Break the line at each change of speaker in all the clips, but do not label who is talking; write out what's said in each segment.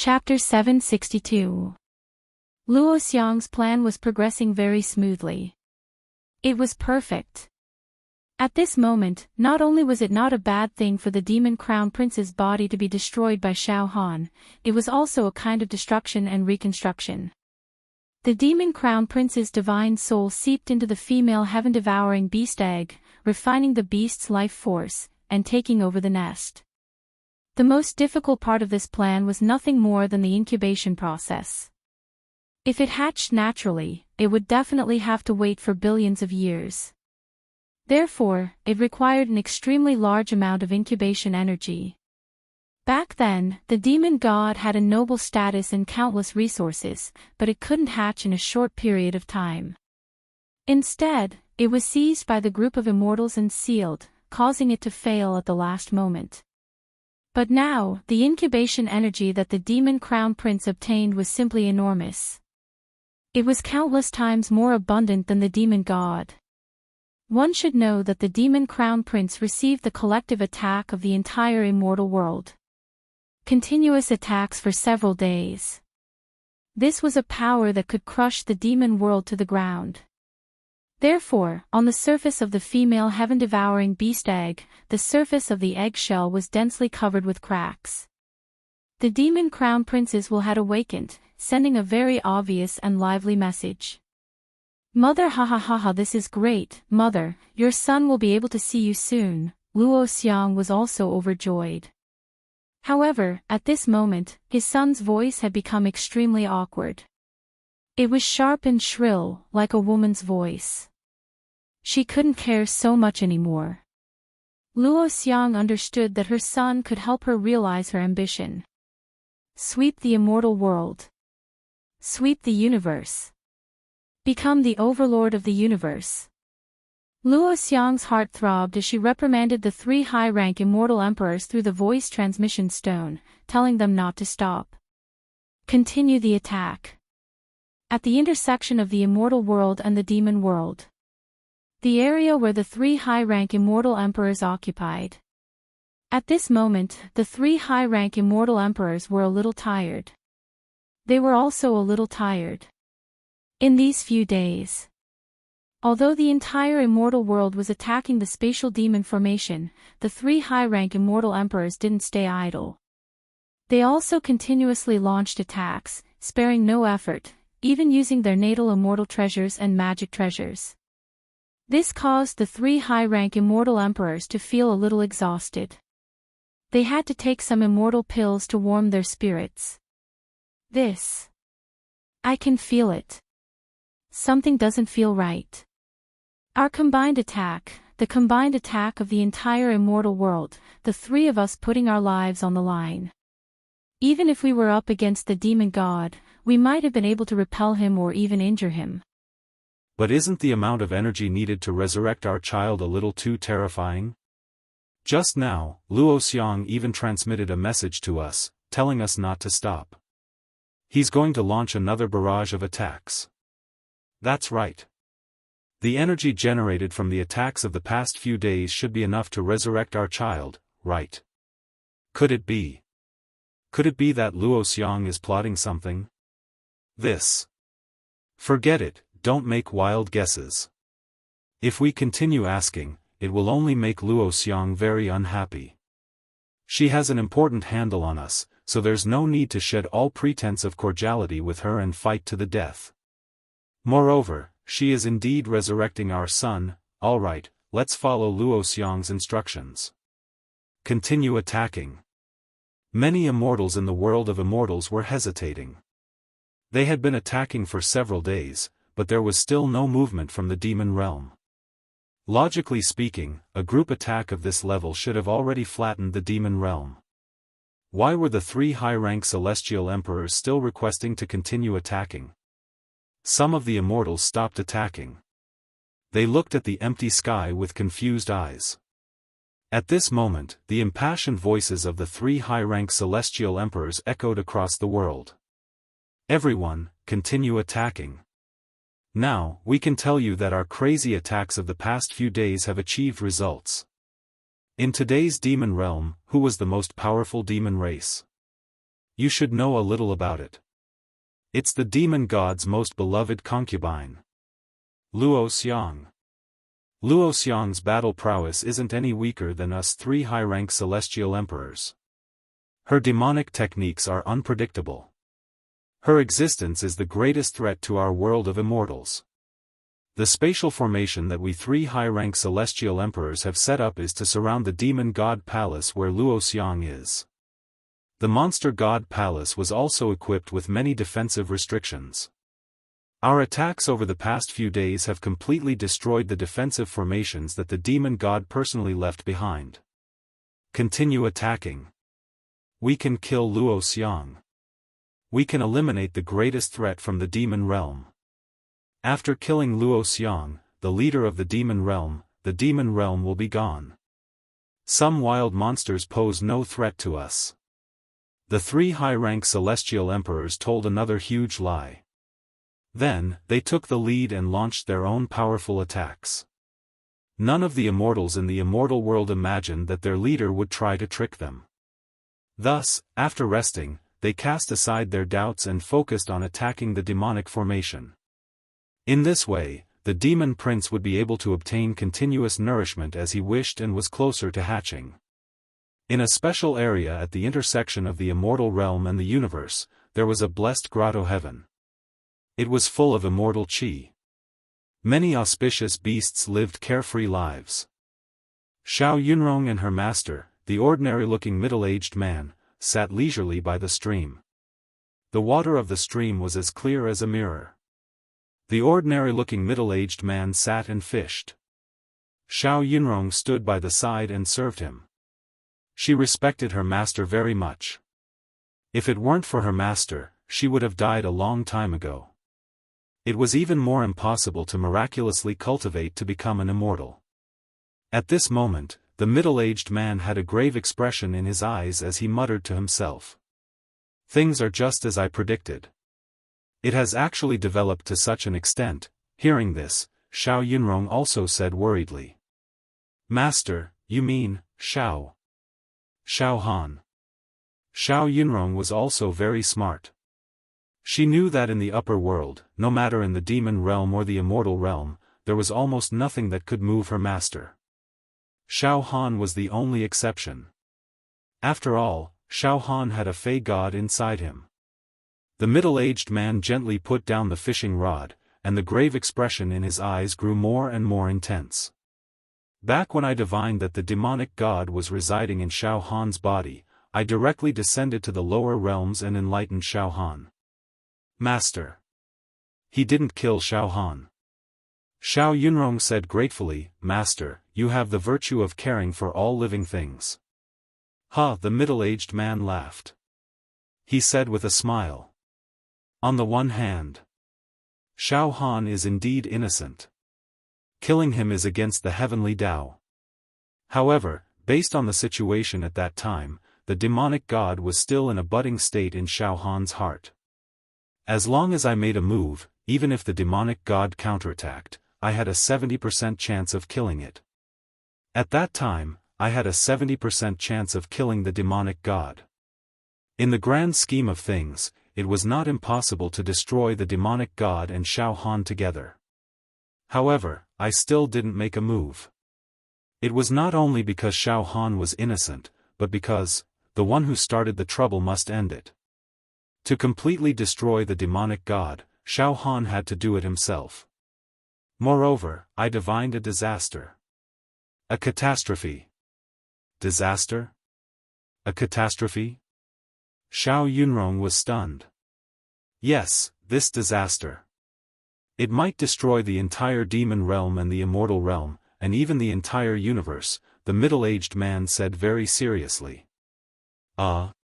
Chapter 762. Luo Xiang's plan was progressing very smoothly. It was perfect. At this moment, not only was it not a bad thing for the Demon Crown Prince's body to be destroyed by Xiaofan, it was also a kind of destruction and reconstruction. The Demon Crown Prince's divine soul seeped into the female heaven-devouring beast egg, refining the beast's life force, and taking over the nest. The most difficult part of this plan was nothing more than the incubation process. If it hatched naturally, it would definitely have to wait for billions of years. Therefore, it required an extremely large amount of incubation energy. Back then, the demon god had a noble status and countless resources, but it couldn't hatch in a short period of time. Instead, it was seized by the group of immortals and sealed, causing it to fail at the last moment. But now, the incubation energy that the Demon Crown Prince obtained was simply enormous. It was countless times more abundant than the demon god. One should know that the Demon Crown Prince received the collective attack of the entire immortal world. Continuous attacks for several days. This was a power that could crush the demon world to the ground. Therefore, on the surface of the female heaven-devouring beast egg, the surface of the eggshell was densely covered with cracks. The Demon Crown Princes had awakened, sending a very obvious and lively message. "Mother, ha ha ha ha, this is great, Mother, your son will be able to see you soon." Luo Xiang was also overjoyed. However, at this moment, his son's voice had become extremely awkward. It was sharp and shrill, like a woman's voice. She couldn't care so much anymore. Luo Xiang understood that her son could help her realize her ambition. Sweep the immortal world. Sweep the universe. Become the overlord of the universe. Luo Xiang's heart throbbed as she reprimanded the three high-rank immortal emperors through the voice transmission stone, telling them not to stop. Continue the attack. At the intersection of the immortal world and the demon world. The area where the three high-rank immortal emperors occupied. At this moment, the three high-rank immortal emperors were a little tired. They were also a little tired. In these few days. Although the entire immortal world was attacking the spatial demon formation, the three high-rank immortal emperors didn't stay idle. They also continuously launched attacks, sparing no effort, even using their natal immortal treasures and magic treasures. This caused the three high-rank immortal emperors to feel a little exhausted. They had to take some immortal pills to warm their spirits. I can feel it. Something doesn't feel right. Our combined attack, the combined attack of the entire immortal world, the three of us putting our lives on the line. Even if we were up against the demon god, we might have been able to repel him or even injure him.
But isn't the amount of energy needed to resurrect our child a little too terrifying? Just now, Luo Xiang even transmitted a message to us, telling us not to stop. He's going to launch another barrage of attacks. That's right. The energy generated from the attacks of the past few days should be enough to resurrect our child, right? Could it be? Could it be that Luo Xiang is plotting something? Forget it, don't make wild guesses. If we continue asking, it will only make Luo Xiang very unhappy. She has an important handle on us, so there's no need to shed all pretense of cordiality with her and fight to the death. Moreover, she is indeed resurrecting our son. All right, let's follow Luo Xiang's instructions. Continue attacking. Many immortals in the world of immortals were hesitating. They had been attacking for several days, but there was still no movement from the demon realm. Logically speaking, a group attack of this level should have already flattened the demon realm. Why were the three high-rank celestial emperors still requesting to continue attacking? Some of the immortals stopped attacking. They looked at the empty sky with confused eyes. At this moment, the impassioned voices of the three high-rank celestial emperors echoed across the world. Everyone, continue attacking. Now, we can tell you that our crazy attacks of the past few days have achieved results. In today's demon realm, who was the most powerful demon race? You should know a little about it. It's the demon god's most beloved concubine. Luo Xiang. Luo Xiang's battle prowess isn't any weaker than us 3 high-rank celestial emperors. Her demonic techniques are unpredictable. Her existence is the greatest threat to our world of immortals. The spatial formation that we 3 high-rank celestial emperors have set up is to surround the demon god palace where Luo Xiang is. The monster god palace was also equipped with many defensive restrictions. Our attacks over the past few days have completely destroyed the defensive formations that the demon god personally left behind. Continue attacking. We can kill Luo Xiang. We can eliminate the greatest threat from the demon realm. After killing Luo Xiang, the leader of the demon realm will be gone. Some wild monsters pose no threat to us. The 3 high-rank celestial emperors told another huge lie. Then, they took the lead and launched their own powerful attacks. None of the immortals in the immortal world imagined that their leader would try to trick them. Thus, after resting, they cast aside their doubts and focused on attacking the demonic formation. In this way, the demon prince would be able to obtain continuous nourishment as he wished and was closer to hatching. In a special area at the intersection of the immortal realm and the universe, there was a blessed grotto heaven. It was full of immortal qi. Many auspicious beasts lived carefree lives. Xiao Yunrong and her master, the ordinary-looking middle-aged man, sat leisurely by the stream. The water of the stream was as clear as a mirror. The ordinary-looking middle-aged man sat and fished. Xiao Yunrong stood by the side and served him. She respected her master very much. If it weren't for her master, she would have died a long time ago. It was even more impossible to miraculously cultivate to become an immortal. At this moment, the middle-aged man had a grave expression in his eyes as he muttered to himself. Things are just as I predicted. It has actually developed to such an extent. Hearing this, Xiao Yunrong also said worriedly. Master, you mean, Xiao Han. Xiao Yunrong was also very smart. She knew that in the upper world, no matter in the demon realm or the immortal realm, there was almost nothing that could move her master. Xiao Han was the only exception. After all, Xiao Han had a fey god inside him. The middle-aged man gently put down the fishing rod, and the grave expression in his eyes grew more and more intense. Back when I divined that the demonic god was residing in Xiao Han's body, I directly descended to the lower realms and enlightened Xiao Han. Master. He didn't kill Xiao Han. Xiao Yunrong said gratefully, Master, you have the virtue of caring for all living things. The middle-aged man laughed. He said with a smile. On the one hand, Xiao Han is indeed innocent. Killing him is against the heavenly Tao. However, based on the situation at that time, the demonic god was still in a budding state in Xiao Han's heart. As long as I made a move, even if the demonic god counterattacked, I had a 70% chance of killing it. At that time, I had a 70% chance of killing the demonic god. In the grand scheme of things, it was not impossible to destroy the demonic god and Xiao Han together. However, I still didn't make a move. It was not only because Xiao Han was innocent, but because, the one who started the trouble must end it. To completely destroy the demonic god, Xiao Han had to do it himself. Moreover, I divined a disaster. A catastrophe. Disaster? A catastrophe? Xiao Yunrong was stunned. Yes, this disaster. It might destroy the entire demon realm and the immortal realm, and even the entire universe, the middle-aged man said very seriously. Xiao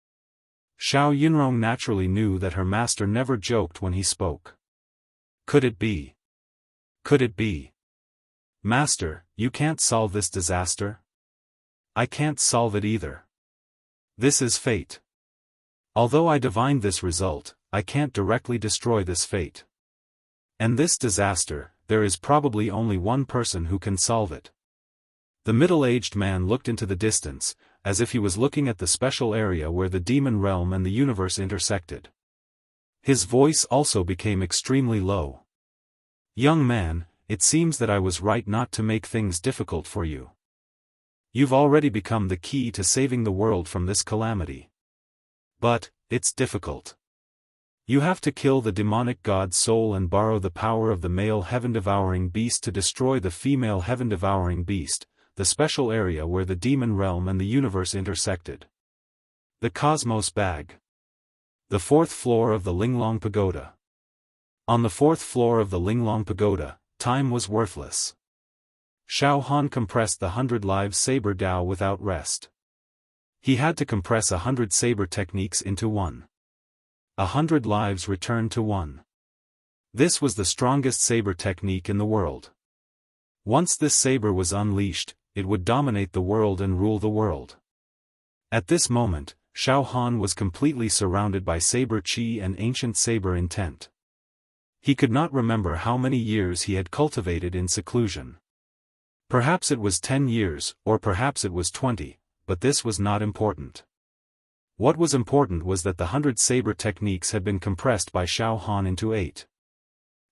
Yunrong naturally knew that her master never joked when he spoke. Could it be? Could it be? Master, you can't solve this disaster? I can't solve it either. This is fate. Although I divined this result, I can't directly destroy this fate. And this disaster, there is probably only one person who can solve it. The middle-aged man looked into the distance, as if he was looking at the special area where the demon realm and the universe intersected. His voice also became extremely low. "Young man, it seems that I was right not to make things difficult for you. You've already become the key to saving the world from this calamity. But, it's difficult. You have to kill the demonic god's soul and borrow the power of the male heaven-devouring beast to destroy the female heaven-devouring beast, the special area where the demon realm and the universe intersected. The Cosmos Bag. The 4th floor of the Linglong Pagoda. On the 4th floor of the Linglong Pagoda, time was worthless. Xiaofan compressed the 100 lives saber Dao without rest. He had to compress 100 saber techniques into one. 100 lives returned to one. This was the strongest saber technique in the world. Once this saber was unleashed, it would dominate the world and rule the world. At this moment, Xiaofan was completely surrounded by saber chi and ancient saber intent. He could not remember how many years he had cultivated in seclusion. Perhaps it was 10 years, or perhaps it was 20, but this was not important. What was important was that the 100 saber techniques had been compressed by Xiaofan into 8.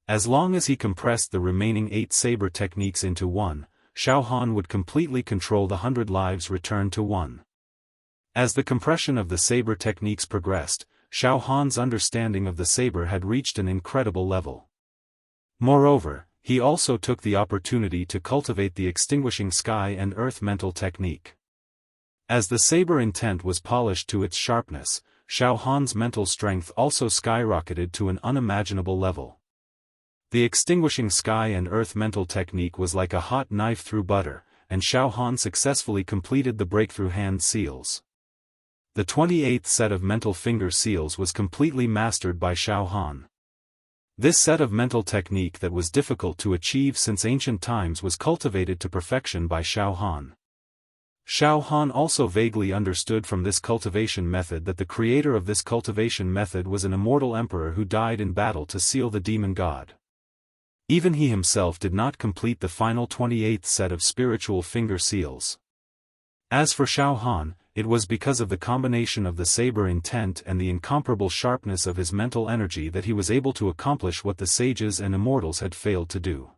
As long as he compressed the remaining 8 saber techniques into one, Xiaofan would completely control the 100 lives returned to one. As the compression of the saber techniques progressed, Xiaofan's understanding of the saber had reached an incredible level. Moreover, he also took the opportunity to cultivate the extinguishing sky and earth mental technique. As the saber intent was polished to its sharpness, Xiaofan's mental strength also skyrocketed to an unimaginable level. The extinguishing sky and earth mental technique was like a hot knife through butter, and Xiaofan successfully completed the breakthrough hand seals. The 28th set of mental finger seals was completely mastered by Xiaofan. This set of mental technique that was difficult to achieve since ancient times was cultivated to perfection by Xiaofan. Xiaofan also vaguely understood from this cultivation method that the creator of this cultivation method was an immortal emperor who died in battle to seal the demon god. Even he himself did not complete the final 28th set of spiritual finger seals. As for Xiaofan, it was because of the combination of the saber intent and the incomparable sharpness of his mental energy that he was able to accomplish what the sages and immortals had failed to do.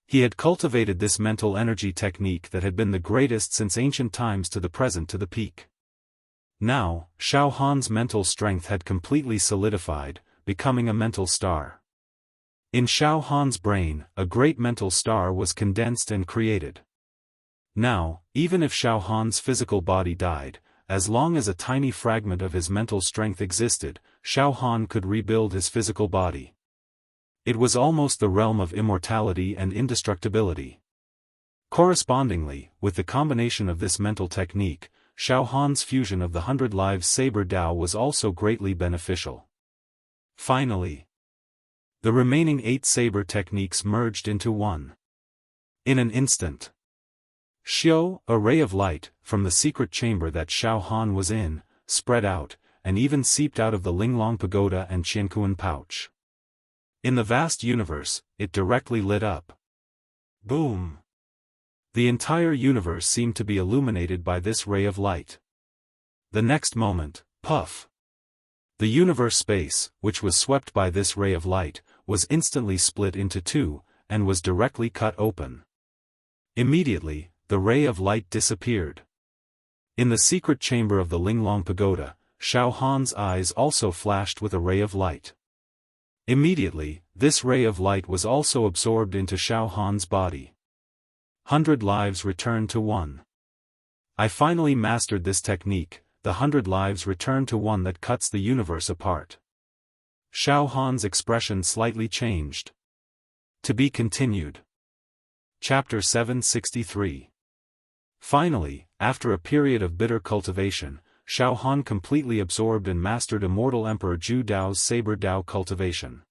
He had cultivated this mental energy technique that had been the greatest since ancient times to the present to the peak. Now, Xiaofan's mental strength had completely solidified, becoming a mental star. In Xiaofan's brain, a great mental star was condensed and created. Now, even if Xiaofan's physical body died, as long as a tiny fragment of his mental strength existed, Xiaofan could rebuild his physical body. It was almost the realm of immortality and indestructibility. Correspondingly, with the combination of this mental technique, Xiaofan's fusion of the 100 lives saber Dao was also greatly beneficial. Finally, the remaining 8 saber techniques merged into one. In an instant, Xiao, a ray of light, from the secret chamber that Xiaofan was in, spread out, and even seeped out of the Linglong Pagoda and Qiankuan pouch. In the vast universe, it directly lit up. Boom! The entire universe seemed to be illuminated by this ray of light. The next moment, puff! The universe space, which was swept by this ray of light, was instantly split into two, and was directly cut open. Immediately, the ray of light disappeared. In the secret chamber of the Linglong Pagoda, Xiaofan's eyes also flashed with a ray of light. Immediately, this ray of light was also absorbed into Xiaofan's body. 100 lives returned to one. I finally mastered this technique, the 100 lives returned to one that cuts the universe apart. Xiaofan's expression slightly changed. To be continued. Chapter 763. Finally, after a period of bitter cultivation, Xiaofan completely absorbed and mastered Immortal Emperor Zhu Dao's Saber Dao cultivation.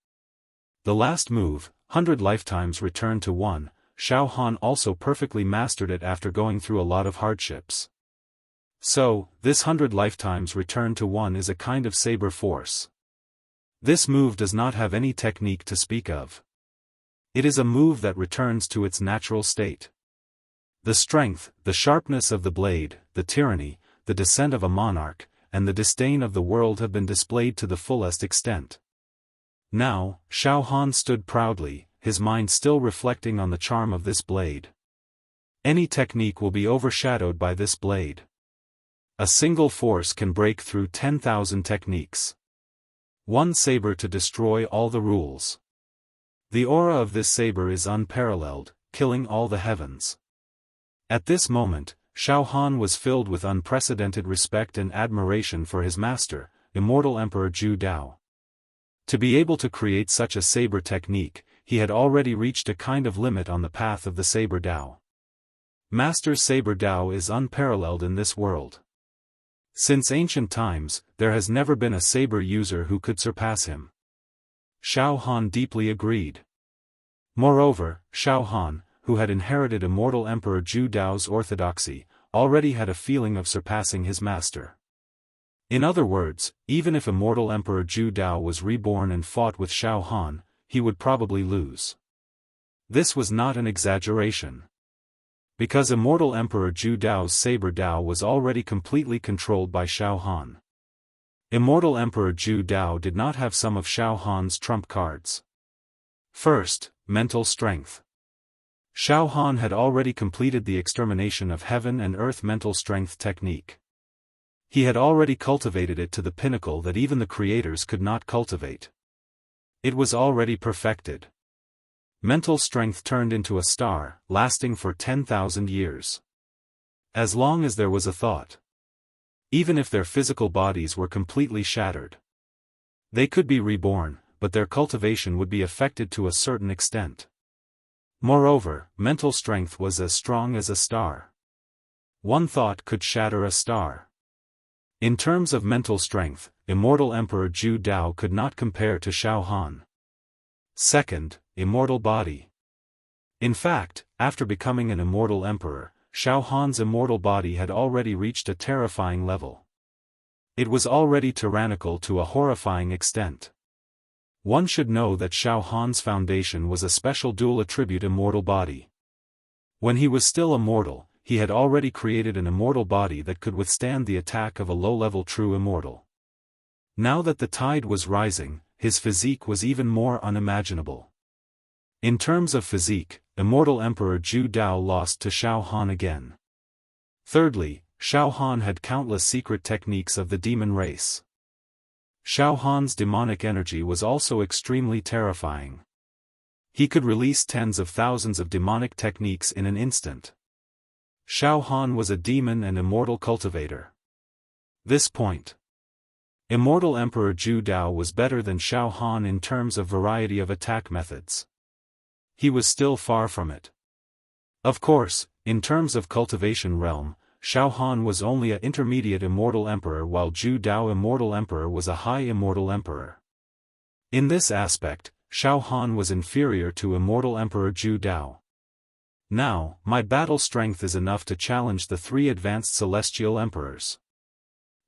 The last move, 100 lifetimes returned to one, Xiaofan also perfectly mastered it after going through a lot of hardships. So, this 100 lifetimes returned to one is a kind of saber force. This move does not have any technique to speak of. It is a move that returns to its natural state. The strength, the sharpness of the blade, the tyranny, the descent of a monarch, and the disdain of the world have been displayed to the fullest extent. Now, Xiaofan stood proudly, his mind still reflecting on the charm of this blade. Any technique will be overshadowed by this blade. A single force can break through 10,000 techniques. One saber to destroy all the rules. The aura of this saber is unparalleled, killing all the heavens. At this moment, Xiaofan was filled with unprecedented respect and admiration for his master, Immortal Emperor Zhu Dao. To be able to create such a saber technique, he had already reached a kind of limit on the path of the saber Dao. Master Saber Dao is unparalleled in this world. Since ancient times, there has never been a saber user who could surpass him. Xiaofan deeply agreed. Moreover, Xiaofan, who had inherited Immortal Emperor Zhu Dao's orthodoxy, already had a feeling of surpassing his master. In other words, even if Immortal Emperor Zhu Dao was reborn and fought with Xiaofan, he would probably lose. This was not an exaggeration. Because Immortal Emperor Zhu Dao's saber Dao was already completely controlled by Xiaofan. Immortal Emperor Zhu Dao did not have some of Xiaofan's trump cards. First, mental strength. Xiaofan had already completed the extermination of heaven and earth mental strength technique. He had already cultivated it to the pinnacle that even the creators could not cultivate. It was already perfected. Mental strength turned into a star, lasting for 10,000 years. As long as there was a thought. Even if their physical bodies were completely shattered. They could be reborn, but their cultivation would be affected to a certain extent. Moreover, mental strength was as strong as a star. One thought could shatter a star. In terms of mental strength, Immortal Emperor Zhu Dao could not compare to Xiaofan. Second, immortal body. In fact, after becoming an immortal emperor, Xiaofan's immortal body had already reached a terrifying level. It was already tyrannical to a horrifying extent. One should know that Xiaofan's foundation was a special dual attribute immortal body. When he was still immortal, he had already created an immortal body that could withstand the attack of a low-level true immortal. Now that the tide was rising, his physique was even more unimaginable. In terms of physique, Immortal Emperor Zhu Dao lost to Xiaofan again. Thirdly, Xiaofan had countless secret techniques of the demon race. Xiaofan's demonic energy was also extremely terrifying. He could release tens of thousands of demonic techniques in an instant. Xiaofan was a demon and immortal cultivator. This point. Immortal Emperor Zhu Dao was better than Xiaofan in terms of variety of attack methods. He was still far from it. Of course, in terms of cultivation realm, Xiaofan was only an intermediate immortal emperor while Zhu Dao Immortal Emperor was a high immortal emperor. In this aspect, Xiaofan was inferior to Immortal Emperor Zhu Dao. Now, my battle strength is enough to challenge the three advanced celestial emperors.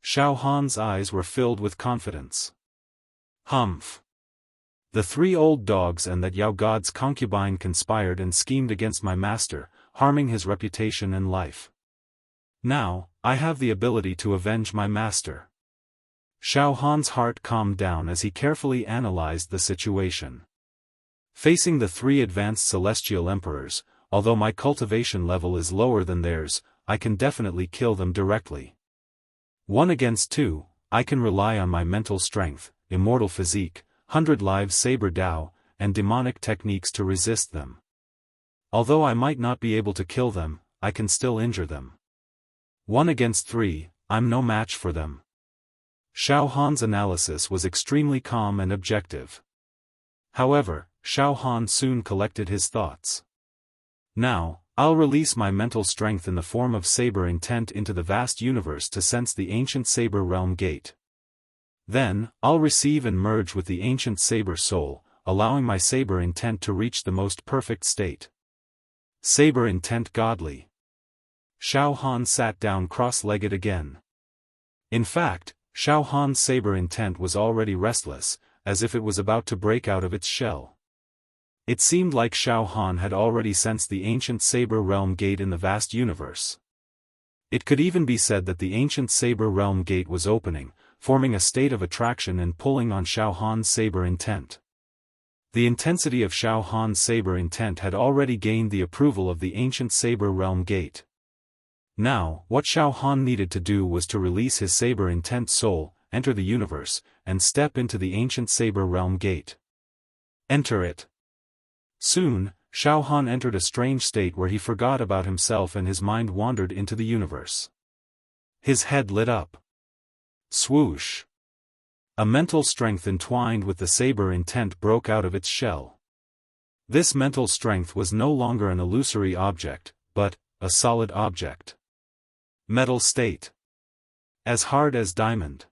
Xiaofan's eyes were filled with confidence. Humph! The three old dogs and that Yao God's concubine conspired and schemed against my master, harming his reputation and life. Now, I have the ability to avenge my master. Xiaofan's heart calmed down as he carefully analyzed the situation. Facing the three advanced celestial emperors, although my cultivation level is lower than theirs, I can definitely kill them directly. 1 against 2, I can rely on my mental strength, immortal physique, 100 lives saber Dao, and demonic techniques to resist them. Although I might not be able to kill them, I can still injure them. 1 against 3, I'm no match for them. Xiaofan's analysis was extremely calm and objective. However, Xiaofan soon collected his thoughts. Now, I'll release my mental strength in the form of saber intent into the vast universe to sense the ancient saber realm gate. Then, I'll receive and merge with the ancient saber soul, allowing my saber intent to reach the most perfect state. Saber intent godly. Xiaofan sat down cross-legged again. In fact, Xiaofan's saber intent was already restless, as if it was about to break out of its shell. It seemed like Xiaofan had already sensed the ancient Saber Realm Gate in the vast universe. It could even be said that the ancient Saber Realm Gate was opening, forming a state of attraction and pulling on Xiaohan's saber intent. The intensity of Xiaohan's saber intent had already gained the approval of the ancient Saber Realm Gate. Now, what Xiaofan needed to do was to release his saber intent soul, enter the universe, and step into the ancient Saber Realm Gate. Enter it. Soon, Xiaofan entered a strange state where he forgot about himself and his mind wandered into the universe. His head lit up. Swoosh! A mental strength entwined with the saber intent broke out of its shell. This mental strength was no longer an illusory object, but a solid object. Metal state. As hard as diamond.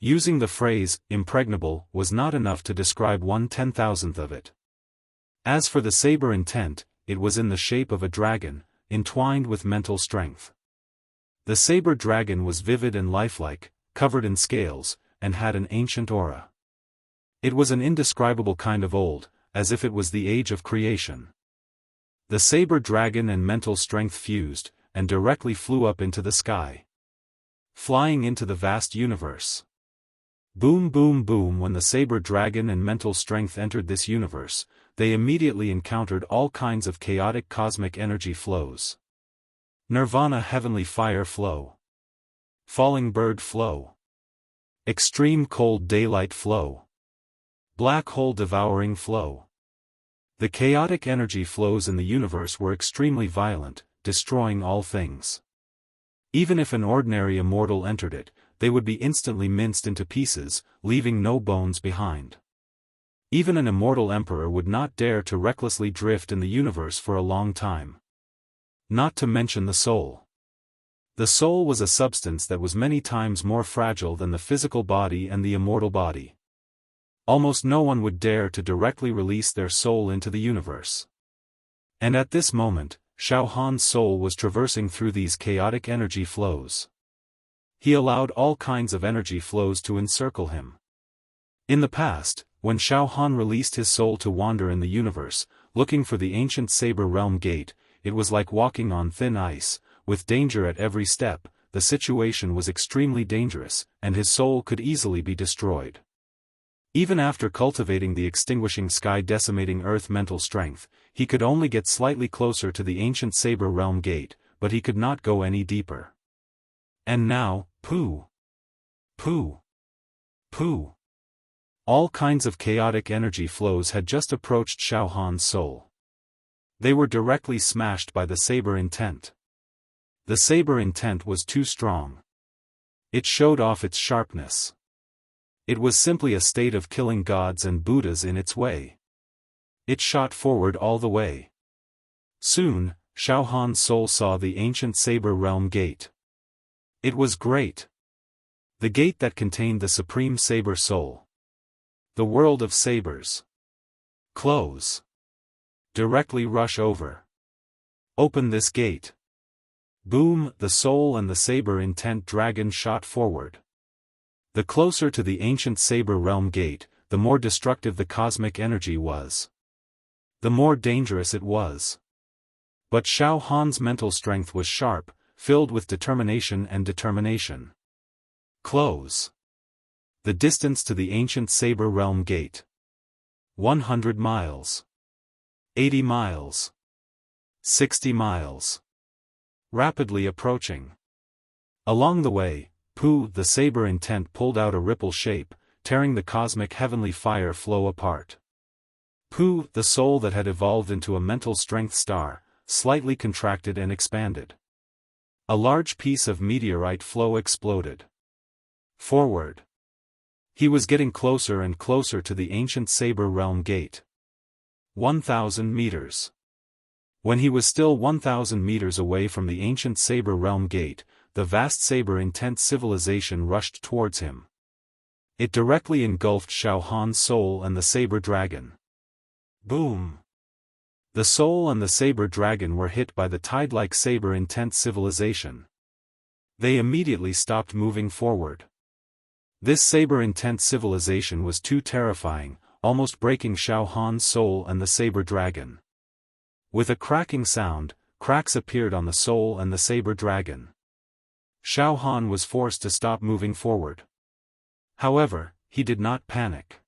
Using the phrase, impregnable, was not enough to describe 1/10,000th of it. As for the saber intent, it was in the shape of a dragon, entwined with mental strength. The saber dragon was vivid and lifelike, covered in scales, and had an ancient aura. It was an indescribable kind of old, as if it was the age of creation. The saber dragon and mental strength fused, and directly flew up into the sky. Flying into the vast universe. Boom boom boom. When the saber dragon and mental strength entered this universe, they immediately encountered all kinds of chaotic cosmic energy flows. Nirvana heavenly fire flow. Falling bird flow. Extreme cold daylight flow. Black hole devouring flow. The chaotic energy flows in the universe were extremely violent, destroying all things. Even if an ordinary immortal entered it, they would be instantly minced into pieces, leaving no bones behind. Even an immortal emperor would not dare to recklessly drift in the universe for a long time. Not to mention the soul. The soul was a substance that was many times more fragile than the physical body and the immortal body. Almost no one would dare to directly release their soul into the universe. And at this moment, Xiaohan's soul was traversing through these chaotic energy flows. He allowed all kinds of energy flows to encircle him. In the past, when Xiaofan released his soul to wander in the universe, looking for the ancient Saber Realm Gate, it was like walking on thin ice, with danger at every step. The situation was extremely dangerous, and his soul could easily be destroyed. Even after cultivating the extinguishing sky decimating earth mental strength, he could only get slightly closer to the ancient Saber Realm Gate, but he could not go any deeper. And now, pooh! Pooh! Pooh! All kinds of chaotic energy flows had just approached Xiaohan's soul. They were directly smashed by the saber intent. The saber intent was too strong. It showed off its sharpness. It was simply a state of killing gods and Buddhas in its way. It shot forward all the way. Soon, Xiaohan's soul saw the ancient Saber Realm Gate. It was great. The gate that contained the supreme saber soul. The world of sabers. Close. Directly rush over. Open this gate. Boom! The soul and the saber intent dragon shot forward. The closer to the ancient Saber Realm Gate, the more destructive the cosmic energy was. The more dangerous it was. But Xiaohan's mental strength was sharp, filled with determination and determination. Close. The distance to the ancient Saber Realm Gate. 100 miles. 80 miles. 60 miles. Rapidly approaching. Along the way, Pooh, the saber intent pulled out a ripple shape, tearing the cosmic heavenly fire flow apart. Pooh, the soul that had evolved into a mental strength star, slightly contracted and expanded. A large piece of meteorite flow exploded. Forward. He was getting closer and closer to the ancient Saber Realm Gate. 1,000 meters. When he was still 1,000 meters away from the ancient Saber Realm Gate, the vast saber-intent civilization rushed towards him. It directly engulfed Xiaohan's soul and the saber dragon. Boom! The soul and the saber dragon were hit by the tide-like saber-intent civilization. They immediately stopped moving forward. This saber-intent civilization was too terrifying, almost breaking Xiaofan's soul and the saber dragon. With a cracking sound, cracks appeared on the soul and the saber dragon. Xiaofan was forced to stop moving forward. However, he did not panic.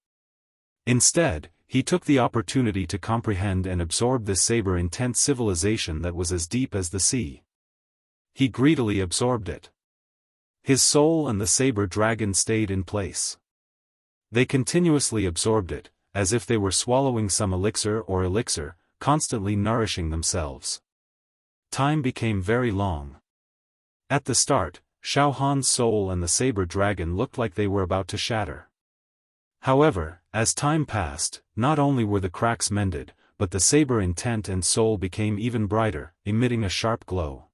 Instead, he took the opportunity to comprehend and absorb this saber-intent civilization that was as deep as the sea. He greedily absorbed it. His soul and the saber dragon stayed in place. They continuously absorbed it, as if they were swallowing some elixir, constantly nourishing themselves. Time became very long. At the start, Xiaofan's soul and the saber dragon looked like they were about to shatter. However, as time passed, not only were the cracks mended, but the saber intent and soul became even brighter, emitting a sharp glow.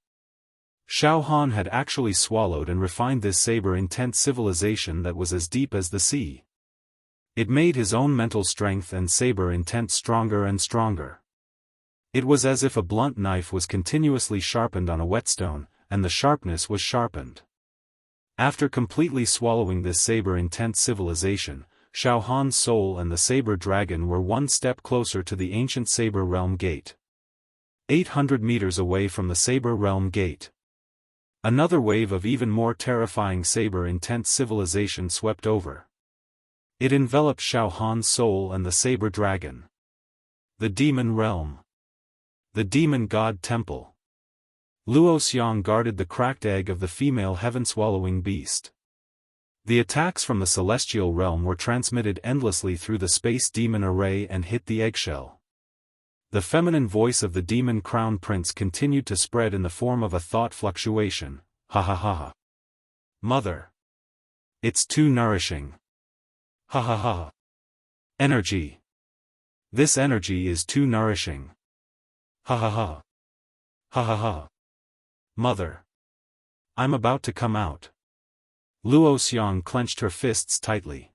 Xiaofan had actually swallowed and refined this saber intent civilization that was as deep as the sea. It made his own mental strength and saber intent stronger and stronger. It was as if a blunt knife was continuously sharpened on a whetstone, and the sharpness was sharpened. After completely swallowing this saber intent civilization, Xiaofan's soul and the saber dragon were one step closer to the ancient Saber Realm Gate. 800 meters away from the Saber Realm Gate, another wave of even more terrifying saber-intent civilization swept over. It enveloped Xiaofan's soul and the saber dragon. The Demon Realm. The Demon God Temple. Luoxiang guarded the cracked egg of the female heaven-swallowing beast. The attacks from the celestial realm were transmitted endlessly through the space demon array and hit the eggshell. The feminine voice of the demon crown prince continued to spread in the form of a thought fluctuation. Ha ha ha ha. Mother. It's too nourishing. Ha ha ha. Energy. This energy is too nourishing. Ha ha ha. Ha ha ha. Mother. I'm about to come out. Luoxiang clenched her fists tightly.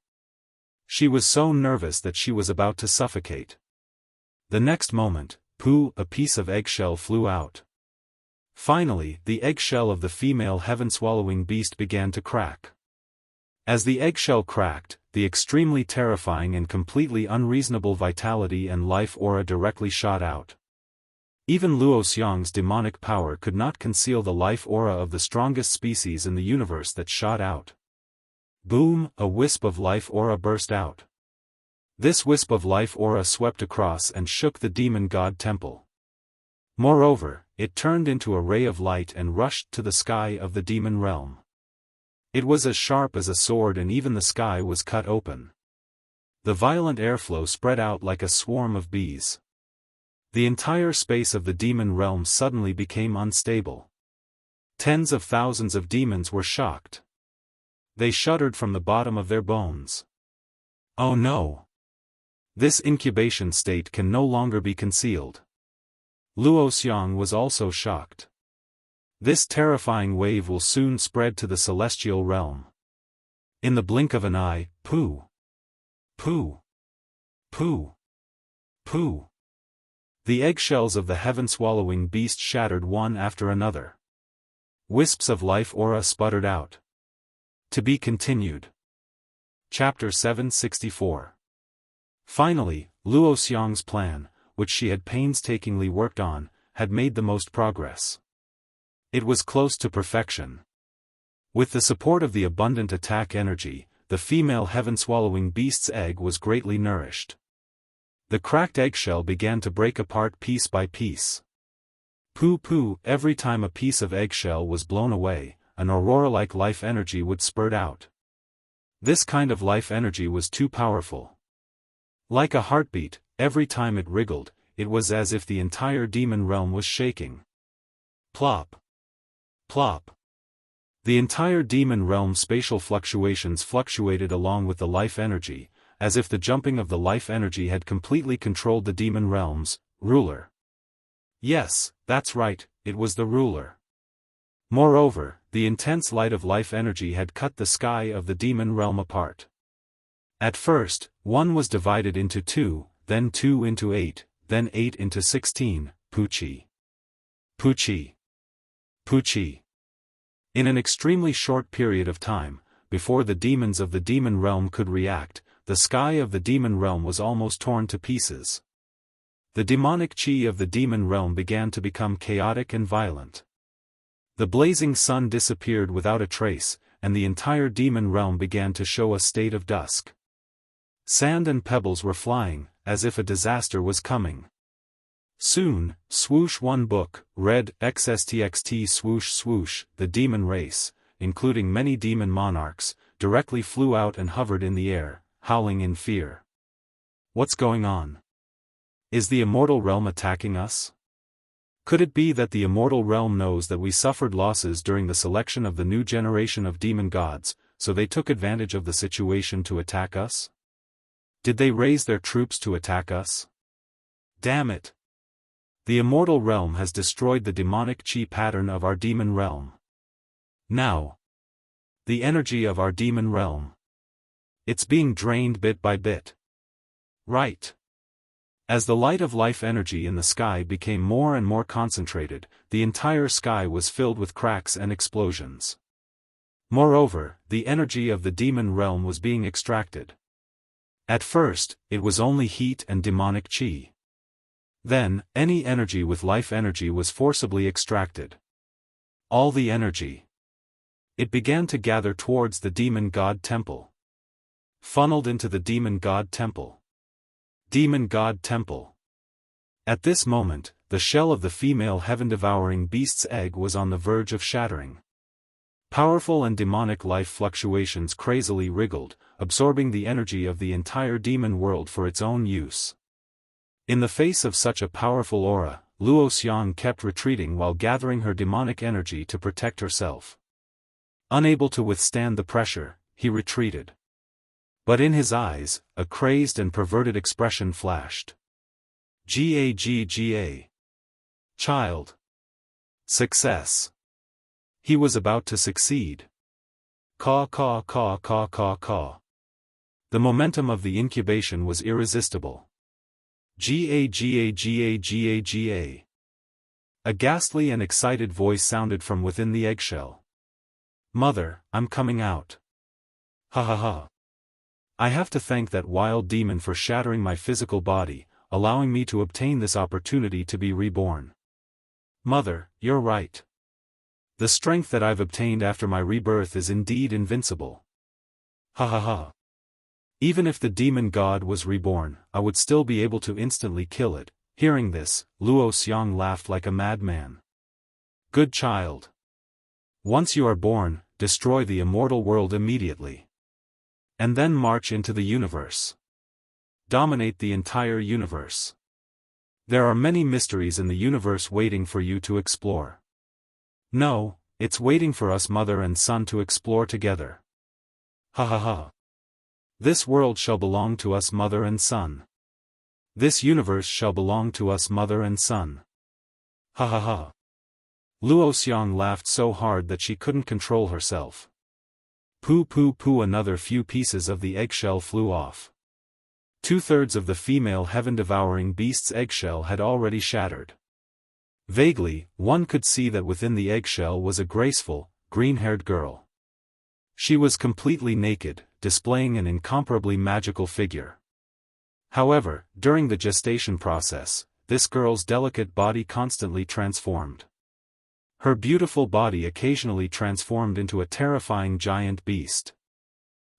She was so nervous that she was about to suffocate. The next moment, a piece of eggshell flew out. Finally, the eggshell of the female heaven-swallowing beast began to crack. As the eggshell cracked, the extremely terrifying and completely unreasonable vitality and life aura directly shot out. Even Luoxiang's demonic power could not conceal the life aura of the strongest species in the universe that shot out. Boom! A wisp of life aura burst out. This wisp of life aura swept across and shook the demon god temple. Moreover, it turned into a ray of light and rushed to the sky of the demon realm. It was as sharp as a sword, and even the sky was cut open. The violent airflow spread out like a swarm of bees. The entire space of the demon realm suddenly became unstable. Tens of thousands of demons were shocked. They shuddered from the bottom of their bones. Oh no! This incubation state can no longer be concealed. Luoxiang was also shocked. This terrifying wave will soon spread to the celestial realm. In the blink of an eye, poo! Poo! Poo! Poo! The eggshells of the heaven-swallowing beast shattered one after another. Wisps of life aura sputtered out. To be continued. Chapter 764. Finally, Luoxiang's plan, which she had painstakingly worked on, had made the most progress. It was close to perfection. With the support of the abundant attack energy, the female heaven-swallowing beast's egg was greatly nourished. The cracked eggshell began to break apart piece by piece. Poo! Every time a piece of eggshell was blown away, an aurora-like life energy would spurt out. This kind of life energy was too powerful. Like a heartbeat, every time it wriggled, it was as if the entire demon realm was shaking. Plop! Plop! The entire demon realm's spatial fluctuations fluctuated along with the life energy, as if the jumping of the life energy had completely controlled the demon realm's ruler. Yes, that's right, it was the ruler. Moreover, the intense light of life energy had cut the sky of the demon realm apart. At first, one was divided into 2, then 2 into 8, then 8 into 16, Puchi. Puchi. Puchi. In an extremely short period of time, before the demons of the demon realm could react, the sky of the demon realm was almost torn to pieces. The demonic chi of the demon realm began to become chaotic and violent. The blazing sun disappeared without a trace, and the entire demon realm began to show a state of dusk. Sand and pebbles were flying, as if a disaster was coming. Soon, swoosh one book, read XSTXT swoosh swoosh, the demon race, including many demon monarchs, directly flew out and hovered in the air, howling in fear. What's going on? Is the immortal realm attacking us? Could it be that the immortal realm knows that we suffered losses during the selection of the new generation of demon gods, so they took advantage of the situation to attack us? Did they raise their troops to attack us? Damn it! The immortal realm has destroyed the demonic chi pattern of our demon realm. Now, the energy of our demon realm. It's being drained bit by bit. Right. As the light of life energy in the sky became more and more concentrated, the entire sky was filled with cracks and explosions. Moreover, the energy of the demon realm was being extracted. At first, it was only heat and demonic chi. Then, any energy with life energy was forcibly extracted. All the energy. It began to gather towards the demon god temple. Funneled into the demon god temple. Demon God Temple. At this moment, the shell of the female heaven-devouring beast's egg was on the verge of shattering. Powerful and demonic life fluctuations crazily wriggled, absorbing the energy of the entire demon world for its own use. In the face of such a powerful aura, Luo Xiang kept retreating while gathering her demonic energy to protect herself. Unable to withstand the pressure, he retreated. But in his eyes, a crazed and perverted expression flashed. Gagga. Child. Success. He was about to succeed. Caw caw caw caw caw caw. The momentum of the incubation was irresistible. Gagga. A ghastly and excited voice sounded from within the eggshell. Mother, I'm coming out. Ha ha ha. I have to thank that wild demon for shattering my physical body, allowing me to obtain this opportunity to be reborn. Mother, you're right. The strength that I've obtained after my rebirth is indeed invincible. Ha ha ha. Even if the demon god was reborn, I would still be able to instantly kill it. Hearing this, Luo Xiang laughed like a madman. Good child. Once you are born, destroy the immortal world immediately. And then march into the universe. Dominate the entire universe. There are many mysteries in the universe waiting for you to explore. No, it's waiting for us mother and son to explore together. Ha ha ha. This world shall belong to us mother and son. This universe shall belong to us mother and son. Ha ha ha. Luo Xiang laughed so hard that she couldn't control herself. Poo poo poo. Another few pieces of the eggshell flew off. 2/3 of the female heaven-devouring beast's eggshell had already shattered. Vaguely, one could see that within the eggshell was a graceful, green-haired girl. She was completely naked, displaying an incomparably magical figure. However, during the gestation process, this girl's delicate body constantly transformed. Her beautiful body occasionally transformed into a terrifying giant beast.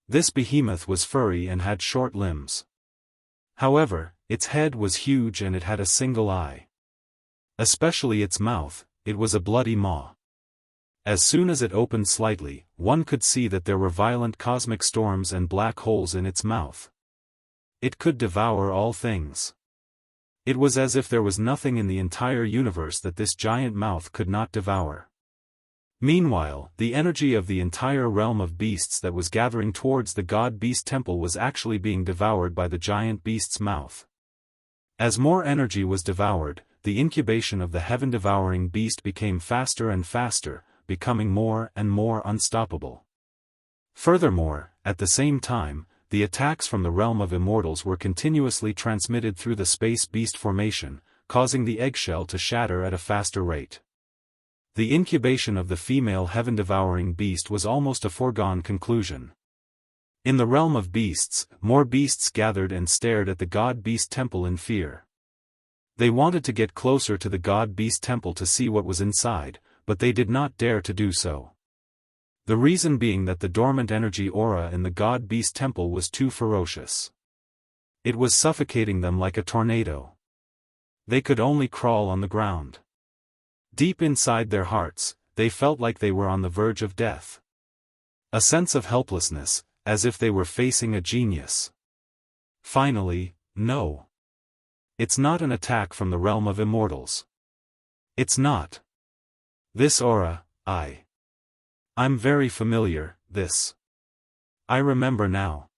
This behemoth was furry and had short limbs. However, its head was huge and it had a single eye. Especially its mouth, it was a bloody maw. As soon as it opened slightly, one could see that there were violent cosmic storms and black holes in its mouth. It could devour all things. It was as if there was nothing in the entire universe that this giant mouth could not devour. Meanwhile, the energy of the entire realm of beasts that was gathering towards the god-beast temple was actually being devoured by the giant beast's mouth. As more energy was devoured, the incubation of the heaven-devouring beast became faster and faster, becoming more and more unstoppable. Furthermore, at the same time, the attacks from the realm of immortals were continuously transmitted through the space beast formation, causing the eggshell to shatter at a faster rate. The incubation of the female heaven-devouring beast was almost a foregone conclusion. In the realm of beasts, more beasts gathered and stared at the god-beast temple in fear. They wanted to get closer to the god-beast temple to see what was inside, but they did not dare to do so. The reason being that the dormant energy aura in the god-beast temple was too ferocious. It was suffocating them like a tornado. They could only crawl on the ground. Deep inside their hearts, they felt like they were on the verge of death. A sense of helplessness, as if they were facing a genius. Finally, no. It's not an attack from the realm of immortals. It's not. This aura, I'm very familiar, this. I remember now.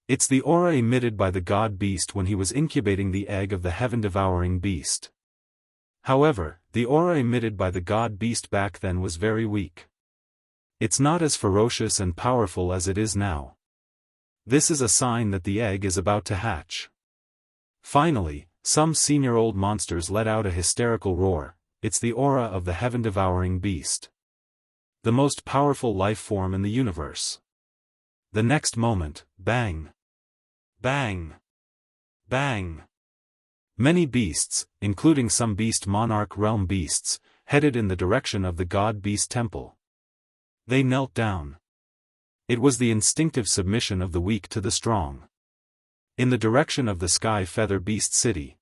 It's the aura emitted by the god-beast when he was incubating the egg of the heaven-devouring beast. However, the aura emitted by the god-beast back then was very weak. It's not as ferocious and powerful as it is now. This is a sign that the egg is about to hatch. Finally, some senior old monsters let out a hysterical roar. It's the aura of the heaven-devouring beast. The most powerful life form in the universe. The next moment, bang! Bang! Bang! Many beasts, including some beast monarch realm beasts, headed in the direction of the god-beast temple. They knelt down. It was the instinctive submission of the weak to the strong. In the direction of the sky feather beast city.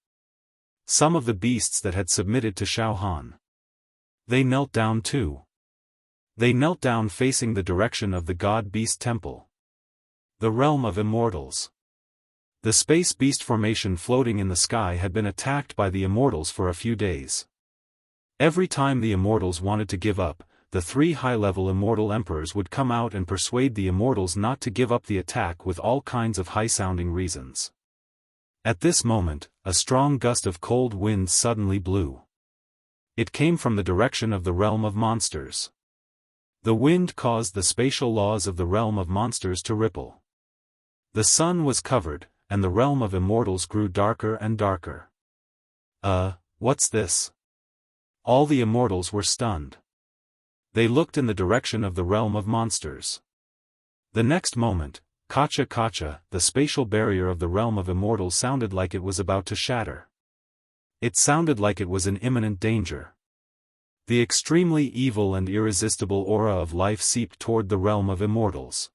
Some of the beasts that had submitted to Xiaofan. They knelt down too. They knelt down facing the direction of the god-beast temple. The realm of immortals. The space beast formation floating in the sky had been attacked by the immortals for a few days. Every time the immortals wanted to give up, the 3 high-level immortal emperors would come out and persuade the immortals not to give up the attack with all kinds of high-sounding reasons. At this moment, a strong gust of cold wind suddenly blew. It came from the direction of the realm of monsters. The wind caused the spatial laws of the realm of monsters to ripple. The sun was covered, and the realm of immortals grew darker and darker. What's this? All the immortals were stunned. They looked in the direction of the realm of monsters. The next moment, Kacha, the spatial barrier of the realm of immortals sounded like it was about to shatter. It sounded like it was in imminent danger. The extremely evil and irresistible aura of life seeped toward the realm of immortals.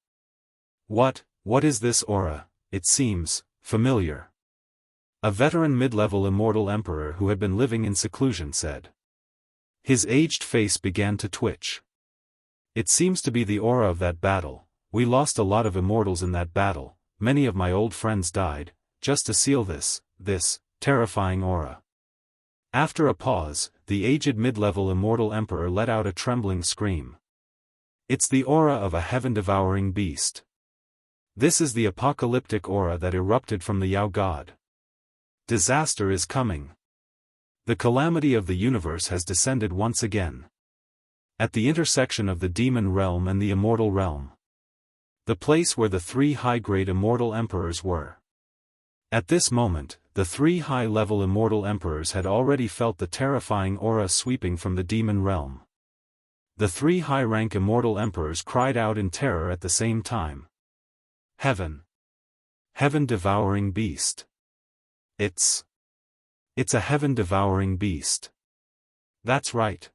What is this aura? It seems familiar. A veteran mid-level immortal emperor who had been living in seclusion said. His aged face began to twitch. It seems to be the aura of that battle. We lost a lot of immortals in that battle. Many of my old friends died, just to seal this terrifying aura. After a pause, the aged mid-level immortal emperor let out a trembling scream. It's the aura of a heaven-devouring beast. This is the apocalyptic aura that erupted from the Yao god. Disaster is coming. The calamity of the universe has descended once again. At the intersection of the demon realm and the immortal realm. The place where the 3 high-grade immortal emperors were. At this moment, the 3 high-level immortal emperors had already felt the terrifying aura sweeping from the demon realm. The 3 high-rank immortal emperors cried out in terror at the same time. Heaven. Heaven-devouring beast. It's a heaven-devouring beast. That's right.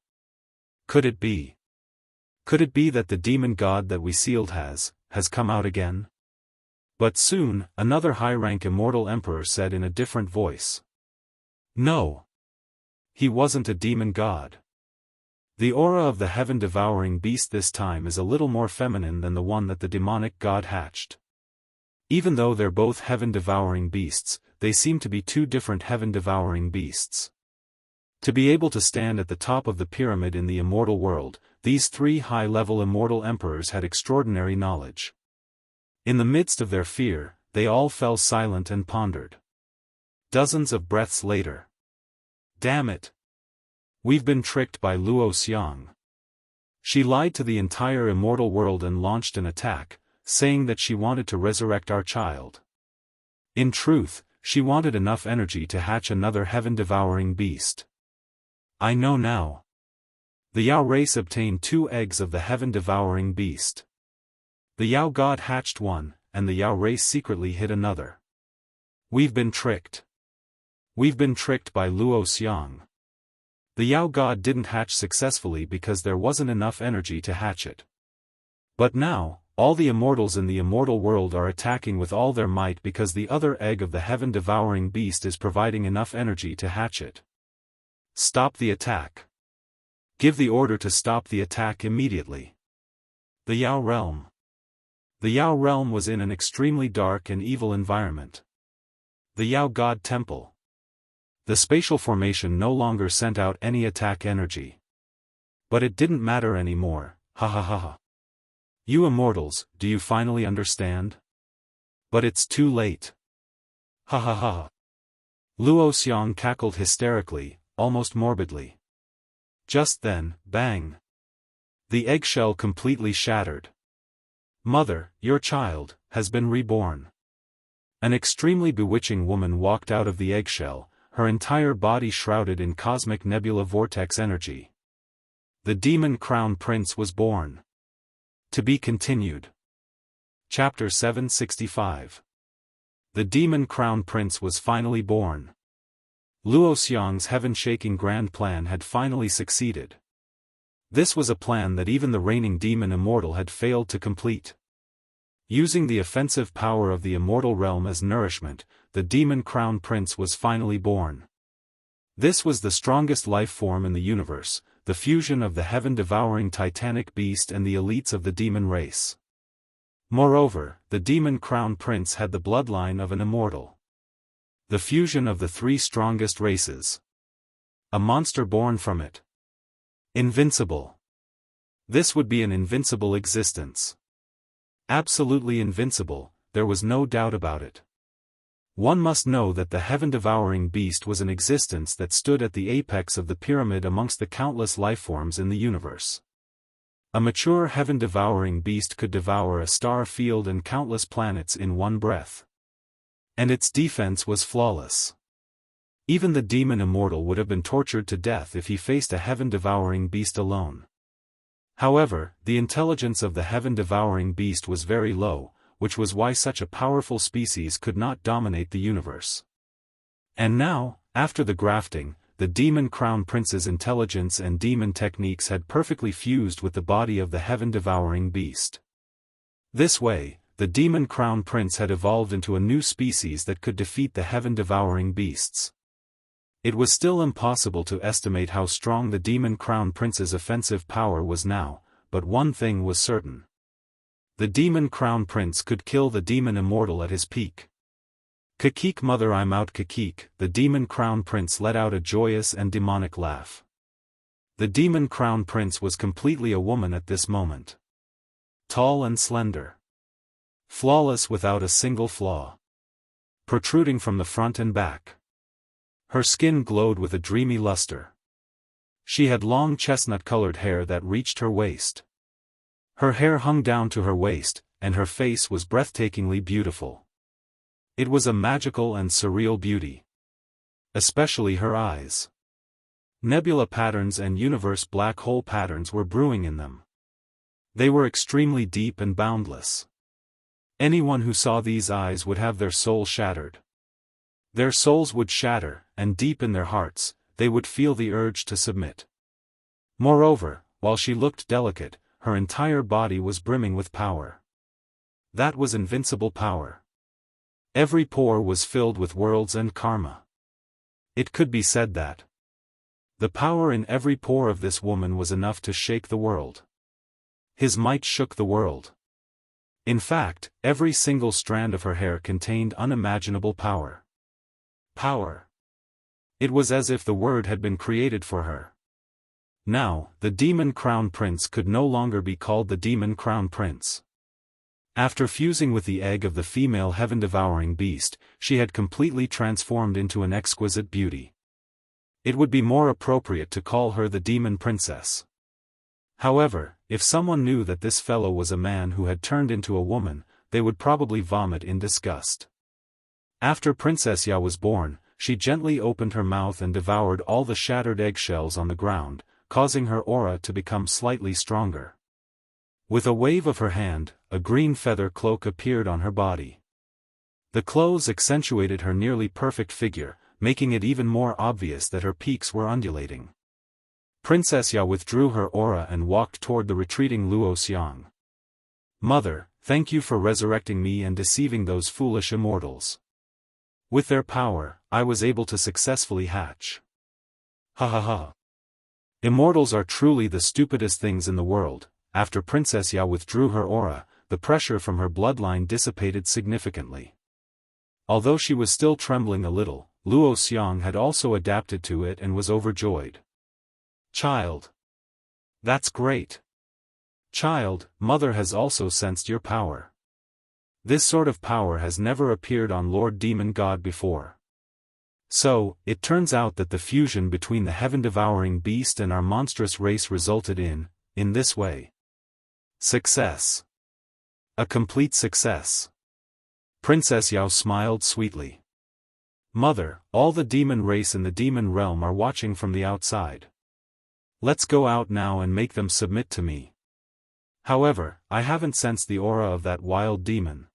Could it be? Could it be that the demon god that we sealed has come out again? But soon, another high-rank immortal emperor said in a different voice. No. He wasn't a demon god. The aura of the heaven-devouring beast this time is a little more feminine than the one that the demonic god hatched. Even though they're both heaven-devouring beasts, they seem to be 2 different heaven-devouring beasts. To be able to stand at the top of the pyramid in the immortal world, these 3 high-level immortal emperors had extraordinary knowledge. In the midst of their fear, they all fell silent and pondered. Dozens of breaths later. Damn it! We've been tricked by Luo Xiang. She lied to the entire immortal world and launched an attack, saying that she wanted to resurrect our child. In truth, she wanted enough energy to hatch another heaven-devouring beast. I know now. The Yao race obtained 2 eggs of the heaven-devouring beast. The Yao god hatched one, and the Yao race secretly hid another. We've been tricked. We've been tricked by Luo Xiang. The Yao god didn't hatch successfully because there wasn't enough energy to hatch it. But now, all the immortals in the immortal world are attacking with all their might because the other egg of the heaven-devouring beast is providing enough energy to hatch it. Stop the attack. Give the order to stop the attack immediately. The Yao realm. The Yao realm was in an extremely dark and evil environment. The Yao god temple. The spatial formation no longer sent out any attack energy. But it didn't matter anymore, ha ha ha ha. You immortals, do you finally understand? But it's too late. Ha ha ha. Luo Xiang cackled hysterically, almost morbidly. Just then, bang. The eggshell completely shattered. Mother, your child, has been reborn. An extremely bewitching woman walked out of the eggshell, her entire body shrouded in cosmic nebula vortex energy. The demon crown prince was born. To be continued. Chapter 765. The demon crown prince was finally born. Luo Xiang's heaven-shaking grand plan had finally succeeded. This was a plan that even the reigning demon immortal had failed to complete. Using the offensive power of the immortal realm as nourishment, the demon crown prince was finally born. This was the strongest life form in the universe, the fusion of the heaven-devouring titanic beast and the elites of the demon race. Moreover, the demon crown prince had the bloodline of an immortal. The fusion of the three strongest races. A monster born from it. Invincible. This would be an invincible existence. Absolutely invincible, there was no doubt about it. One must know that the heaven-devouring beast was an existence that stood at the apex of the pyramid amongst the countless lifeforms in the universe. A mature heaven-devouring beast could devour a star field and countless planets in one breath. And its defense was flawless. Even the demon immortal would have been tortured to death if he faced a heaven-devouring beast alone. However, the intelligence of the heaven-devouring beast was very low, which was why such a powerful species could not dominate the universe. And now, after the grafting, the demon crown prince's intelligence and demon techniques had perfectly fused with the body of the heaven-devouring beast. This way, the demon crown prince had evolved into a new species that could defeat the heaven-devouring beasts. It was still impossible to estimate how strong the demon crown prince's offensive power was now, but one thing was certain. The demon crown prince could kill the demon immortal at his peak. Kakik mother I'm out Kakik, the demon crown prince let out a joyous and demonic laugh. The demon crown prince was completely a woman at this moment. Tall and slender. Flawless without a single flaw. Protruding from the front and back. Her skin glowed with a dreamy luster. She had long chestnut-colored hair that reached her waist. Her hair hung down to her waist, and her face was breathtakingly beautiful. It was a magical and surreal beauty. Especially her eyes. Nebula patterns and universe black hole patterns were brewing in them. They were extremely deep and boundless. Anyone who saw these eyes would have their soul shattered. Their souls would shatter, and deep in their hearts, they would feel the urge to submit. Moreover, while she looked delicate, her entire body was brimming with power. That was invincible power. Every pore was filled with worlds and karma. It could be said that the power in every pore of this woman was enough to shake the world. His might shook the world. In fact, every single strand of her hair contained unimaginable power. Power. It was as if the word had been created for her. Now, the demon crown prince could no longer be called the demon crown prince. After fusing with the egg of the female heaven-devouring beast, she had completely transformed into an exquisite beauty. It would be more appropriate to call her the demon princess. However, if someone knew that this fellow was a man who had turned into a woman, they would probably vomit in disgust. After Princess Ya was born, she gently opened her mouth and devoured all the shattered eggshells on the ground, causing her aura to become slightly stronger. With a wave of her hand, a green feather cloak appeared on her body. The clothes accentuated her nearly perfect figure, making it even more obvious that her peaks were undulating. Princess Yao withdrew her aura and walked toward the retreating Luo Xiang. Mother, thank you for resurrecting me and deceiving those foolish immortals. With their power, I was able to successfully hatch. Ha ha ha. Immortals are truly the stupidest things in the world. After Princess Yao withdrew her aura, the pressure from her bloodline dissipated significantly. Although she was still trembling a little, Luo Xiang had also adapted to it and was overjoyed. Child. That's great. Child, Mother has also sensed your power. This sort of power has never appeared on Lord Demon God before. So, it turns out that the fusion between the heaven-devouring beast and our monstrous race resulted in this way. Success. A complete success. Princess Yao smiled sweetly. Mother, all the demon race in the demon realm are watching from the outside. Let's go out now and make them submit to me. However, I haven't sensed the aura of that wild demon.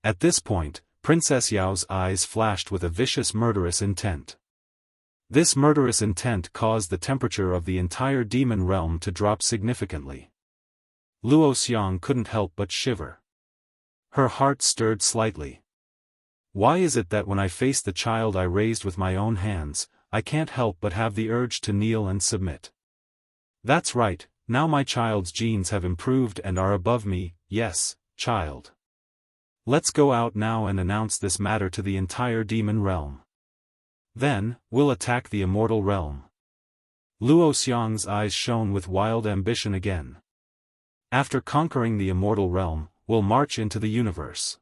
At this point, Princess Yao's eyes flashed with a vicious murderous intent. This murderous intent caused the temperature of the entire demon realm to drop significantly. Luo Xiang couldn't help but shiver. Her heart stirred slightly. Why is it that when I face the child I raised with my own hands, I can't help but have the urge to kneel and submit? That's right, now my child's genes have improved and are above me, yes, child. Let's go out now and announce this matter to the entire demon realm. Then, we'll attack the immortal realm. Luo Xiang's eyes shone with wild ambition again. After conquering the immortal realm, we'll march into the universe.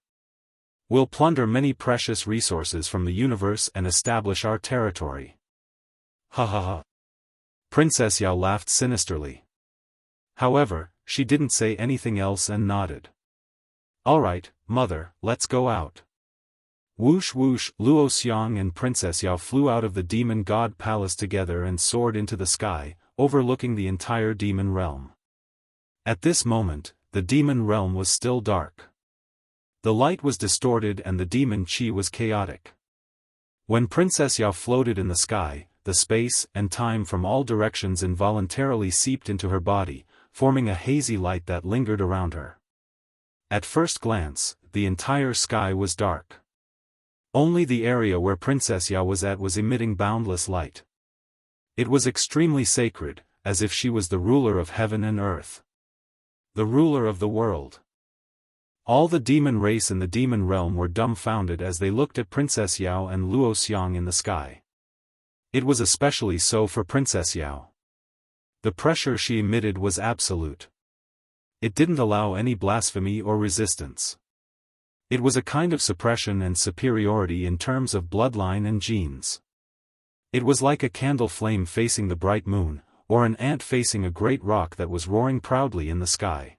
We'll plunder many precious resources from the universe and establish our territory. Ha ha ha. Princess Yao laughed sinisterly. However, she didn't say anything else and nodded. Alright, Mother, let's go out. Whoosh whoosh, Luo Xiang and Princess Yao flew out of the demon god palace together and soared into the sky, overlooking the entire demon realm. At this moment, the demon realm was still dark. The light was distorted and the demon chi was chaotic. When Princess Yao floated in the sky, the space and time from all directions involuntarily seeped into her body, forming a hazy light that lingered around her. At first glance, the entire sky was dark. Only the area where Princess Yao was at was emitting boundless light. It was extremely sacred, as if she was the ruler of heaven and earth. The ruler of the world. All the demon race in the demon realm were dumbfounded as they looked at Princess Yao and Luo Xiang in the sky. It was especially so for Princess Yao. The pressure she emitted was absolute. It didn't allow any blasphemy or resistance. It was a kind of suppression and superiority in terms of bloodline and genes. It was like a candle flame facing the bright moon, or an ant facing a great rock that was roaring proudly in the sky.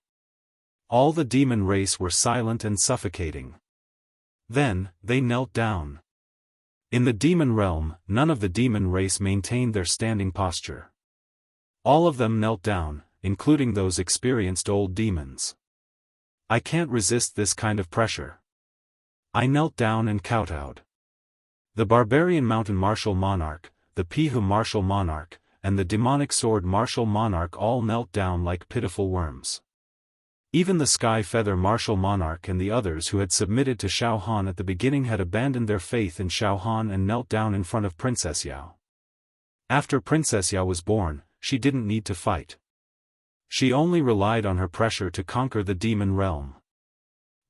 All the demon race were silent and suffocating. Then, they knelt down. In the demon realm, none of the demon race maintained their standing posture. All of them knelt down, including those experienced old demons. I can't resist this kind of pressure. I knelt down and kowtowed. The barbarian mountain martial monarch, the Pihu martial monarch, and the demonic sword martial monarch all knelt down like pitiful worms. Even the sky feather martial monarch and the others who had submitted to Xiaofan at the beginning had abandoned their faith in Xiaofan and knelt down in front of Princess Yao. After Princess Yao was born, she didn't need to fight. She only relied on her pressure to conquer the demon realm.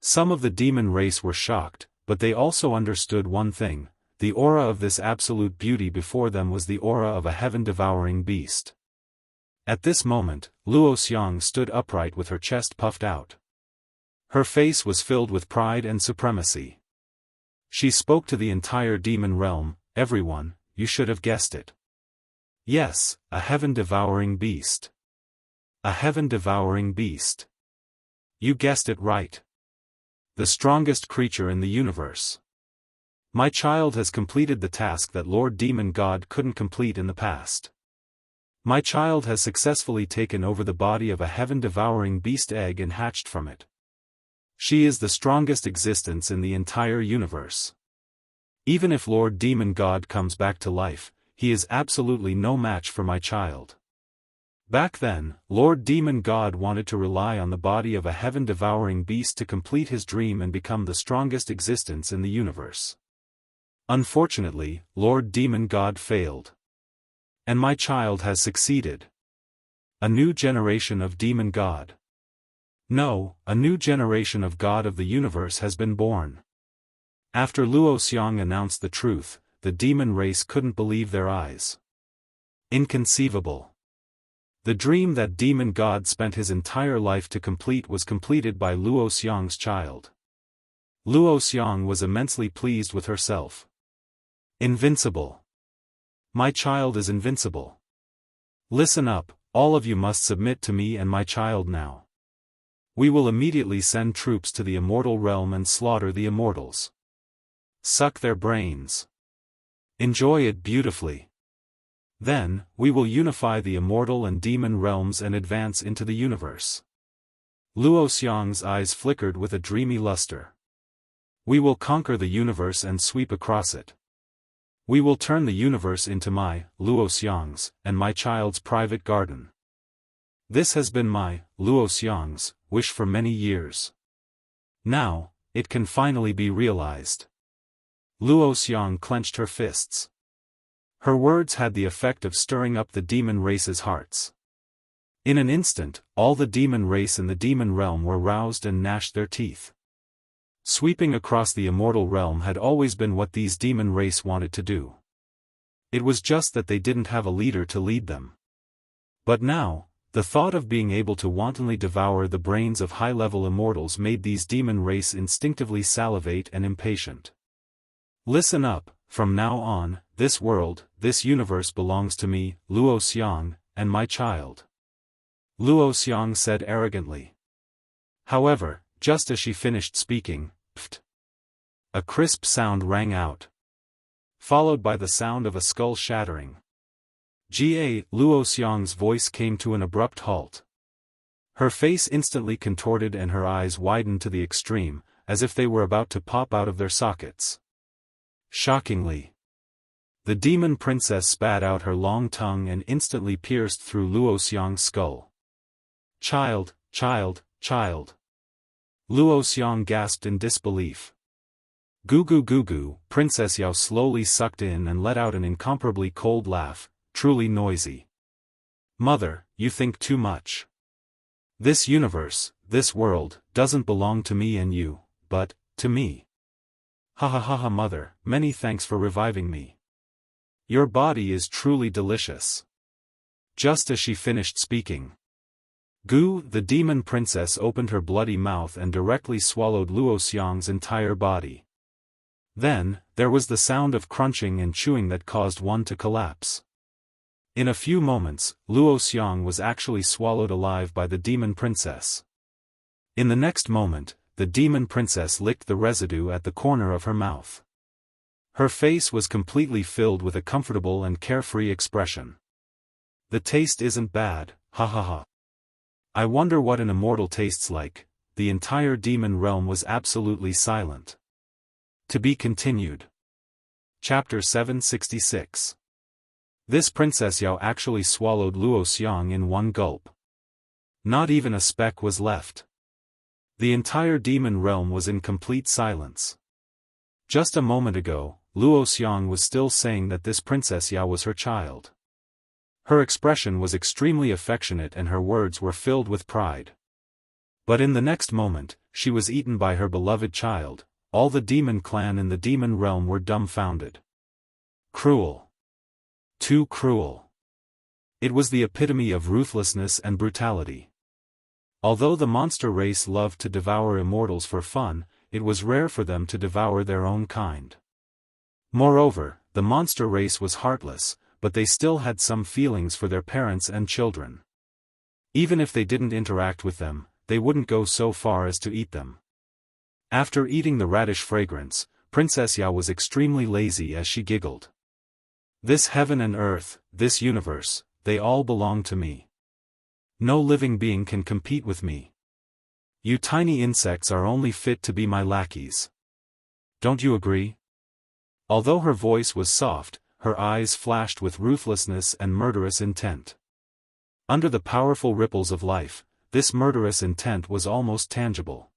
Some of the demon race were shocked, but they also understood one thing: the aura of this absolute beauty before them was the aura of a heaven-devouring beast. At this moment, Luo Xiang stood upright with her chest puffed out. Her face was filled with pride and supremacy. She spoke to the entire demon realm. Everyone, you should have guessed it. Yes, a heaven-devouring beast. A heaven-devouring beast. You guessed it right. The strongest creature in the universe. My child has completed the task that Lord Demon God couldn't complete in the past. My child has successfully taken over the body of a heaven-devouring beast egg and hatched from it. She is the strongest existence in the entire universe. Even if Lord Demon God comes back to life, he is absolutely no match for my child. Back then, Lord Demon God wanted to rely on the body of a heaven-devouring beast to complete his dream and become the strongest existence in the universe. Unfortunately, Lord Demon God failed. And my child has succeeded. A new generation of Demon God. No, a new generation of God of the universe has been born. After Luo Xiang announced the truth, the demon race couldn't believe their eyes. Inconceivable. The dream that Demon God spent his entire life to complete was completed by Luo Xiang's child. Luo Xiang was immensely pleased with herself. Invincible. My child is invincible. Listen up, all of you must submit to me and my child now. We will immediately send troops to the immortal realm and slaughter the immortals. Suck their brains. Enjoy it beautifully. Then, we will unify the immortal and demon realms and advance into the universe. Luo Xiang's eyes flickered with a dreamy luster. We will conquer the universe and sweep across it. We will turn the universe into my, Luo Xiang's, and my child's private garden. This has been my, Luo Xiang's, wish for many years. Now, it can finally be realized. Luo Xiang clenched her fists. Her words had the effect of stirring up the demon race's hearts. In an instant, all the demon race in the demon realm were roused and gnashed their teeth. Sweeping across the immortal realm had always been what these demon race wanted to do. It was just that they didn't have a leader to lead them. But now, the thought of being able to wantonly devour the brains of high-level immortals made these demon race instinctively salivate and impatient. Listen up, from now on, this world, this universe belongs to me, Luo Xiang, and my child. Luo Xiang said arrogantly. However, just as she finished speaking, pft! A crisp sound rang out. Followed by the sound of a skull shattering. Luo Xiang's voice came to an abrupt halt. Her face instantly contorted and her eyes widened to the extreme, as if they were about to pop out of their sockets. Shockingly. The demon princess spat out her long tongue and instantly pierced through Luo Xiang's skull. Child, child, child. Luo Xiang gasped in disbelief. Goo goo goo goo, Princess Yao slowly sucked in and let out an incomparably cold laugh, truly noisy. Mother, you think too much. This universe, this world, doesn't belong to me and you, but, to me. Ha ha ha ha mother, many thanks for reviving me. Your body is truly delicious. Just as she finished speaking. Gu, the demon princess opened her bloody mouth and directly swallowed Luo Xiang's entire body. Then, there was the sound of crunching and chewing that caused one to collapse. In a few moments, Luo Xiang was actually swallowed alive by the demon princess. In the next moment, the demon princess licked the residue at the corner of her mouth. Her face was completely filled with a comfortable and carefree expression. The taste isn't bad, ha ha ha. I wonder what an immortal tastes like. The entire demon realm was absolutely silent. To be continued. Chapter 766. This Princess Yao actually swallowed Luo Xiang in one gulp. Not even a speck was left. The entire demon realm was in complete silence. Just a moment ago, Luo Xiang was still saying that this Princess Yao was her child. Her expression was extremely affectionate and her words were filled with pride. But in the next moment, she was eaten by her beloved child. All the demon clan in the demon realm were dumbfounded. Cruel. Too cruel. It was the epitome of ruthlessness and brutality. Although the monster race loved to devour immortals for fun, it was rare for them to devour their own kind. Moreover, the monster race was heartless, but they still had some feelings for their parents and children. Even if they didn't interact with them, they wouldn't go so far as to eat them. After eating the radish fragrance, Princess Yao was extremely lazy as she giggled. This heaven and earth, this universe, they all belong to me. No living being can compete with me. You tiny insects are only fit to be my lackeys. Don't you agree? Although her voice was soft, her eyes flashed with ruthlessness and murderous intent. Under the powerful ripples of life, this murderous intent was almost tangible.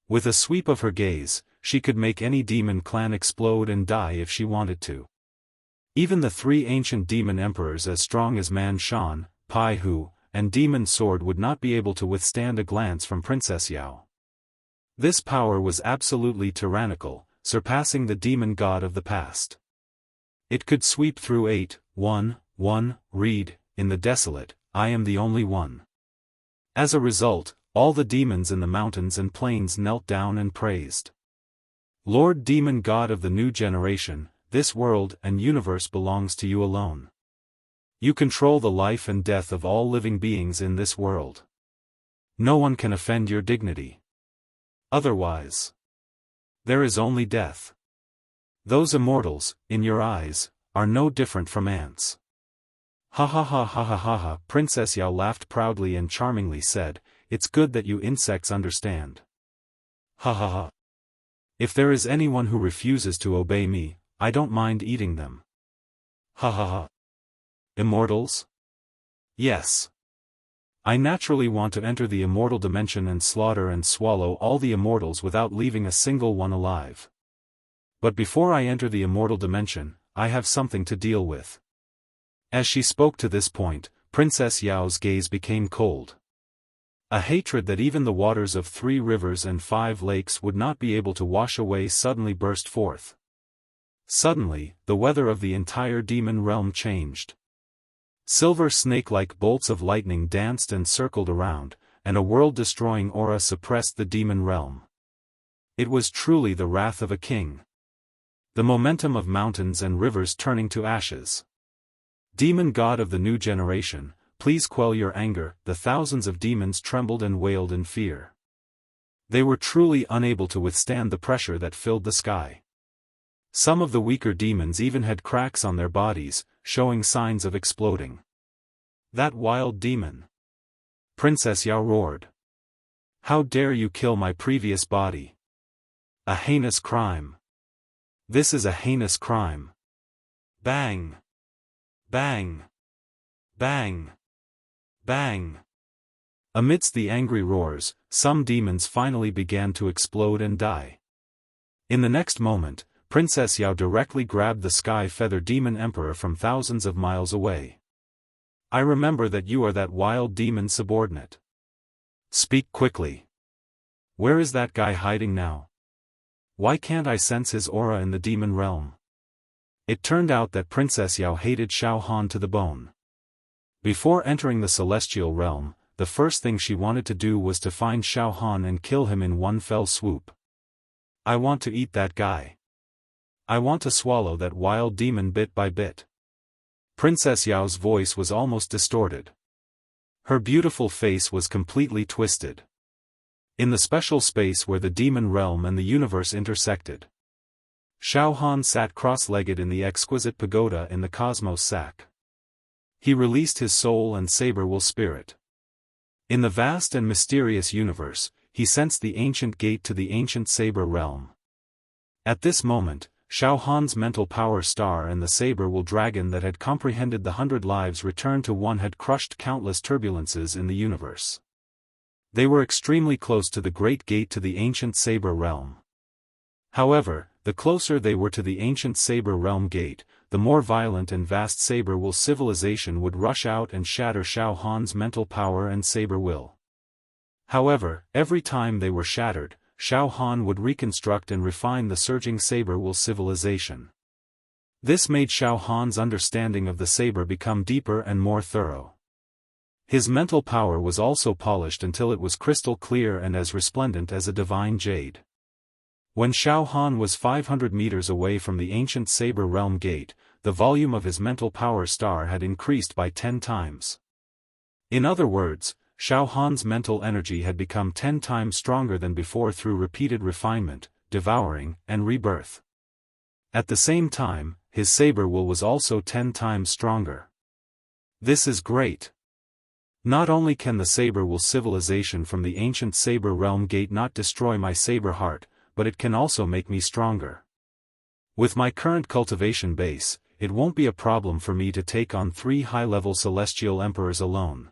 With a sweep of her gaze, she could make any demon clan explode and die if she wanted to. Even the 3 ancient demon emperors as strong as Man Shan, Pai Hu, and Demon Sword would not be able to withstand a glance from Princess Yao. This power was absolutely tyrannical, surpassing the demon god of the past. It could sweep through 8-1-1, read, in the desolate, I am the only one. As a result, all the demons in the mountains and plains knelt down and praised. Lord Demon God of the new generation, this world and universe belongs to you alone. You control the life and death of all living beings in this world. No one can offend your dignity. Otherwise, there is only death. Those immortals, in your eyes, are no different from ants. Ha ha ha ha ha ha ha. Princess Yao laughed proudly and charmingly said, it's good that you insects understand. Ha ha ha. If there is anyone who refuses to obey me, I don't mind eating them. Ha ha ha. Immortals? Yes. I naturally want to enter the immortal dimension and slaughter and swallow all the immortals without leaving a single one alive. But before I enter the immortal dimension, I have something to deal with. As she spoke to this point, Princess Yao's gaze became cold. A hatred that even the waters of 3 rivers and 5 lakes would not be able to wash away suddenly burst forth. Suddenly, the weather of the entire demon realm changed. Silver snake-like bolts of lightning danced and circled around, and a world-destroying aura suppressed the demon realm. It was truly the wrath of a king. The momentum of mountains and rivers turning to ashes. Demon God of the new generation, please quell your anger. The thousands of demons trembled and wailed in fear. They were truly unable to withstand the pressure that filled the sky. Some of the weaker demons even had cracks on their bodies, showing signs of exploding. That wild demon! Princess Yao roared. How dare you kill my previous body? A heinous crime. This is a heinous crime. Bang! Bang! Bang! Bang! Amidst the angry roars, some demons finally began to explode and die. In the next moment, Princess Yao directly grabbed the Sky Feather Demon Emperor from thousands of miles away. I remember that you are that wild demon subordinate. Speak quickly. Where is that guy hiding now? Why can't I sense his aura in the demon realm? It turned out that Princess Yao hated Xiaofan to the bone. Before entering the celestial realm, the first thing she wanted to do was to find Xiaofan and kill him in one fell swoop. I want to eat that guy. I want to swallow that wild demon bit by bit. Princess Yao's voice was almost distorted. Her beautiful face was completely twisted. In the special space where the demon realm and the universe intersected, Xiaofan sat cross-legged in the exquisite pagoda in the cosmos sack. He released his soul and saber-will spirit. In the vast and mysterious universe, he sensed the ancient gate to the ancient saber realm. At this moment, Xiaohan's mental power star and the saber-will dragon that had comprehended the 100 lives returned to one had crushed countless turbulences in the universe. They were extremely close to the great gate to the ancient saber realm. However, the closer they were to the ancient saber realm gate, the more violent and vast saber-will civilization would rush out and shatter Xiaohan's mental power and saber-will. However, every time they were shattered, Xiaofan would reconstruct and refine the surging saber-will civilization. This made Xiaohan's understanding of the saber become deeper and more thorough. His mental power was also polished until it was crystal clear and as resplendent as a divine jade. When Xiaofan was 500 meters away from the ancient saber realm gate, the volume of his mental power star had increased by 10 times. In other words, Xiaohan's mental energy had become 10 times stronger than before through repeated refinement, devouring, and rebirth. At the same time, his saber-will was also 10 times stronger. This is great. Not only can the Saber Will civilization from the ancient Saber Realm Gate not destroy my Saber Heart, but it can also make me stronger. With my current cultivation base, it won't be a problem for me to take on 3 high-level Celestial Emperors alone.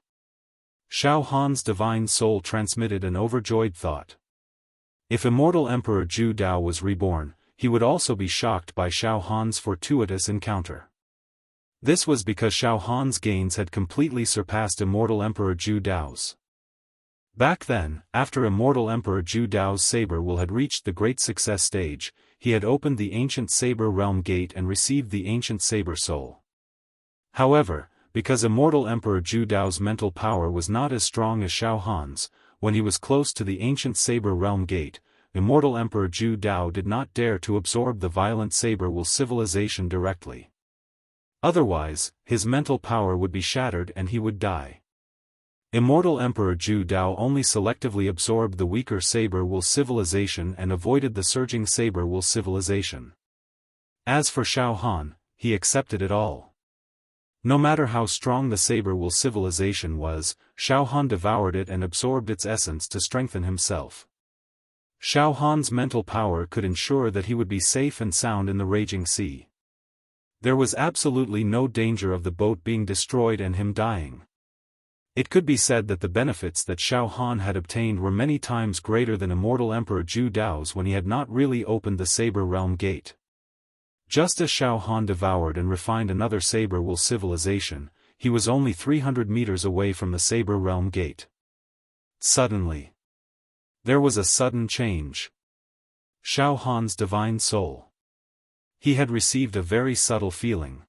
Xiaofan's divine soul transmitted an overjoyed thought. If Immortal Emperor Zhu Dao was reborn, he would also be shocked by Xiaofan's fortuitous encounter. This was because Xiaofan's gains had completely surpassed Immortal Emperor Zhu Dao's. Back then, after Immortal Emperor Zhu Dao's Saber Will had reached the great success stage, he had opened the ancient Saber Realm Gate and received the ancient Saber Soul. However, because Immortal Emperor Zhu Dao's mental power was not as strong as Xiaofan's, when he was close to the ancient Saber Realm Gate, Immortal Emperor Zhu Dao did not dare to absorb the violent Saber Will civilization directly. Otherwise, his mental power would be shattered and he would die. Immortal Emperor Zhu Dao only selectively absorbed the weaker Saber Will civilization and avoided the surging Saber Will civilization. As for Xiaofan, he accepted it all. No matter how strong the Saber Will civilization was, Xiaofan devoured it and absorbed its essence to strengthen himself. Xiaofan's mental power could ensure that he would be safe and sound in the raging sea. There was absolutely no danger of the boat being destroyed and him dying. It could be said that the benefits that Xiaofan had obtained were many times greater than Immortal Emperor Zhu Dao's when he had not really opened the Saber Realm Gate. Just as Xiaofan devoured and refined another Saber Will civilization, he was only 300 meters away from the Saber Realm Gate. Suddenly, there was a sudden change. Xiaofan's divine soul. He had received a very subtle feeling.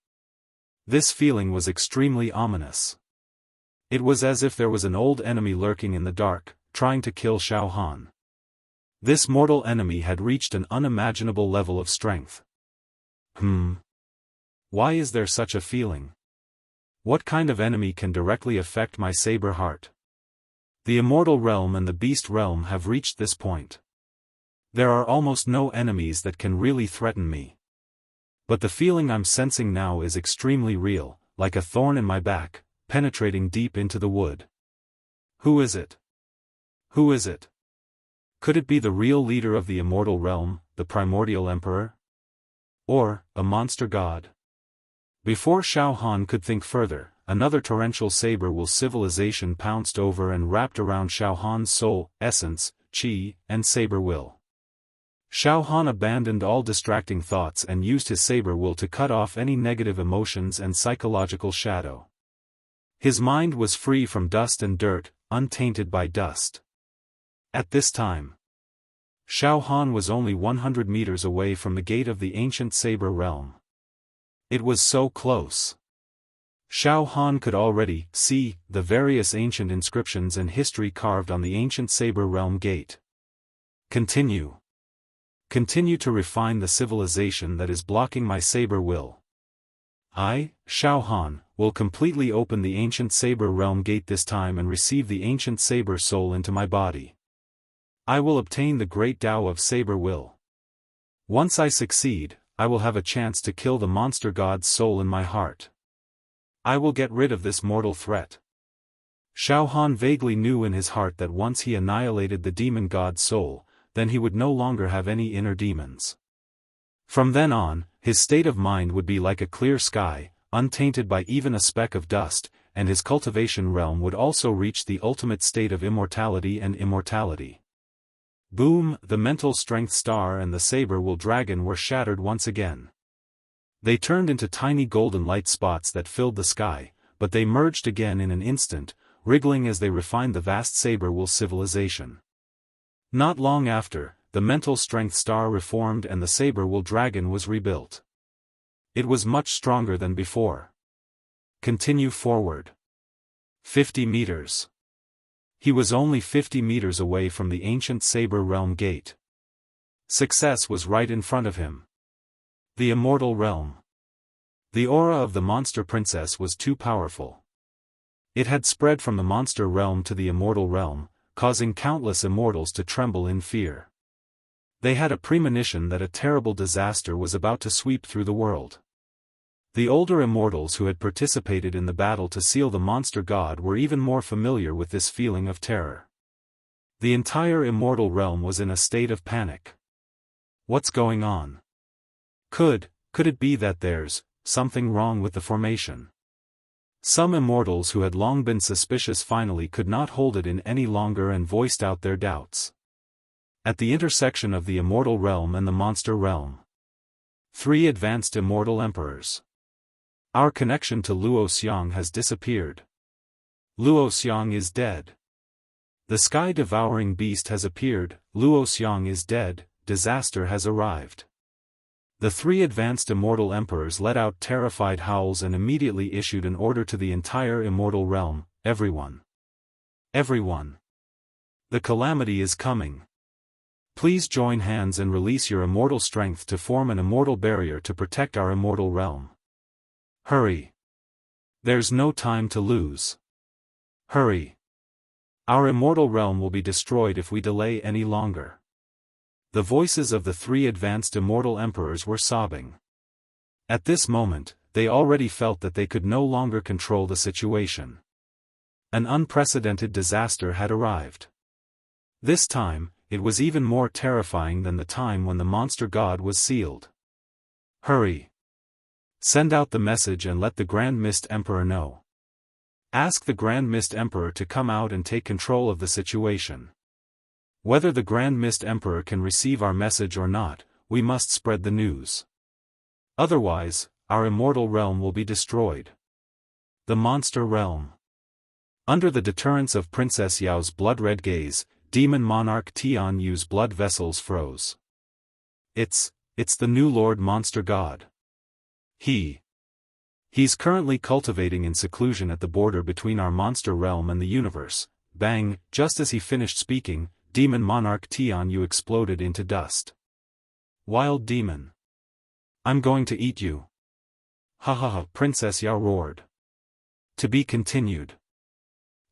This feeling was extremely ominous. It was as if there was an old enemy lurking in the dark, trying to kill Xiaofan. This mortal enemy had reached an unimaginable level of strength. Why is there such a feeling? What kind of enemy can directly affect my Saber Heart? The Immortal Realm and the Beast Realm have reached this point. There are almost no enemies that can really threaten me. But the feeling I'm sensing now is extremely real, like a thorn in my back, penetrating deep into the wood. Who is it? Who is it? Could it be the real leader of the Immortal Realm, the Primordial Emperor? Or, a monster god? Before Xiaofan could think further, another torrential Saber Will civilization pounced over and wrapped around Xiaofan's soul, essence, qi, and Saber Will. Xiaofan abandoned all distracting thoughts and used his Saber Will to cut off any negative emotions and psychological shadow. His mind was free from dust and dirt, untainted by dust. At this time, Xiaofan was only 100 meters away from the gate of the ancient Saber Realm. It was so close. Xiaofan could already see the various ancient inscriptions and history carved on the ancient Saber Realm Gate. Continue. Continue to refine the civilization that is blocking my Saber Will. I, Xiaofan, will completely open the ancient Saber Realm Gate this time and receive the ancient Saber Soul into my body. I will obtain the great Tao of Saber Will. Once I succeed, I will have a chance to kill the monster god's soul in my heart. I will get rid of this mortal threat. Xiaofan vaguely knew in his heart that once he annihilated the demon god's soul, then he would no longer have any inner demons. From then on, his state of mind would be like a clear sky, untainted by even a speck of dust, and his cultivation realm would also reach the ultimate state of immortality and immortality. Boom! The mental strength star and the Saber Will dragon were shattered once again. They turned into tiny golden light spots that filled the sky, but they merged again in an instant, wriggling as they refined the vast Saber Will civilization. Not long after, the mental strength star reformed and the Saber Will dragon was rebuilt. It was much stronger than before. Continue forward. 50 meters. He was only 50 meters away from the ancient Saber Realm Gate. Success was right in front of him. The Immortal Realm. The aura of the Monster Princess was too powerful. It had spread from the Monster Realm to the Immortal Realm, causing countless immortals to tremble in fear. They had a premonition that a terrible disaster was about to sweep through the world. The older immortals who had participated in the battle to seal the monster god were even more familiar with this feeling of terror. The entire immortal realm was in a state of panic. What's going on? Could it be that there's something wrong with the formation? Some immortals who had long been suspicious finally could not hold it in any longer and voiced out their doubts. At the intersection of the immortal realm and the monster realm. 3 advanced immortal emperors. Our connection to Luo Xiang has disappeared. Luo Xiang is dead. The sky-devouring beast has appeared, Luo Xiang is dead, disaster has arrived. The 3 advanced immortal emperors let out terrified howls and immediately issued an order to the entire immortal realm, everyone. Everyone. The calamity is coming. Please join hands and release your immortal strength to form an immortal barrier to protect our immortal realm. Hurry. There's no time to lose. Hurry. Our immortal realm will be destroyed if we delay any longer. The voices of the 3 advanced immortal emperors were sobbing. At this moment, they already felt that they could no longer control the situation. An unprecedented disaster had arrived. This time, it was even more terrifying than the time when the monster god was sealed. Hurry. Send out the message and let the Grand Mist Emperor know. Ask the Grand Mist Emperor to come out and take control of the situation. Whether the Grand Mist Emperor can receive our message or not, we must spread the news. Otherwise, our immortal realm will be destroyed. The Monster Realm. Under the deterrence of Princess Yao's blood-red gaze, Demon Monarch Tian Yu's blood vessels froze. It's the new Lord Monster God. He's currently cultivating in seclusion at the border between our monster realm and the universe. Bang, just as he finished speaking, Demon Monarch Tian Yu exploded into dust. Wild demon. I'm going to eat you. Ha ha ha, Princess Yao roared. To be continued.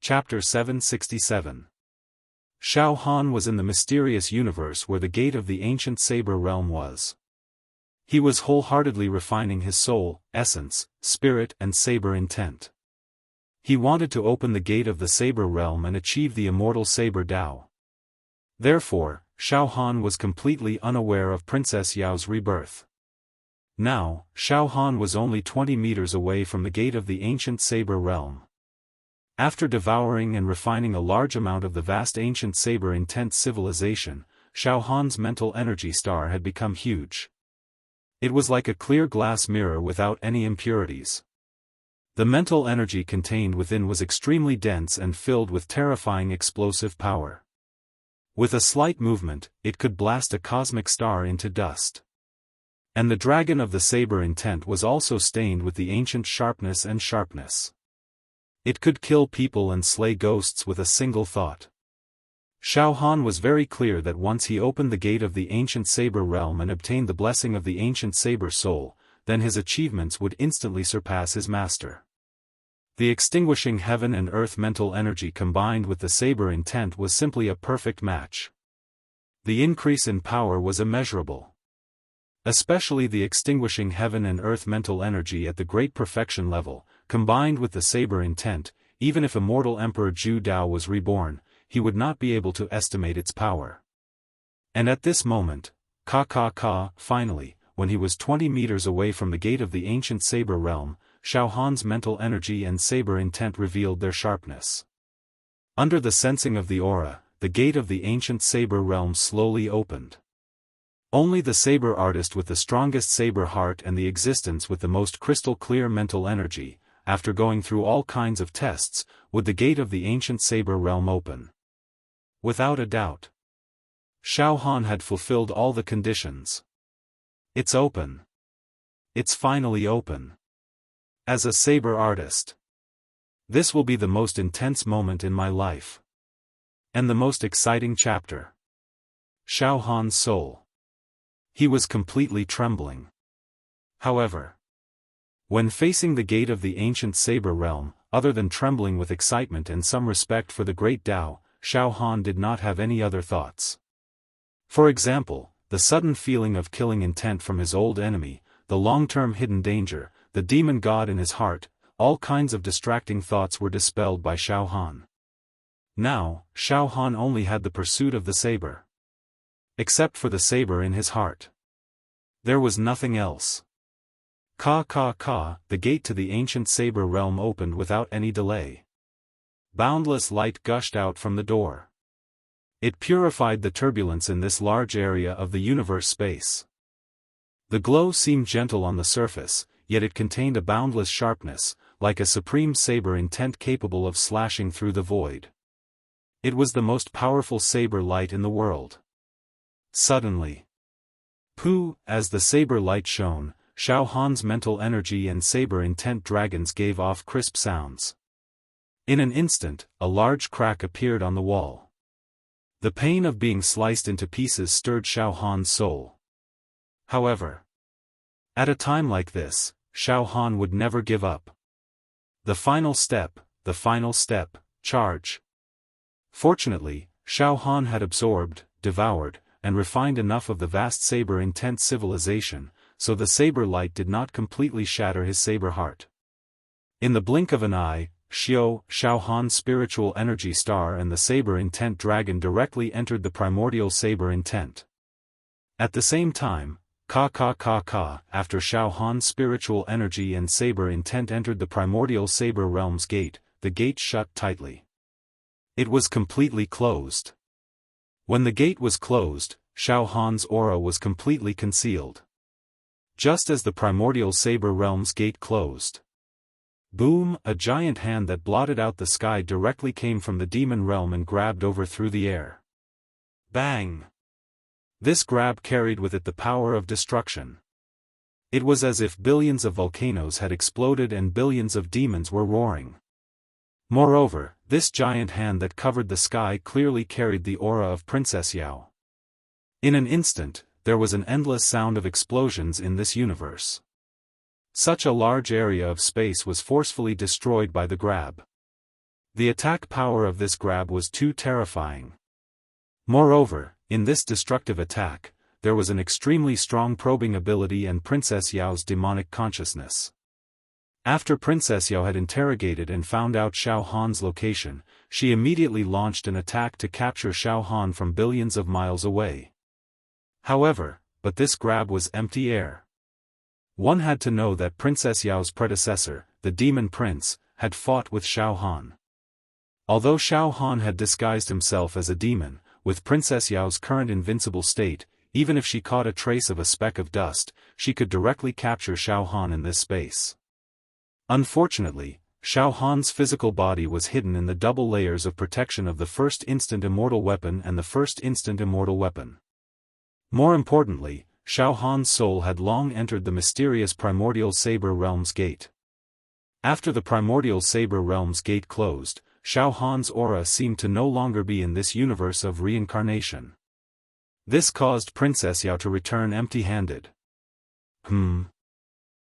Chapter 767. Xiaofan was in the mysterious universe where the gate of the ancient saber realm was. He was wholeheartedly refining his soul, essence, spirit and saber intent. He wanted to open the gate of the saber realm and achieve the immortal saber Dao. Therefore, Xiaofan was completely unaware of Princess Yao's rebirth. Now, Xiaofan was only 20 meters away from the gate of the ancient saber realm. After devouring and refining a large amount of the vast ancient saber intent civilization, Xiaofan's mental energy star had become huge. It was like a clear glass mirror without any impurities. The mental energy contained within was extremely dense and filled with terrifying explosive power. With a slight movement, it could blast a cosmic star into dust. And the dragon of the saber intent was also stained with the ancient sharpness and sharpness. It could kill people and slay ghosts with a single thought. Xiaofan was very clear that once he opened the gate of the ancient saber realm and obtained the blessing of the ancient saber soul, then his achievements would instantly surpass his master. The extinguishing heaven and earth mental energy combined with the saber intent was simply a perfect match. The increase in power was immeasurable. Especially the extinguishing heaven and earth mental energy at the great perfection level, combined with the saber intent, even if immortal Emperor Zhu Dao was reborn, he would not be able to estimate its power. And at this moment, finally, when he was 20 meters away from the gate of the ancient saber realm, Xiaofan's mental energy and saber intent revealed their sharpness. Under the sensing of the aura, the gate of the ancient saber realm slowly opened. Only the saber artist with the strongest saber heart and the existence with the most crystal clear mental energy, after going through all kinds of tests, would the gate of the ancient saber realm open. Without a doubt. Xiaofan had fulfilled all the conditions. It's open. It's finally open. As a saber artist. This will be the most intense moment in my life. And the most exciting chapter. Xiaofan's soul. He was completely trembling. However, when facing the gate of the ancient saber realm, other than trembling with excitement and some respect for the great Tao, Xiaofan did not have any other thoughts. For example, the sudden feeling of killing intent from his old enemy, the long-term hidden danger, the demon god in his heart, all kinds of distracting thoughts were dispelled by Xiaofan. Now, Xiaofan only had the pursuit of the saber. Except for the saber in his heart. There was nothing else. The gate to the ancient saber realm opened without any delay. Boundless light gushed out from the door. It purified the turbulence in this large area of the universe space. The glow seemed gentle on the surface, yet it contained a boundless sharpness, like a supreme saber intent capable of slashing through the void. It was the most powerful saber light in the world. Suddenly, as the saber light shone, Xiaofan's mental energy and saber intent dragons gave off crisp sounds. In an instant, a large crack appeared on the wall. The pain of being sliced into pieces stirred Xiaofan's soul. However, at a time like this, Xiaofan would never give up. The final step, charge. Fortunately, Xiaofan had absorbed, devoured, and refined enough of the vast saber-intent civilization, so the saber light did not completely shatter his saber heart. In the blink of an eye, Xiaofan's spiritual energy star and the saber-intent dragon directly entered the primordial saber-intent. At the same time, after Xiaofan's spiritual energy and saber-intent entered the primordial saber realm's gate, the gate shut tightly. It was completely closed. When the gate was closed, Xiaofan's aura was completely concealed. Just as the primordial saber realm's gate closed. Boom! A giant hand that blotted out the sky directly came from the demon realm and grabbed over through the air. Bang! This grab carried with it the power of destruction. It was as if billions of volcanoes had exploded and billions of demons were roaring. Moreover, this giant hand that covered the sky clearly carried the aura of Princess Yao. In an instant, there was an endless sound of explosions in this universe. Such a large area of space was forcefully destroyed by the grab. The attack power of this grab was too terrifying. Moreover, in this destructive attack, there was an extremely strong probing ability and Princess Yao's demonic consciousness. After Princess Yao had interrogated and found out Xiaofan's location, she immediately launched an attack to capture Xiaofan from billions of miles away. However, but this grab was empty air. One had to know that Princess Yao's predecessor, the Demon Prince, had fought with Xiaofan. Although Xiaofan had disguised himself as a demon, with Princess Yao's current invincible state, even if she caught a trace of a speck of dust, she could directly capture Xiaofan in this space. Unfortunately, Xiaofan's physical body was hidden in the double layers of protection of the first instant immortal weapon and the first instant immortal weapon. More importantly, Xiaofan's soul had long entered the mysterious primordial saber realm's gate. After the primordial saber realm's gate closed, Xiaofan's aura seemed to no longer be in this universe of reincarnation. This caused Princess Yao to return empty-handed.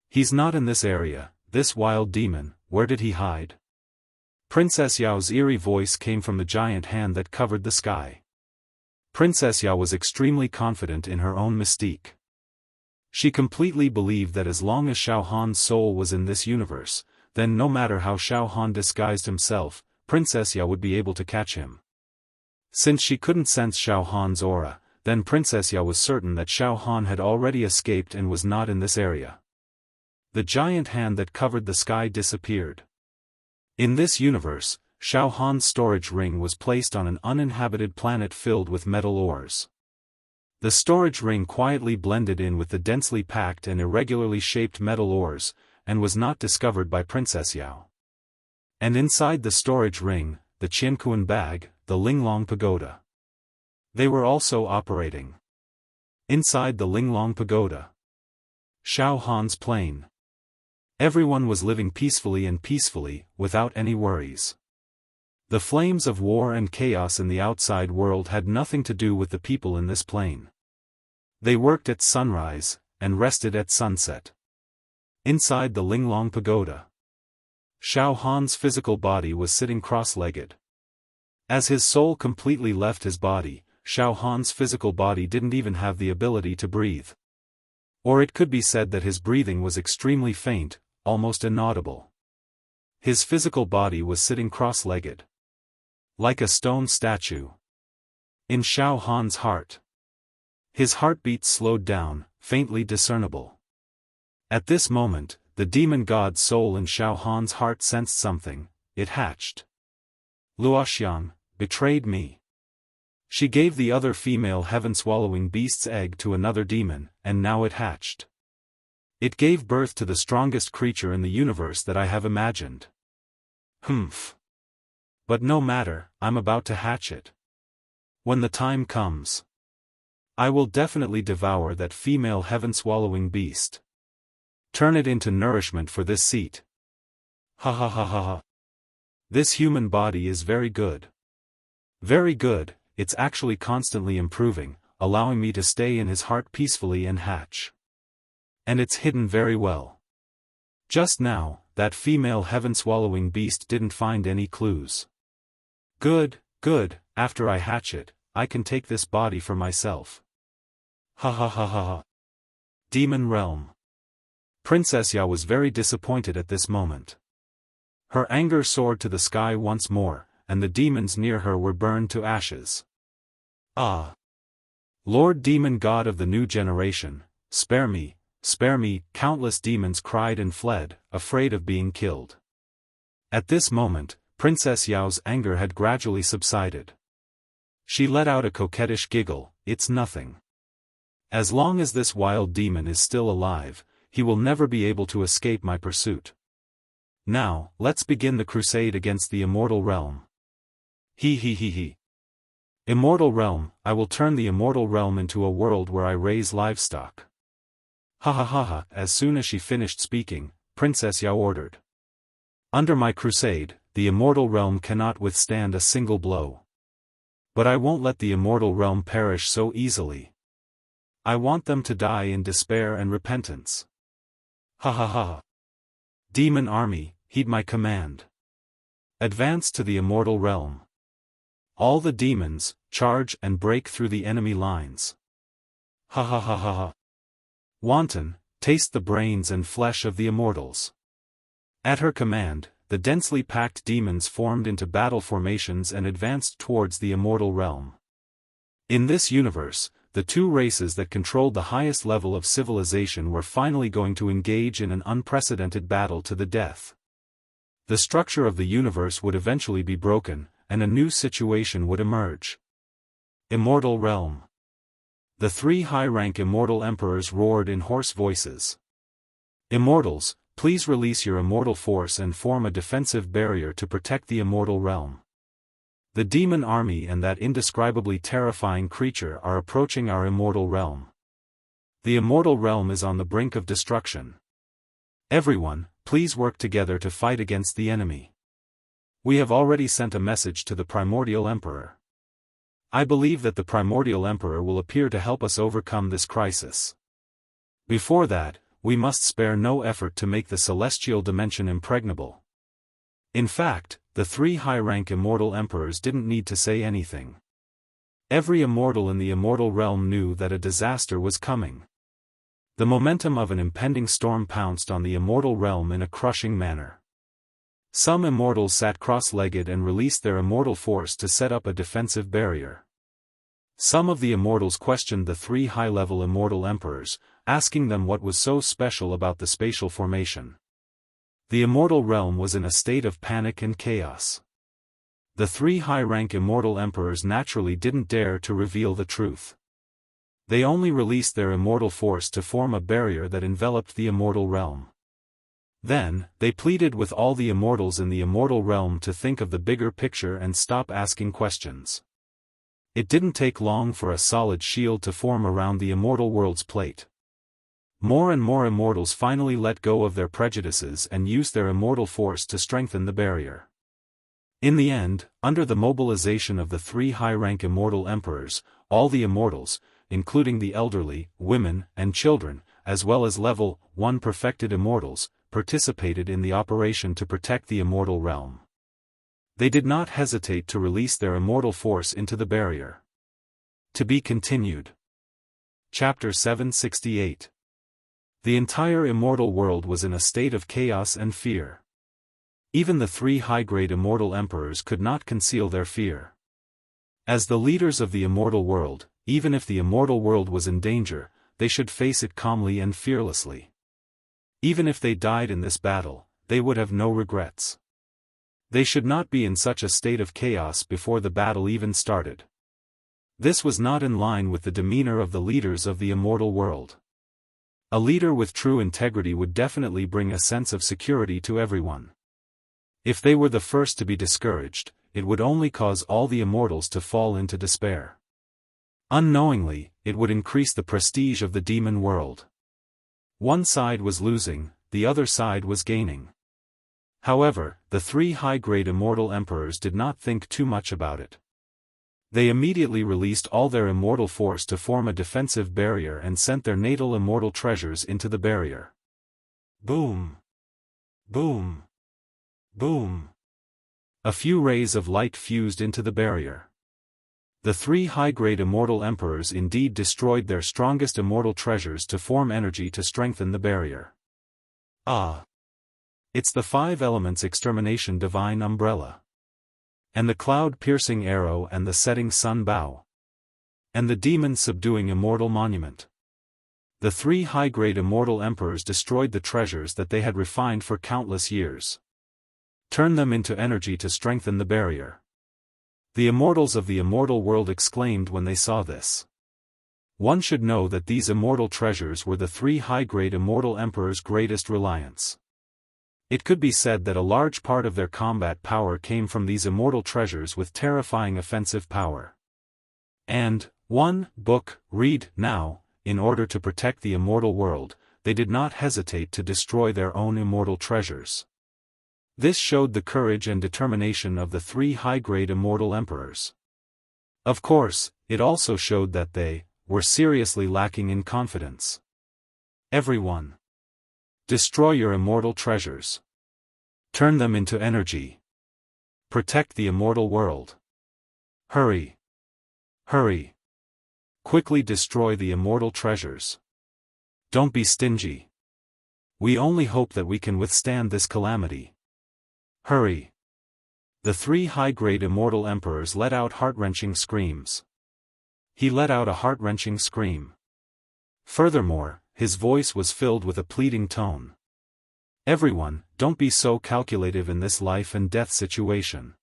He's not in this area, this wild demon, where did he hide? Princess Yao's eerie voice came from the giant hand that covered the sky. Princess Yao was extremely confident in her own mystique. She completely believed that as long as Xiaofan's soul was in this universe, then no matter how Xiaofan disguised himself, Princess Yao would be able to catch him. Since she couldn't sense Xiaofan's aura, then Princess Yao was certain that Xiaofan had already escaped and was not in this area. The giant hand that covered the sky disappeared. In this universe, Xiaofan's storage ring was placed on an uninhabited planet filled with metal ores. The storage ring quietly blended in with the densely packed and irregularly shaped metal ores, and was not discovered by Princess Yao. And inside the storage ring, the Qiankuan bag, the Linglong Pagoda. They were also operating. Inside the Linglong Pagoda. Xiaofan's plane. Everyone was living peacefully, without any worries. The flames of war and chaos in the outside world had nothing to do with the people in this plane. They worked at sunrise, and rested at sunset. Inside the Linglong Pagoda. Xiaofan's physical body was sitting cross-legged. As his soul completely left his body, Xiaofan's physical body didn't even have the ability to breathe. Or it could be said that his breathing was extremely faint, almost inaudible. His physical body was sitting cross-legged, like a stone statue, in Xiaofan's heart. His heartbeat slowed down, faintly discernible. At this moment, the demon god's soul in Xiaofan's heart sensed something. It hatched. Luoxiang betrayed me. She gave the other female heaven-swallowing beast's egg to another demon, and now it hatched. It gave birth to the strongest creature in the universe that I have imagined. Humph. But no matter, I'm about to hatch it. When the time comes, I will definitely devour that female heaven-swallowing beast. Turn it into nourishment for this seat. Ha ha ha ha ha. This human body is very good. Very good, it's actually constantly improving, allowing me to stay in his heart peacefully and hatch. And it's hidden very well. Just now, that female heaven-swallowing beast didn't find any clues. Good, good, after I hatch it, I can take this body for myself. Ha ha ha ha ha. Demon Realm. Princess Ya was very disappointed at this moment. Her anger soared to the sky once more, and the demons near her were burned to ashes. Ah! Lord Demon God of the new generation, spare me, spare me! Countless demons cried and fled, afraid of being killed. At this moment, Princess Yao's anger had gradually subsided. She let out a coquettish giggle. It's nothing. As long as this wild demon is still alive, he will never be able to escape my pursuit. Now, let's begin the crusade against the Immortal Realm. He he he he. Immortal Realm, I will turn the Immortal Realm into a world where I raise livestock. Ha ha ha ha. As soon as she finished speaking, Princess Yao ordered. Under my crusade, the Immortal Realm cannot withstand a single blow. But I won't let the Immortal Realm perish so easily. I want them to die in despair and repentance. Ha ha ha. Demon army, heed my command. Advance to the Immortal Realm. All the demons, charge and break through the enemy lines. Ha ha ha ha ha. Wanton, taste the brains and flesh of the immortals. At her command, the densely packed demons formed into battle formations and advanced towards the Immortal Realm. In this universe, the two races that controlled the highest level of civilization were finally going to engage in an unprecedented battle to the death. The structure of the universe would eventually be broken, and a new situation would emerge. Immortal Realm. The three high-rank Immortal Emperors roared in hoarse voices. Immortals, please release your immortal force and form a defensive barrier to protect the Immortal Realm. The demon army and that indescribably terrifying creature are approaching our Immortal Realm. The Immortal Realm is on the brink of destruction. Everyone, please work together to fight against the enemy. We have already sent a message to the Primordial Emperor. I believe that the Primordial Emperor will appear to help us overcome this crisis. Before that, we must spare no effort to make the celestial dimension impregnable. In fact, the three high-rank Immortal Emperors didn't need to say anything. Every immortal in the Immortal Realm knew that a disaster was coming. The momentum of an impending storm pounced on the Immortal Realm in a crushing manner. Some immortals sat cross-legged and released their immortal force to set up a defensive barrier. Some of the immortals questioned the three high-level Immortal Emperors, asking them what was so special about the spatial formation. The Immortal Realm was in a state of panic and chaos. The three high-rank Immortal Emperors naturally didn't dare to reveal the truth. They only released their immortal force to form a barrier that enveloped the Immortal Realm. Then, they pleaded with all the immortals in the Immortal Realm to think of the bigger picture and stop asking questions. It didn't take long for a solid shield to form around the Immortal World's plate. More and more immortals finally let go of their prejudices and used their immortal force to strengthen the barrier. In the end, under the mobilization of the three high-rank Immortal Emperors, all the immortals, including the elderly, women, and children, as well as level 1 perfected immortals, participated in the operation to protect the Immortal Realm. They did not hesitate to release their immortal force into the barrier. To be continued. Chapter 768. The entire immortal world was in a state of chaos and fear. Even the three high-grade immortal emperors could not conceal their fear. As the leaders of the immortal world, even if the immortal world was in danger, they should face it calmly and fearlessly. Even if they died in this battle, they would have no regrets. They should not be in such a state of chaos before the battle even started. This was not in line with the demeanor of the leaders of the immortal world. A leader with true integrity would definitely bring a sense of security to everyone. If they were the first to be discouraged, it would only cause all the immortals to fall into despair. Unknowingly, it would increase the prestige of the demon world. One side was losing, the other side was gaining. However, the three high-grade immortal emperors did not think too much about it. They immediately released all their immortal force to form a defensive barrier and sent their natal immortal treasures into the barrier. Boom! Boom! Boom! A few rays of light fused into the barrier. The three high-grade immortal emperors indeed destroyed their strongest immortal treasures to form energy to strengthen the barrier. Ah! It's the five elements extermination divine umbrella. And the cloud-piercing arrow and the setting sun bow. And the demon subduing immortal monument. The three high-grade immortal emperors destroyed the treasures that they had refined for countless years. Turned them into energy to strengthen the barrier. The immortals of the immortal world exclaimed when they saw this. One should know that these immortal treasures were the three high-grade immortal emperors' greatest reliance. It could be said that a large part of their combat power came from these immortal treasures with terrifying offensive power. And, book, read, now, in order to protect the immortal world, they did not hesitate to destroy their own immortal treasures. This showed the courage and determination of the three high-grade immortal emperors. Of course, it also showed that they were seriously lacking in confidence. Everyone. Destroy your immortal treasures. Turn them into energy. Protect the immortal world. Hurry. Hurry. Quickly destroy the immortal treasures. Don't be stingy. We only hope that we can withstand this calamity. Hurry. The three high-grade immortal emperors let out heart-wrenching screams. He let out a heart-wrenching scream. Furthermore, his voice was filled with a pleading tone. Everyone, don't be so calculative in this life and death situation.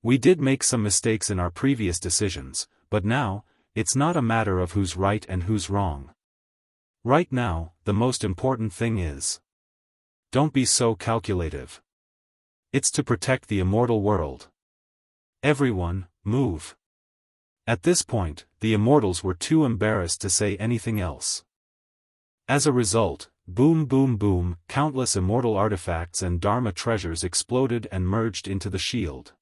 We did make some mistakes in our previous decisions, but now, it's not a matter of who's right and who's wrong. Right now, the most important thing is, don't be so calculative. It's to protect the immortal world. Everyone, move. At this point, the immortals were too embarrassed to say anything else. As a result, boom boom boom, countless immortal artifacts and Dharma treasures exploded and merged into the shield.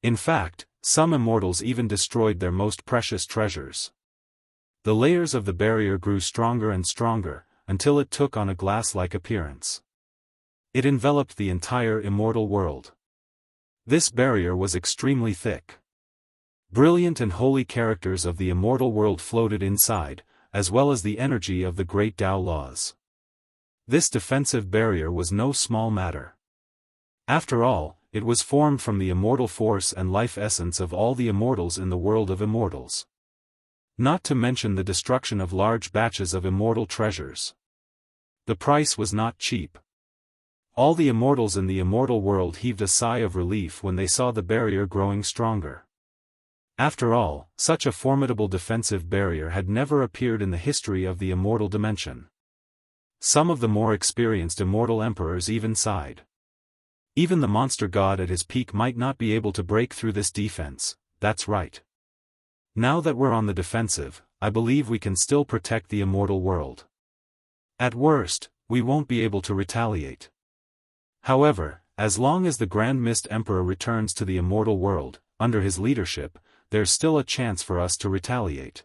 In fact, some immortals even destroyed their most precious treasures. The layers of the barrier grew stronger and stronger, until it took on a glass-like appearance. It enveloped the entire immortal world. This barrier was extremely thick. Brilliant and holy characters of the immortal world floated inside, as well as the energy of the great Tao laws. This defensive barrier was no small matter. After all, it was formed from the immortal force and life essence of all the immortals in the world of immortals. Not to mention the destruction of large batches of immortal treasures. The price was not cheap. All the immortals in the immortal world heaved a sigh of relief when they saw the barrier growing stronger. After all, such a formidable defensive barrier had never appeared in the history of the immortal dimension. Some of the more experienced immortal emperors even sighed. Even the monster god at his peak might not be able to break through this defense, that's right. Now that we're on the defensive, I believe we can still protect the immortal world. At worst, we won't be able to retaliate. However, as long as the Grand Mist Emperor returns to the immortal world, under his leadership, there's still a chance for us to retaliate.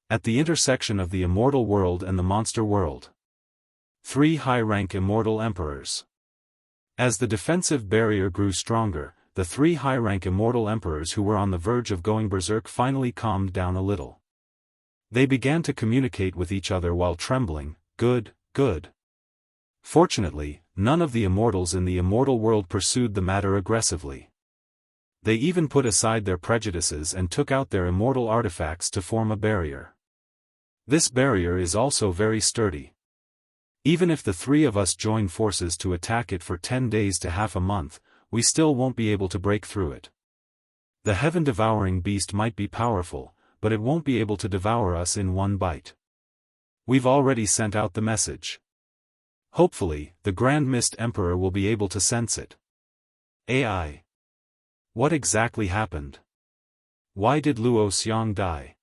At the intersection of the immortal world and the monster world. 3 high-rank immortal emperors. As the defensive barrier grew stronger, the 3 high-rank immortal emperors who were on the verge of going berserk finally calmed down a little. They began to communicate with each other while trembling. Good, good. Fortunately, none of the immortals in the immortal world pursued the matter aggressively. They even put aside their prejudices and took out their immortal artifacts to form a barrier. This barrier is also very sturdy. Even if the three of us join forces to attack it for 10 days to half a month, we still won't be able to break through it. The heaven-devouring beast might be powerful, but it won't be able to devour us in one bite. We've already sent out the message. Hopefully, the Grand Mist Emperor will be able to sense it. AI. What exactly happened? Why did Luo Xiang die?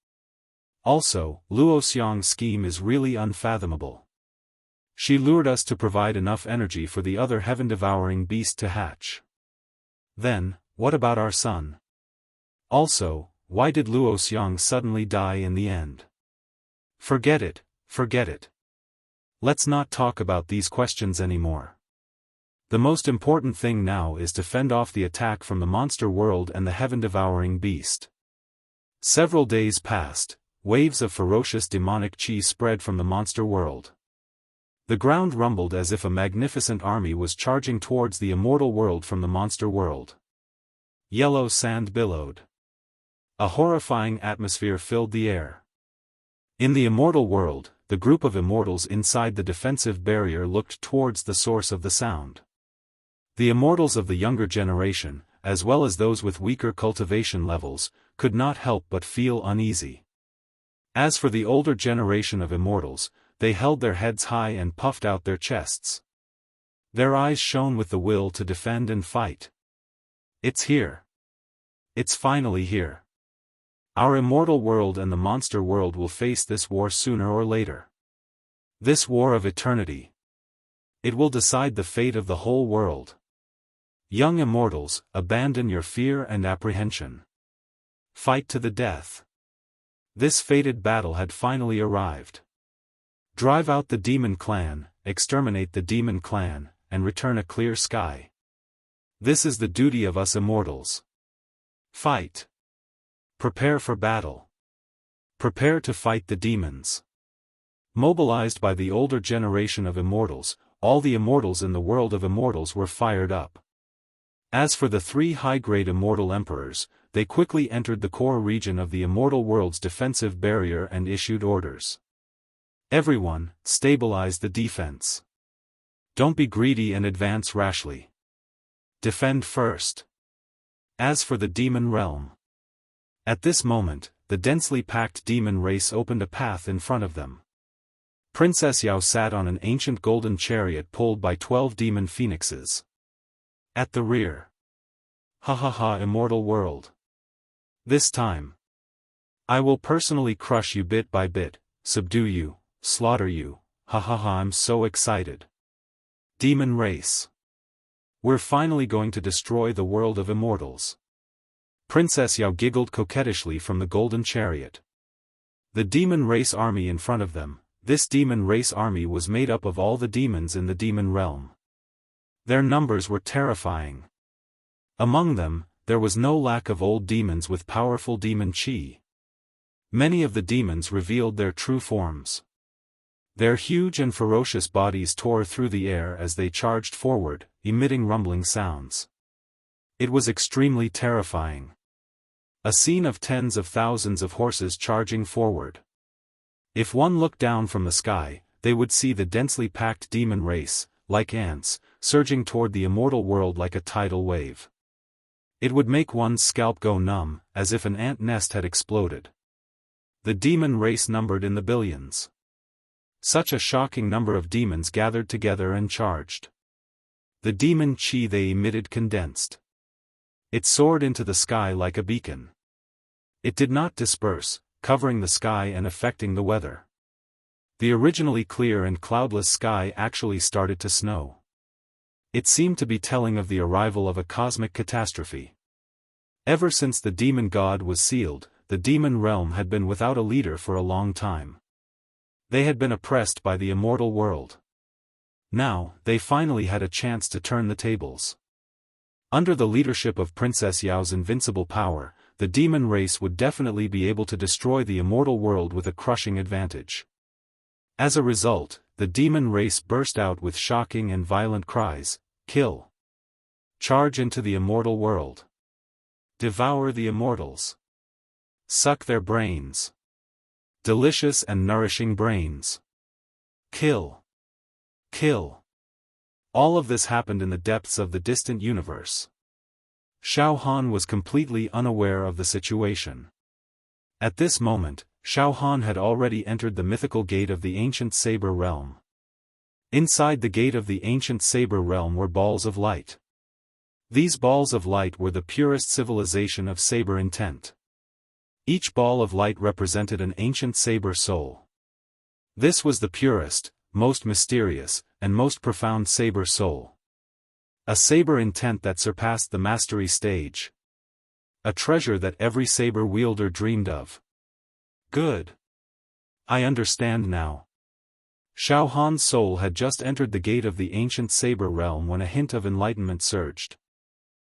Also, Luo Xiang's scheme is really unfathomable. She lured us to provide enough energy for the other heaven-devouring beast to hatch. Then, what about our son? Also, why did Luo Xiang suddenly die in the end? Forget it, forget it. Let's not talk about these questions anymore. The most important thing now is to fend off the attack from the monster world and the heaven-devouring beast. Several days passed, waves of ferocious demonic chi spread from the monster world. The ground rumbled as if a magnificent army was charging towards the immortal world from the monster world. Yellow sand billowed. A horrifying atmosphere filled the air. In the immortal world, the group of immortals inside the defensive barrier looked towards the source of the sound. The immortals of the younger generation, as well as those with weaker cultivation levels, could not help but feel uneasy. As for the older generation of immortals, they held their heads high and puffed out their chests. Their eyes shone with the will to defend and fight. It's here. It's finally here. Our immortal world and the monster world will face this war sooner or later. This war of eternity. It will decide the fate of the whole world. Young immortals, abandon your fear and apprehension. Fight to the death. This fated battle had finally arrived. Drive out the demon clan, exterminate the demon clan, and return a clear sky. This is the duty of us immortals. Fight. Prepare for battle. Prepare to fight the demons. Mobilized by the older generation of immortals, all the immortals in the world of immortals were fired up. As for the three high-grade immortal emperors, they quickly entered the core region of the immortal world's defensive barrier and issued orders. Everyone, stabilize the defense. Don't be greedy and advance rashly. Defend first. As for the demon realm. At this moment, the densely packed demon race opened a path in front of them. Princess Yao sat on an ancient golden chariot pulled by 12 demon phoenixes. At the rear. Ha ha ha, immortal world. This time. I will personally crush you bit by bit, subdue you, slaughter you, ha ha ha, I'm so excited. Demon race. We're finally going to destroy the world of immortals. Princess Yao giggled coquettishly from the golden chariot. The demon race army in front of them, this demon race army was made up of all the demons in the demon realm. Their numbers were terrifying. Among them, there was no lack of old demons with powerful demon chi. Many of the demons revealed their true forms. Their huge and ferocious bodies tore through the air as they charged forward, emitting rumbling sounds. It was extremely terrifying. A scene of tens of thousands of horses charging forward. If one looked down from the sky, they would see the densely packed demon race, like ants, surging toward the immortal world like a tidal wave. It would make one's scalp go numb, as if an ant nest had exploded. The demon race numbered in the billions. Such a shocking number of demons gathered together and charged. The demon chi they emitted condensed. It soared into the sky like a beacon. It did not disperse, covering the sky and affecting the weather. The originally clear and cloudless sky actually started to snow. It seemed to be telling of the arrival of a cosmic catastrophe. Ever since the demon god was sealed, the demon realm had been without a leader for a long time. They had been oppressed by the immortal world. Now, they finally had a chance to turn the tables. Under the leadership of Princess Yao's invincible power, the demon race would definitely be able to destroy the immortal world with a crushing advantage. As a result, the demon race burst out with shocking and violent cries, "Kill! Charge into the immortal world! Devour the immortals! Suck their brains! Delicious and nourishing brains! Kill! Kill!" All of this happened in the depths of the distant universe. Xiaofan was completely unaware of the situation. At this moment, Xiaofan had already entered the mythical gate of the ancient Saber realm. Inside the gate of the ancient Saber realm were balls of light. These balls of light were the purest civilization of Saber intent. Each ball of light represented an ancient Saber soul. This was the purest, most mysterious, and most profound Saber soul. A Saber intent that surpassed the mastery stage. A treasure that every Saber wielder dreamed of. Good. I understand now. Xiaohan's soul had just entered the gate of the ancient Saber realm when a hint of enlightenment surged.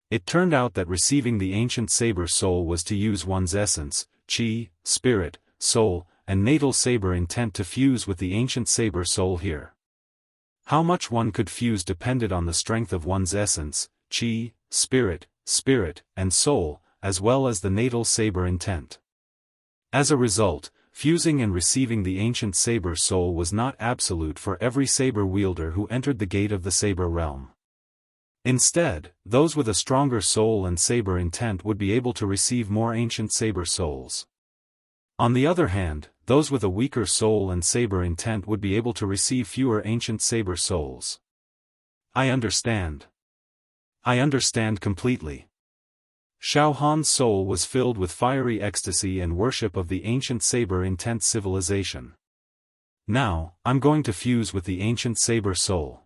It turned out that receiving the ancient Saber soul was to use one's essence, chi, spirit, soul, and natal Saber intent to fuse with the ancient Saber soul here. How much one could fuse depended on the strength of one's essence, chi, spirit, and soul, as well as the natal Saber intent. As a result, fusing and receiving the ancient Saber soul was not absolute for every Saber wielder who entered the gate of the Saber realm. Instead, those with a stronger soul and Saber intent would be able to receive more ancient Saber souls. On the other hand, those with a weaker soul and Saber intent would be able to receive fewer ancient Saber souls. I understand. I understand completely. Xiaohan's soul was filled with fiery ecstasy and worship of the ancient Saber intent civilization. Now, I'm going to fuse with the ancient Saber soul.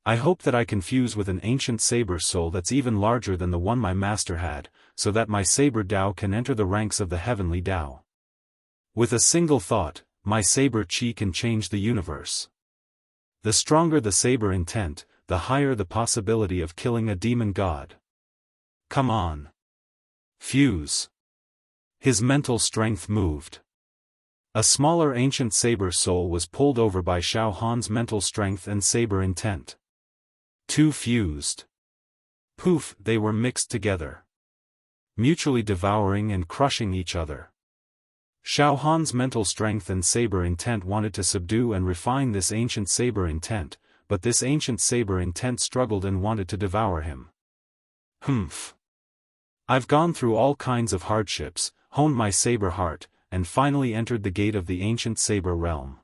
I hope that I can fuse with an ancient Saber soul that's even larger than the one my master had, so that my Saber Dao can enter the ranks of the heavenly Dao. With a single thought, my Saber Chi can change the universe. The stronger the Saber intent, the higher the possibility of killing a demon god. Come on. Fuse. His mental strength moved. A smaller ancient Saber soul was pulled over by Xiaohan's mental strength and Saber intent. Two fused. Poof, they were mixed together. Mutually devouring and crushing each other. Xiaohan's mental strength and Saber intent wanted to subdue and refine this ancient Saber intent, but this ancient Saber intent struggled and wanted to devour him. Humph. I've gone through all kinds of hardships, honed my Saber heart, and finally entered the gate of the ancient Saber realm.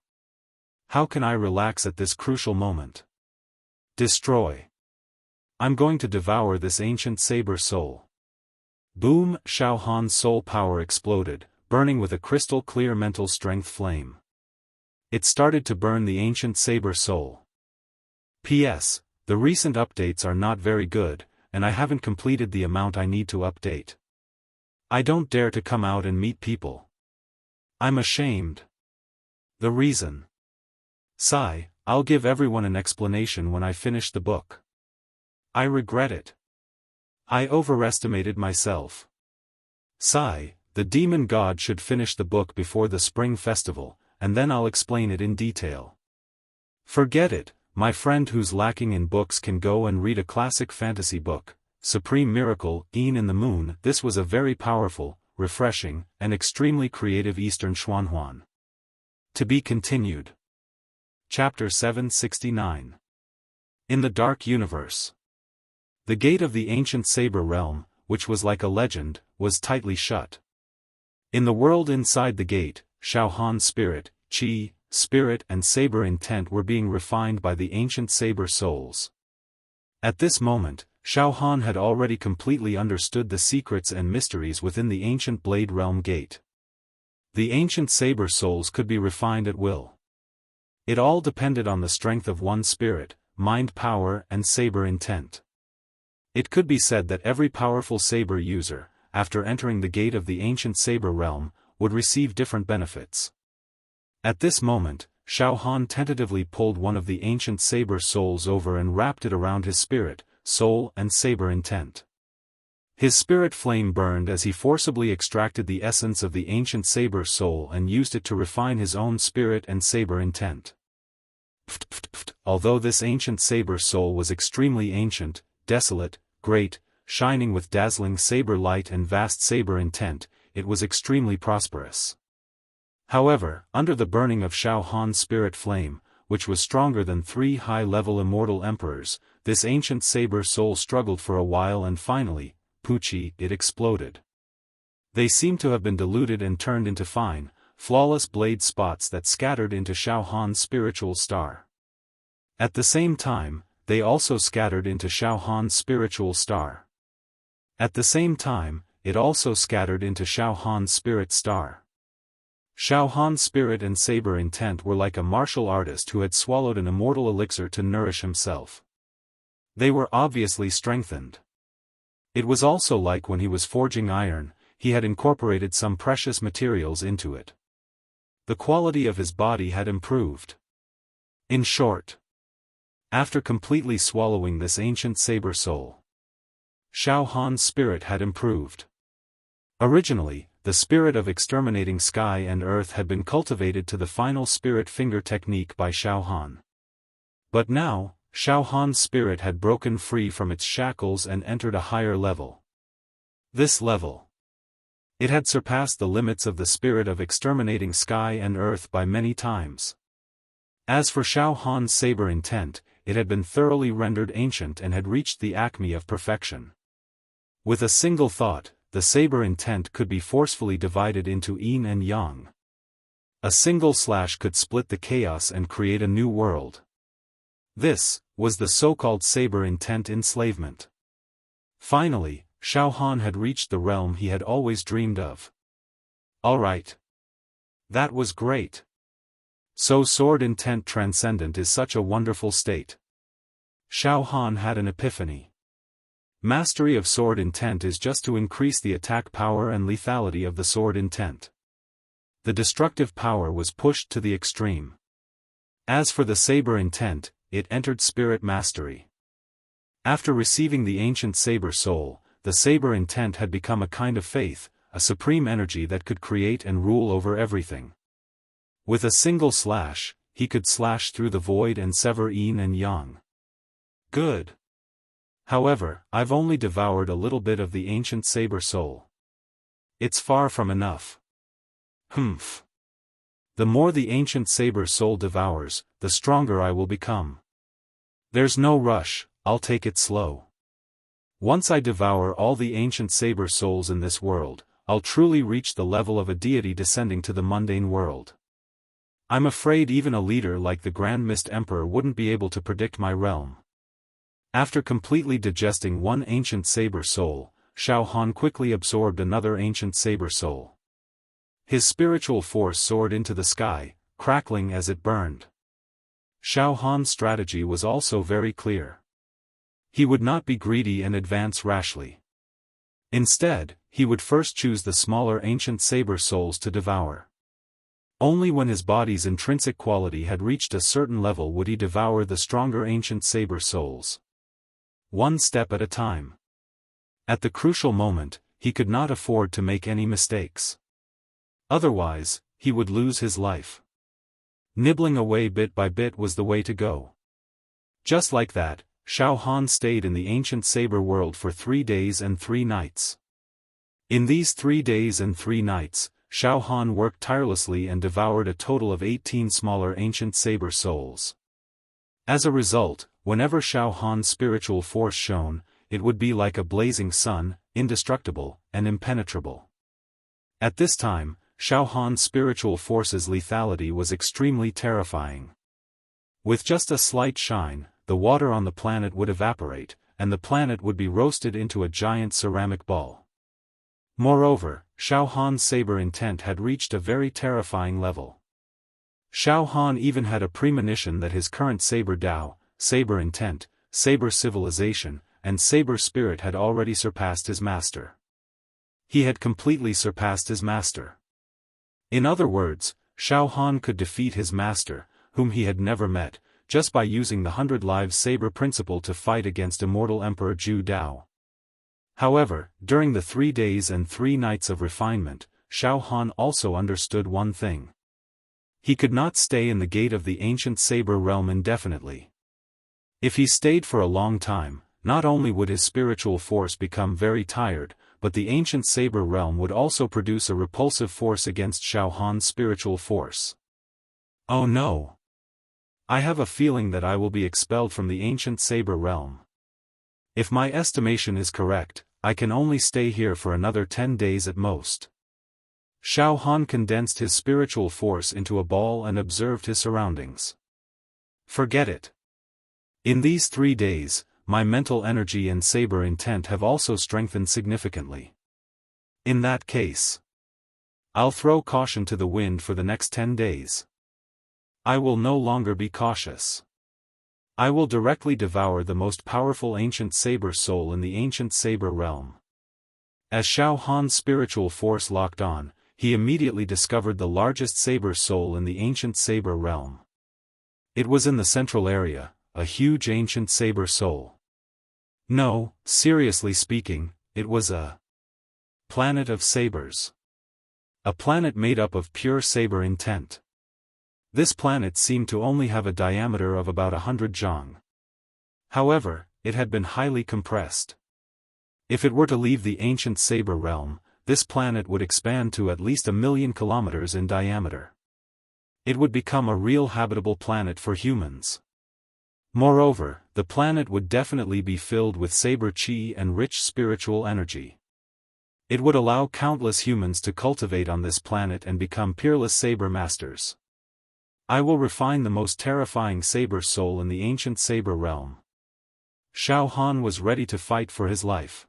How can I relax at this crucial moment? Destroy. I'm going to devour this ancient Saber soul. Boom! Xiaohan's soul power exploded, burning with a crystal-clear mental strength flame. It started to burn the ancient Saber soul. P.S. The recent updates are not very good, and I haven't completed the amount I need to update. I don't dare to come out and meet people. I'm ashamed. The reason? Sigh, I'll give everyone an explanation when I finish the book. I regret it. I overestimated myself. Sigh, the demon god should finish the book before the spring festival, and then I'll explain it in detail. Forget it, my friend who's lacking in books can go and read a classic fantasy book, Supreme Miracle, Een in the Moon. This was a very powerful, refreshing, and extremely creative Eastern Xuanhuan. To be continued. Chapter 769. In the Dark Universe. The gate of the ancient Saber realm, which was like a legend, was tightly shut. In the world inside the gate, Xiaohan's spirit, chi, spirit and Saber intent were being refined by the ancient Saber souls. At this moment, Xiaohan had already completely understood the secrets and mysteries within the ancient Blade Realm gate. The ancient Saber souls could be refined at will. It all depended on the strength of one's spirit, mind power and Saber intent. It could be said that every powerful Saber user, after entering the gate of the ancient Saber realm, would receive different benefits. At this moment, Xiaohan tentatively pulled one of the ancient Saber souls over and wrapped it around his spirit, soul and Saber intent. His spirit flame burned as he forcibly extracted the essence of the ancient saber soul and used it to refine his own spirit and saber intent. Although this ancient saber soul was extremely ancient, desolate, great, shining with dazzling saber light and vast saber intent, it was extremely prosperous. However, under the burning of Xiaofan's spirit flame, which was stronger than 3 high-level immortal emperors, this ancient saber soul struggled for a while and finally, it exploded. They seemed to have been diluted and turned into fine, flawless blade spots that scattered into Xiaofan's spiritual star. At the same time, they also scattered into Xiaofan's spiritual star. At the same time, it also scattered into Xiaofan's spirit star. Xiaofan's spirit and saber intent were like a martial artist who had swallowed an immortal elixir to nourish himself. They were obviously strengthened. It was also like when he was forging iron, he had incorporated some precious materials into it. The quality of his body had improved. In short, after completely swallowing this ancient saber soul, Xiaofan's spirit had improved. Originally, the spirit of exterminating sky and earth had been cultivated to the final spirit finger technique by Xiaofan. But now, Xiaofan's spirit had broken free from its shackles and entered a higher level. This level, it had surpassed the limits of the spirit of exterminating sky and earth by many times. As for Xiaofan's saber intent, it had been thoroughly rendered ancient and had reached the acme of perfection. With a single thought, the saber intent could be forcefully divided into yin and yang. A single slash could split the chaos and create a new world. This was the so-called saber intent enslavement. Finally, Xiaofan had reached the realm he had always dreamed of. Alright. That was great. So sword intent transcendent is such a wonderful state. Xiaofan had an epiphany. Mastery of sword intent is just to increase the attack power and lethality of the sword intent. The destructive power was pushed to the extreme. As for the saber intent, it entered spirit mastery. After receiving the ancient saber soul, the saber intent had become a kind of faith, a supreme energy that could create and rule over everything. With a single slash, he could slash through the void and sever yin and yang. Good. However, I've only devoured a little bit of the ancient saber soul. It's far from enough. Humph. The more the ancient saber soul devours, the stronger I will become. There's no rush, I'll take it slow. Once I devour all the ancient saber souls in this world, I'll truly reach the level of a deity descending to the mundane world. I'm afraid even a leader like the Grand Mist Emperor wouldn't be able to predict my realm. After completely digesting one ancient saber soul, Xiaofan quickly absorbed another ancient saber soul. His spiritual force soared into the sky, crackling as it burned. Xiaofan's strategy was also very clear. He would not be greedy and advance rashly. Instead, he would first choose the smaller ancient saber souls to devour. Only when his body's intrinsic quality had reached a certain level would he devour the stronger ancient saber souls. One step at a time. At the crucial moment, he could not afford to make any mistakes. Otherwise, he would lose his life. Nibbling away bit by bit was the way to go. Just like that, Xiaofan stayed in the ancient saber world for 3 days and 3 nights. In these 3 days and 3 nights, Xiaofan worked tirelessly and devoured a total of 18 smaller ancient saber souls. As a result, whenever Xiaofan's spiritual force shone, it would be like a blazing sun, indestructible and impenetrable. At this time, Xiaofan's spiritual force's lethality was extremely terrifying. With just a slight shine, the water on the planet would evaporate, and the planet would be roasted into a giant ceramic ball. Moreover, Xiaofan's saber intent had reached a very terrifying level. Xiaofan even had a premonition that his current saber Dao, saber intent, saber civilization, and saber spirit had already surpassed his master. He had completely surpassed his master. In other words, Xiaofan could defeat his master, whom he had never met, just by using the 100 Lives saber principle to fight against Immortal Emperor Zhu Dao. However, during the 3 days and 3 nights of refinement, Xiaofan also understood one thing. He could not stay in the gate of the ancient saber realm indefinitely. If he stayed for a long time, not only would his spiritual force become very tired, but the ancient saber realm would also produce a repulsive force against Xiaofan's spiritual force. Oh no! I have a feeling that I will be expelled from the ancient saber realm. If my estimation is correct, I can only stay here for another 10 days at most. Xiaofan condensed his spiritual force into a ball and observed his surroundings. Forget it. In these 3 days, my mental energy and saber intent have also strengthened significantly. In that case, I'll throw caution to the wind for the next 10 days. I will no longer be cautious. I will directly devour the most powerful ancient saber soul in the ancient saber realm. As Xiaofan's spiritual force locked on, he immediately discovered the largest saber soul in the ancient saber realm. It was in the central area, a huge ancient saber soul. No, seriously speaking, it was a planet of sabers. A planet made up of pure saber intent. This planet seemed to only have a diameter of about 100 zhang. However, it had been highly compressed. If it were to leave the ancient saber realm, this planet would expand to at least 1,000,000 kilometers in diameter. It would become a real habitable planet for humans. Moreover, the planet would definitely be filled with saber chi and rich spiritual energy. It would allow countless humans to cultivate on this planet and become peerless saber masters. I will refine the most terrifying saber soul in the ancient saber realm. Xiaofan was ready to fight for his life.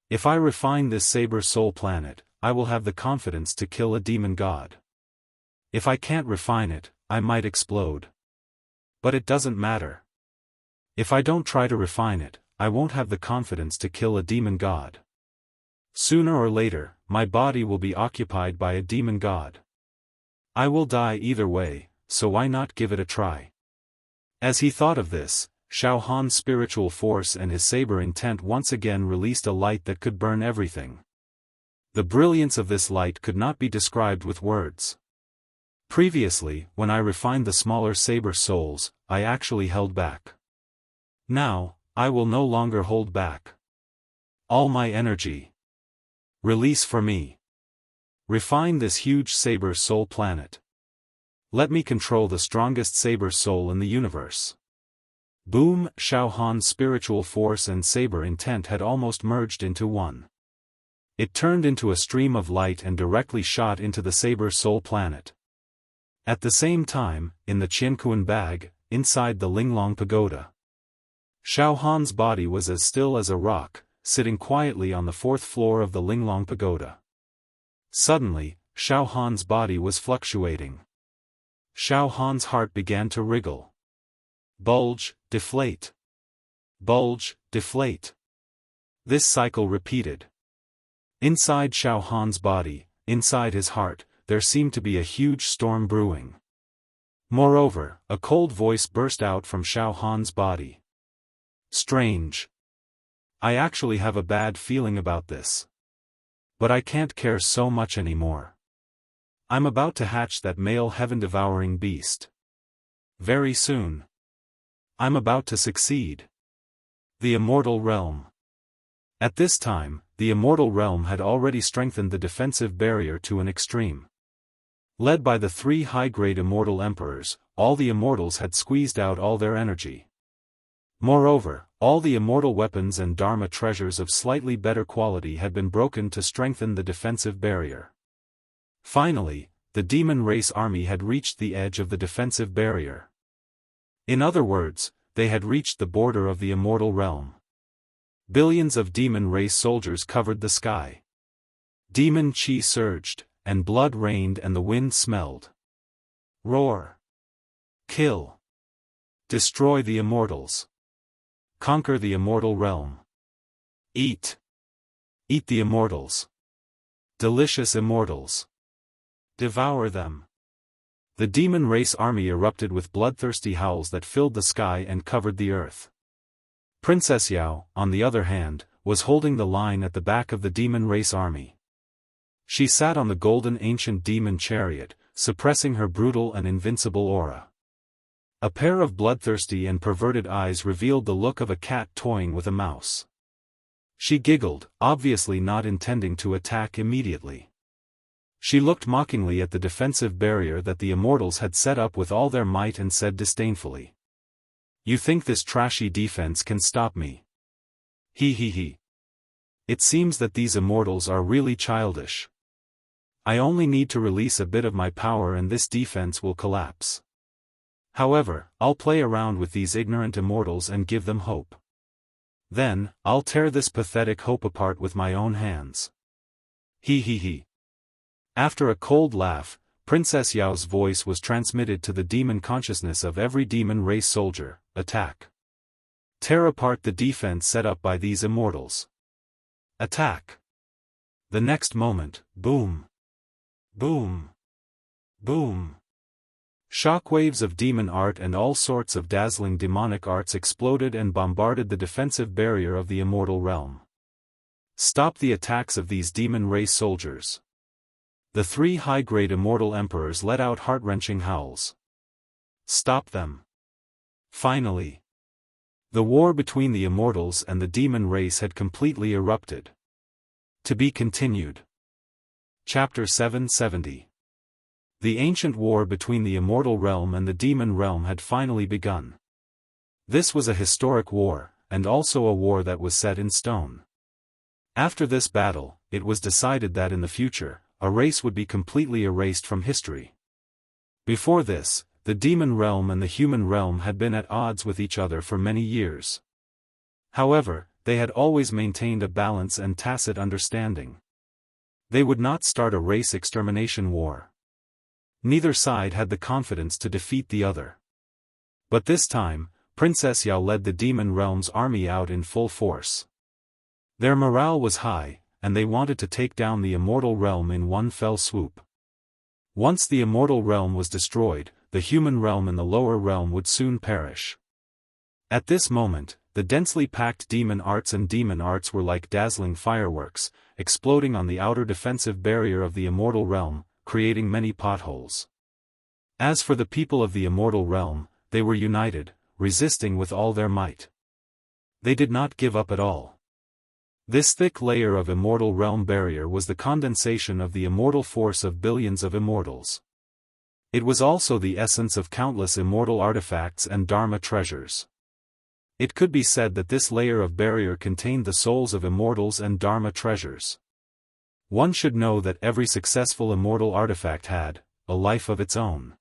If I refine this saber soul planet, I will have the confidence to kill a demon god. If I can't refine it, I might explode. But it doesn't matter. If I don't try to refine it, I won't have the confidence to kill a demon god. Sooner or later, my body will be occupied by a demon god. I will die either way, so why not give it a try? As he thought of this, Xiaofan's spiritual force and his saber intent once again released a light that could burn everything. The brilliance of this light could not be described with words. Previously, when I refined the smaller saber souls, I actually held back. Now, I will no longer hold back. All my energy. Release for me. Refine this huge saber soul planet. Let me control the strongest saber soul in the universe. Boom! Xiaofan's spiritual force and saber intent had almost merged into one. It turned into a stream of light and directly shot into the saber soul planet. At the same time, in the Qiankuan bag, inside the Linglong pagoda, Xiaofan's body was as still as a rock, sitting quietly on the 4th floor of the Linglong pagoda. Suddenly, Xiaofan's body was fluctuating. Xiaofan's heart began to wriggle. Bulge, deflate. Bulge, deflate. This cycle repeated. Inside Xiaofan's body, inside his heart, there seemed to be a huge storm brewing. Moreover, a cold voice burst out from Xiaofan's body. Strange. I actually have a bad feeling about this. But I can't care so much anymore. I'm about to hatch that male heaven-devouring beast. Very soon. I'm about to succeed. The Immortal Realm. At this time, the Immortal Realm had already strengthened the defensive barrier to an extreme. Led by the 3 high-grade Immortal Emperors, all the Immortals had squeezed out all their energy. Moreover, all the Immortal weapons and Dharma treasures of slightly better quality had been broken to strengthen the defensive barrier. Finally, the demon race army had reached the edge of the defensive barrier. In other words, they had reached the border of the Immortal Realm. Billions of demon race soldiers covered the sky. Demon chi surged, and blood rained and the wind smelled. Roar. Kill. Destroy the Immortals. Conquer the Immortal Realm. Eat. Eat the Immortals. Delicious Immortals. Devour them. The demon race army erupted with bloodthirsty howls that filled the sky and covered the earth. Princess Yao, on the other hand, was holding the line at the back of the demon race army. She sat on the golden ancient demon chariot, suppressing her brutal and invincible aura. A pair of bloodthirsty and perverted eyes revealed the look of a cat toying with a mouse. She giggled, obviously not intending to attack immediately. She looked mockingly at the defensive barrier that the Immortals had set up with all their might and said disdainfully, "You think this trashy defense can stop me? He he he. It seems that these Immortals are really childish. I only need to release a bit of my power and this defense will collapse. However, I'll play around with these ignorant Immortals and give them hope. Then, I'll tear this pathetic hope apart with my own hands. He he he." After a cold laugh, Princess Yao's voice was transmitted to the demon consciousness of every demon race soldier: attack. Tear apart the defense set up by these Immortals. Attack. The next moment, boom. Boom. Boom. Shockwaves of demon art and all sorts of dazzling demonic arts exploded and bombarded the defensive barrier of the immortal realm. Stop the attacks of these demon race soldiers. The three high-grade immortal emperors let out heart-wrenching howls. Stop them. Finally. The war between the Immortals and the demon race had completely erupted. To be continued. Chapter 770. The ancient war between the immortal realm and the demon realm had finally begun. This was a historic war, and also a war that was set in stone. After this battle, it was decided that in the future, a race would be completely erased from history. Before this, the demon realm and the human realm had been at odds with each other for many years. However, they had always maintained a balance and tacit understanding. They would not start a race extermination war. Neither side had the confidence to defeat the other. But this time, Princess Yao led the demon realm's army out in full force. Their morale was high, and they wanted to take down the immortal realm in one fell swoop. Once the immortal realm was destroyed, the human realm and the lower realm would soon perish. At this moment, the densely packed demon arts and demon arts were like dazzling fireworks, exploding on the outer defensive barrier of the immortal realm, creating many potholes. As for the people of the immortal realm, they were united, resisting with all their might. They did not give up at all. This thick layer of immortal realm barrier was the condensation of the immortal force of billions of immortals. It was also the essence of countless immortal artifacts and Dharma treasures. It could be said that this layer of barrier contained the souls of immortals and Dharma treasures. One should know that every successful immortal artifact had a life of its own.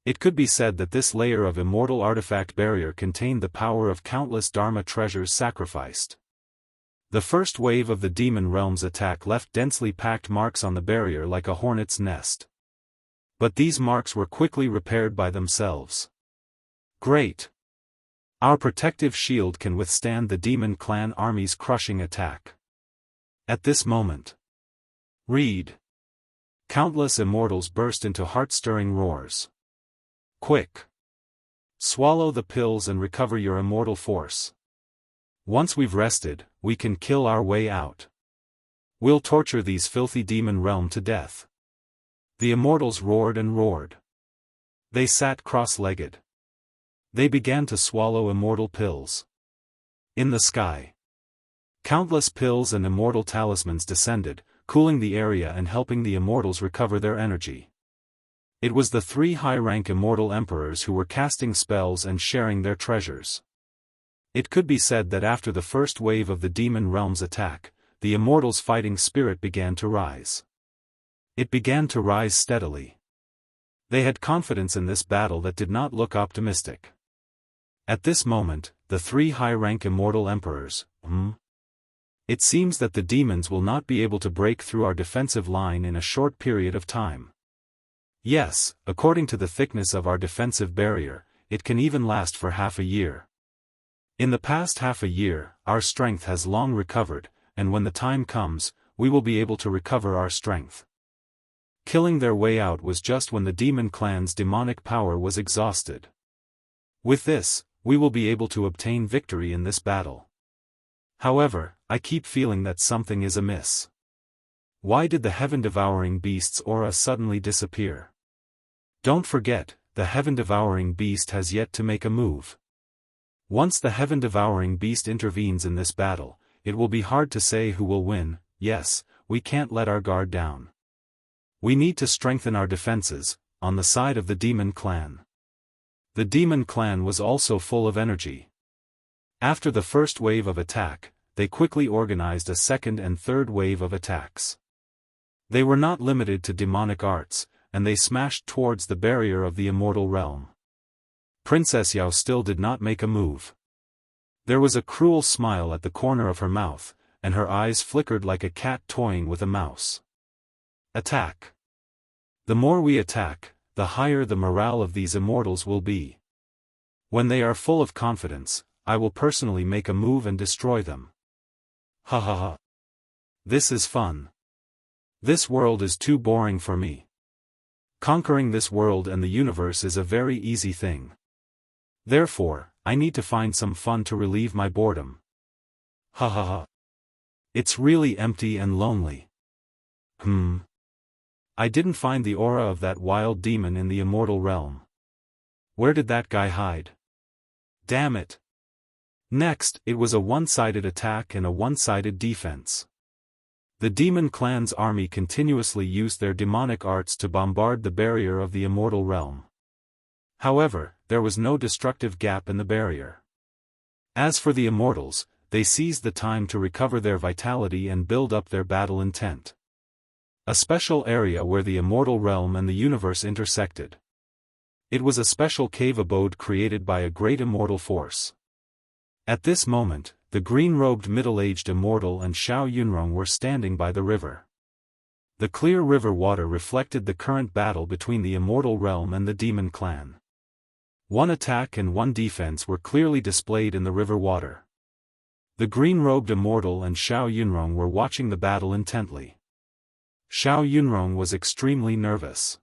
It could be said that this layer of immortal artifact barrier contained the power of countless Dharma treasures sacrificed. The first wave of the demon realm's attack left densely packed marks on the barrier like a hornet's nest. But these marks were quickly repaired by themselves. Great! Our protective shield can withstand the demon clan army's crushing attack. At this moment, read. Countless immortals burst into heart-stirring roars. Quick! Swallow the pills and recover your immortal force. Once we've rested, we can kill our way out. We'll torture these filthy demon realm to death. The immortals roared and roared. They sat cross-legged. They began to swallow immortal pills. In the sky, countless pills and immortal talismans descended, cooling the area and helping the immortals recover their energy. It was the three high-rank immortal emperors who were casting spells and sharing their treasures. It could be said that after the first wave of the demon realm's attack, the immortals' fighting spirit began to rise. It began to rise steadily. They had confidence in this battle that did not look optimistic. At this moment, the three high-rank immortal emperors, It seems that the demons will not be able to break through our defensive line in a short period of time. Yes, according to the thickness of our defensive barrier, it can even last for half a year. In the past half a year, our strength has long recovered, and when the time comes, we will be able to recover our strength. Killing their way out was just when the demon clan's demonic power was exhausted. With this, we will be able to obtain victory in this battle. However, I keep feeling that something is amiss. Why did the heaven-devouring beast's aura suddenly disappear? Don't forget, the heaven-devouring beast has yet to make a move. Once the heaven-devouring beast intervenes in this battle, it will be hard to say who will win. Yes, we can't let our guard down. We need to strengthen our defenses, on the side of the demon clan. The demon clan was also full of energy. After the first wave of attack, they quickly organized a second and third wave of attacks. They were not limited to demonic arts, and they smashed towards the barrier of the immortal realm. Princess Yao still did not make a move. There was a cruel smile at the corner of her mouth, and her eyes flickered like a cat toying with a mouse. Attack. The more we attack, the higher the morale of these immortals will be. When they are full of confidence, I will personally make a move and destroy them. Ha ha ha. This is fun. This world is too boring for me. Conquering this world and the universe is a very easy thing. Therefore, I need to find some fun to relieve my boredom. Ha ha ha. It's really empty and lonely. I didn't find the aura of that wild demon in the immortal realm. Where did that guy hide? Damn it. Next, it was a one-sided attack and a one-sided defense. The demon clan's army continuously used their demonic arts to bombard the barrier of the immortal realm. However, there was no destructive gap in the barrier. As for the immortals, they seized the time to recover their vitality and build up their battle intent. A special area where the immortal realm and the universe intersected. It was a special cave abode created by a great immortal force. At this moment, the green-robed middle-aged immortal and Xiao Yunrong were standing by the river. The clear river water reflected the current battle between the immortal realm and the demon clan. One attack and one defense were clearly displayed in the river water. The green-robed immortal and Xiao Yunrong were watching the battle intently. Xiao Yunrong was extremely nervous.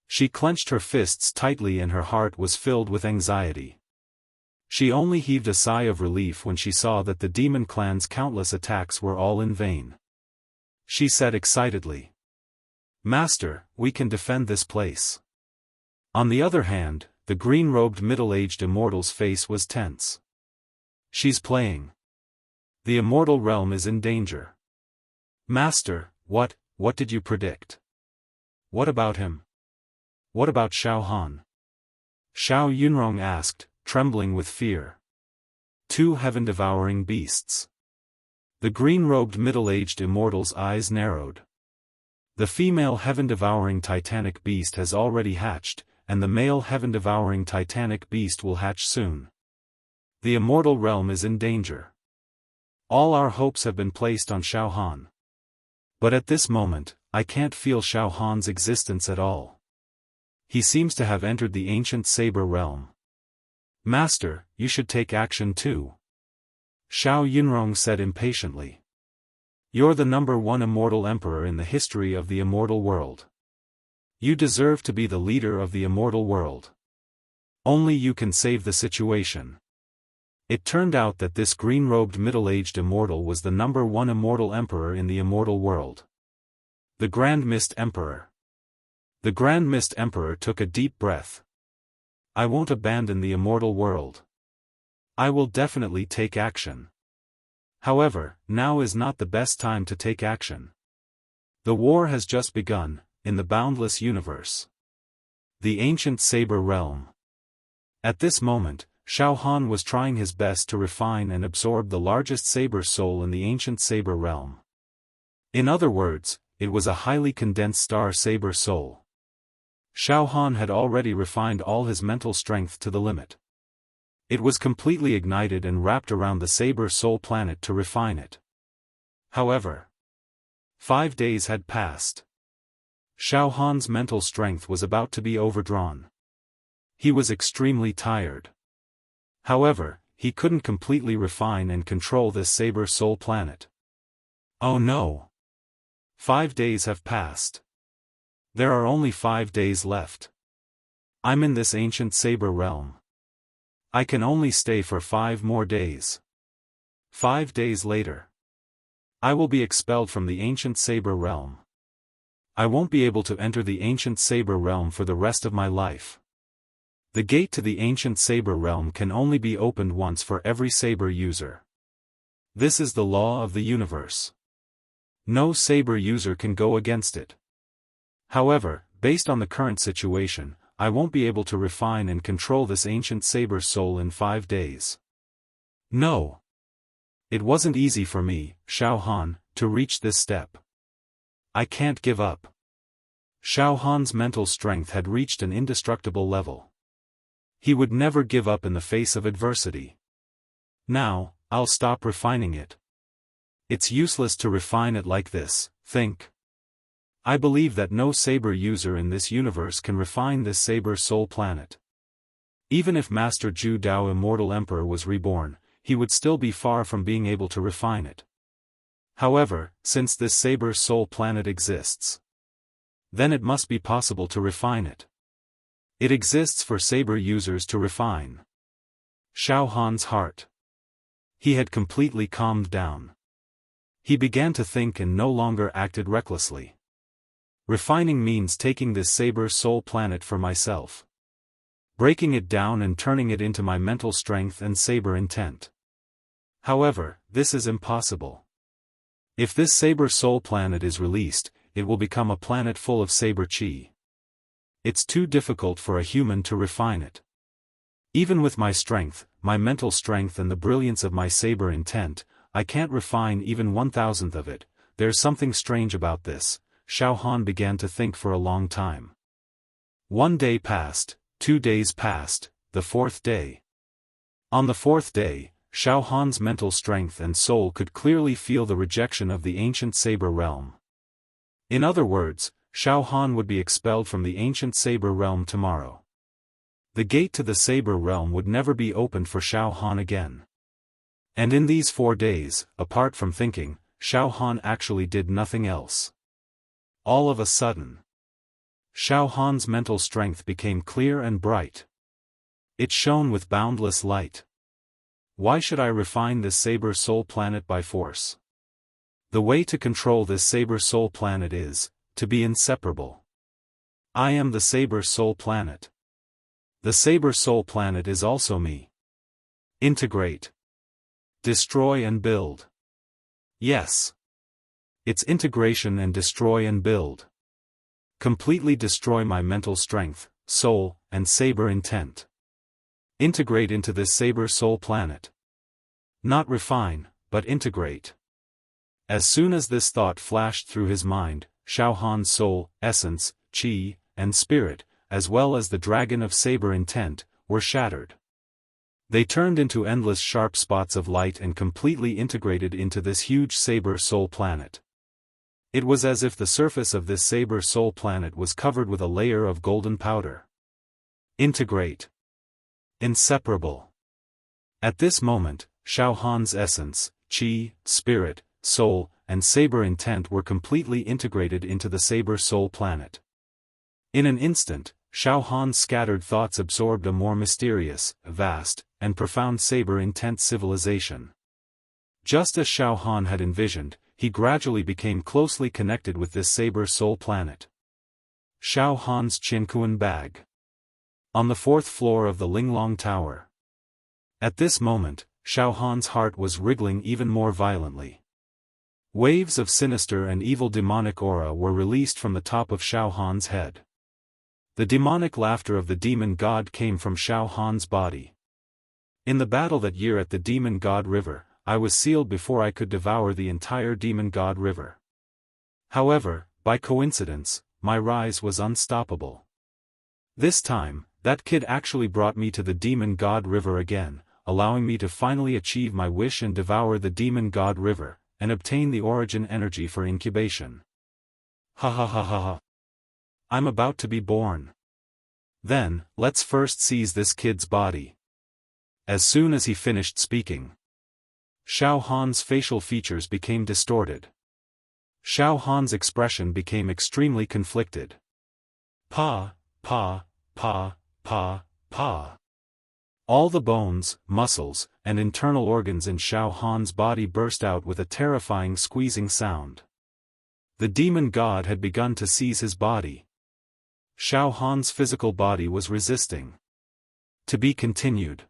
She clenched her fists tightly and her heart was filled with anxiety. She only heaved a sigh of relief when she saw that the demon clan's countless attacks were all in vain. She said excitedly, "Master, we can defend this place." On the other hand, the green-robed middle-aged immortal's face was tense. She's playing. The immortal realm is in danger. Master, what did you predict? What about him? What about Xiaofan? Xiao Yunrong asked, trembling with fear. Two heaven-devouring beasts. The green-robed middle-aged immortal's eyes narrowed. The female heaven-devouring titanic beast has already hatched, and the male heaven-devouring titanic beast will hatch soon. The immortal realm is in danger. All our hopes have been placed on Xiaofan. But at this moment, I can't feel Xiaofan's existence at all. He seems to have entered the ancient saber realm. Master, you should take action too. Xiao Yunrong said impatiently. You're the #1 immortal emperor in the history of the immortal world. You deserve to be the leader of the immortal world. Only you can save the situation. It turned out that this green-robed middle-aged immortal was the #1 immortal emperor in the immortal world. The Grand Mist Emperor. The Grand Mist Emperor took a deep breath. I won't abandon the immortal world. I will definitely take action. However, now is not the best time to take action. The war has just begun, in the boundless universe. The ancient saber realm. At this moment, Xiaofan was trying his best to refine and absorb the largest saber soul in the ancient saber realm. In other words, it was a highly condensed star saber soul. Xiaofan had already refined all his mental strength to the limit. It was completely ignited and wrapped around the saber soul planet to refine it. However, 5 days had passed. Xiaofan's mental strength was about to be overdrawn. He was extremely tired. However, he couldn't completely refine and control this saber soul planet. Oh no! 5 days have passed. There are only 5 days left. I'm in this ancient saber realm. I can only stay for 5 more days. 5 days later. I will be expelled from the ancient saber realm. I won't be able to enter the ancient saber realm for the rest of my life. The gate to the ancient saber realm can only be opened once for every saber user. This is the law of the universe. No saber user can go against it. However, based on the current situation, I won't be able to refine and control this ancient saber soul in 5 days. No. It wasn't easy for me, Xiaofan, to reach this step. I can't give up. Xiaofan's mental strength had reached an indestructible level. He would never give up in the face of adversity. Now, I'll stop refining it. It's useless to refine it like this, think. I believe that no saber user in this universe can refine this saber soul planet. Even if Master Zhu Dao Immortal Emperor was reborn, he would still be far from being able to refine it. However, since this saber soul planet exists, then it must be possible to refine it. It exists for saber users to refine. Xiaofan's heart. He had completely calmed down. He began to think and no longer acted recklessly. Refining means taking this saber soul planet for myself. Breaking it down and turning it into my mental strength and saber intent. However, this is impossible. If this saber soul planet is released, it will become a planet full of saber chi. It's too difficult for a human to refine it. Even with my strength, my mental strength and the brilliance of my saber intent, I can't refine even 1,000th of it. There's something strange about this, Xiaofan began to think for a long time. 1 day passed, 2 days passed, the 4th day. On the 4th day, Xiaofan's mental strength and soul could clearly feel the rejection of the ancient saber realm. In other words, Xiaofan would be expelled from the ancient saber realm tomorrow. The gate to the saber realm would never be opened for Xiaofan again. And in these 4 days, apart from thinking, Xiaofan actually did nothing else. All of a sudden, Xiaofan's mental strength became clear and bright. It shone with boundless light. Why should I refine this saber soul planet by force? The way to control this saber soul planet is to be inseparable. I am the saber soul planet. The saber soul planet is also me. Integrate. Destroy and build. Yes. It's integration and destroy and build. Completely destroy my mental strength, soul, and saber intent. Integrate into this saber soul planet. Not refine, but integrate. As soon as this thought flashed through his mind, Xiaofan's soul, essence, chi, and spirit, as well as the dragon of saber intent, were shattered. They turned into endless sharp spots of light and completely integrated into this huge saber soul planet. It was as if the surface of this saber soul planet was covered with a layer of golden powder. Integrate. Inseparable. At this moment, Xiaofan's essence, chi, spirit, soul, and saber intent were completely integrated into the saber soul planet. In an instant, Xiaofan's scattered thoughts absorbed a more mysterious, vast, and profound saber intent civilization. Just as Xiaofan had envisioned, he gradually became closely connected with this saber soul planet. Xiaofan's Qinkuan bag. On the 4th floor of the Linglong Tower. At this moment, Xiaofan's heart was wriggling even more violently. Waves of sinister and evil demonic aura were released from the top of Xiaofan's head. The demonic laughter of the demon god came from Xiaofan's body. In the battle that year at the Demon God River, I was sealed before I could devour the entire Demon God River. However, by coincidence, my rise was unstoppable. This time, that kid actually brought me to the Demon God River again, allowing me to finally achieve my wish and devour the Demon God River, and obtain the origin energy for incubation. Ha ha ha ha ha. I'm about to be born. Then, let's first seize this kid's body. As soon as he finished speaking, Xiaofan's facial features became distorted. Xiaofan's expression became extremely conflicted. Pa, pa, pa, pa, pa. All the bones, muscles, and internal organs in Xiaofan's body burst out with a terrifying squeezing sound. The demon god had begun to seize his body. Xiaofan's physical body was resisting. To be continued.